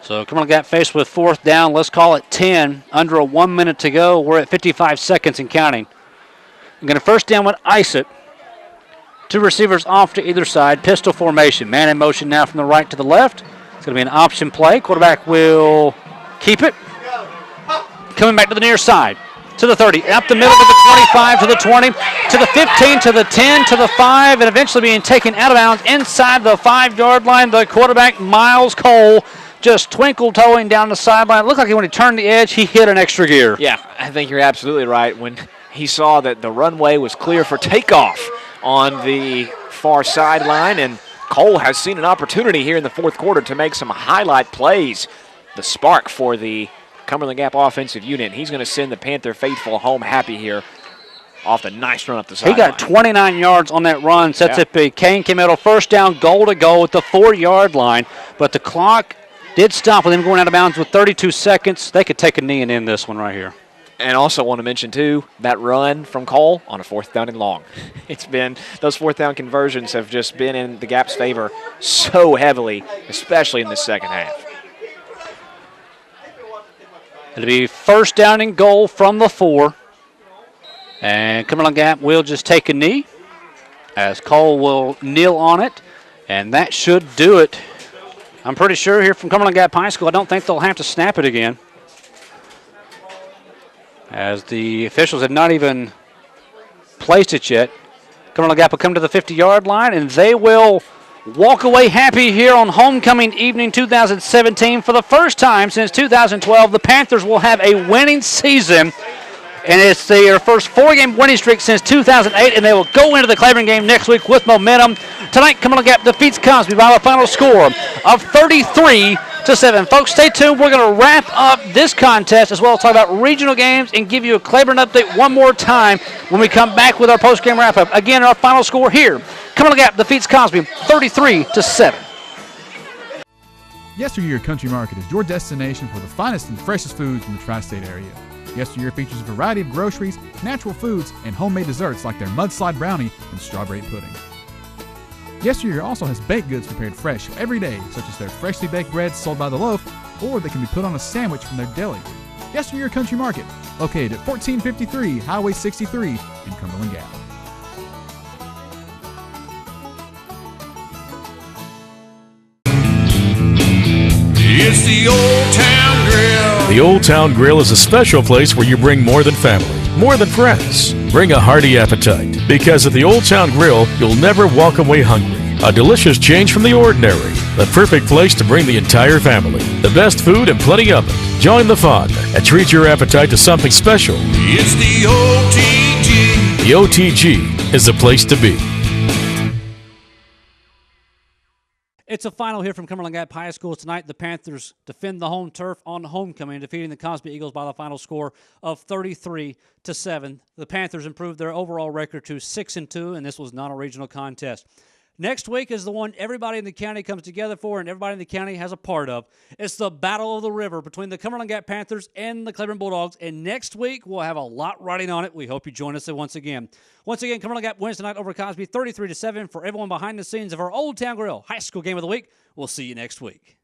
So Cumberland Gap faced with 4th down. Let's call it 10. Under a 1 minute to go. We're at 55 seconds and counting. I'm going to first down with Isaac. 2 receivers off to either side. Pistol formation. Man in motion now from the right to the left. It's going to be an option play. Quarterback will keep it. Coming back to the near side. To the 30. Up the middle to the 25, to the 20, to the 15, to the 10, to the 5, and eventually being taken out of bounds inside the 5-yard line. The quarterback, Miles Cole, just twinkle-toeing down the sideline. It looked like when he turned the edge, he hit an extra gear. Yeah, I think you're absolutely right. When he saw that the runway was clear for takeoff on the far sideline, and Cole has seen an opportunity here in the fourth quarter to make some highlight plays. The spark for the Cumberland Gap offensive unit. He's going to send the Panther faithful home happy here off the nice run up the sideline. He got 29 yards on that run, sets up a Kane Middle first down, goal to go at the 4-yard line, but the clock did stop with him going out of bounds with 32 seconds. They could take a knee and end this one right here. And also want to mention, too, that run from Cole on a 4th down and long. It's been, those 4th down conversions have just been in the Gap's favor so heavily, especially in the second half. It'll be first down and goal from the 4. And Cumberland Gap will just take a knee as Cole will kneel on it. And that should do it. I'm pretty sure here from Cumberland Gap High School, I don't think they'll have to snap it again, as the officials have not even placed it yet. Cumberland Gap will come to the 50-yard line, and they will walk away happy here on homecoming evening 2017. For the first time since 2012, the Panthers will have a winning season, and it's their first 4-game winning streak since 2008, and they will go into the Claiborne game next week with momentum. Tonight, Cumberland Gap defeats Cosby by a final score of 33-7. Folks, stay tuned. We're going to wrap up this contest as well as talk about regional games and give you a Claiborne update one more time when we come back with our post-game wrap-up. Again, our final score here. Cumberland Gap defeats Cosby 33-7. Yesteryear Country Market is your destination for the finest and freshest foods in the tri-state area. Yesteryear features a variety of groceries, natural foods, and homemade desserts like their mudslide brownie and strawberry pudding. Yesteryear also has baked goods prepared fresh every day, such as their freshly baked breads sold by the loaf, or they can be put on a sandwich from their deli. Yesteryear Country Market, located at 1453 Highway 63 in Cumberland Gap. It's the Old Town Grill. The Old Town Grill is a special place where you bring more than family, more than friends. Bring a hearty appetite, because at the Old Town Grill, you'll never walk away hungry. A delicious change from the ordinary. The perfect place to bring the entire family. The best food and plenty of it. Join the fun and treat your appetite to something special. It's the OTG. The OTG is the place to be. It's a final here from Cumberland Gap High School tonight. The Panthers defend the home turf on homecoming, defeating the Cosby Eagles by the final score of 33-7. The Panthers improved their overall record to 6-2, and this was not a regional contest. Next week is the one everybody in the county comes together for and everybody in the county has a part of. It's the Battle of the River between the Cumberland Gap Panthers and the Claiborne Bulldogs, and next week we'll have a lot riding on it. We hope you join us once again. Once again, Cumberland Gap wins tonight over Cosby 33-7. For everyone behind the scenes of our Old Town Grill High School Game of the Week, we'll see you next week.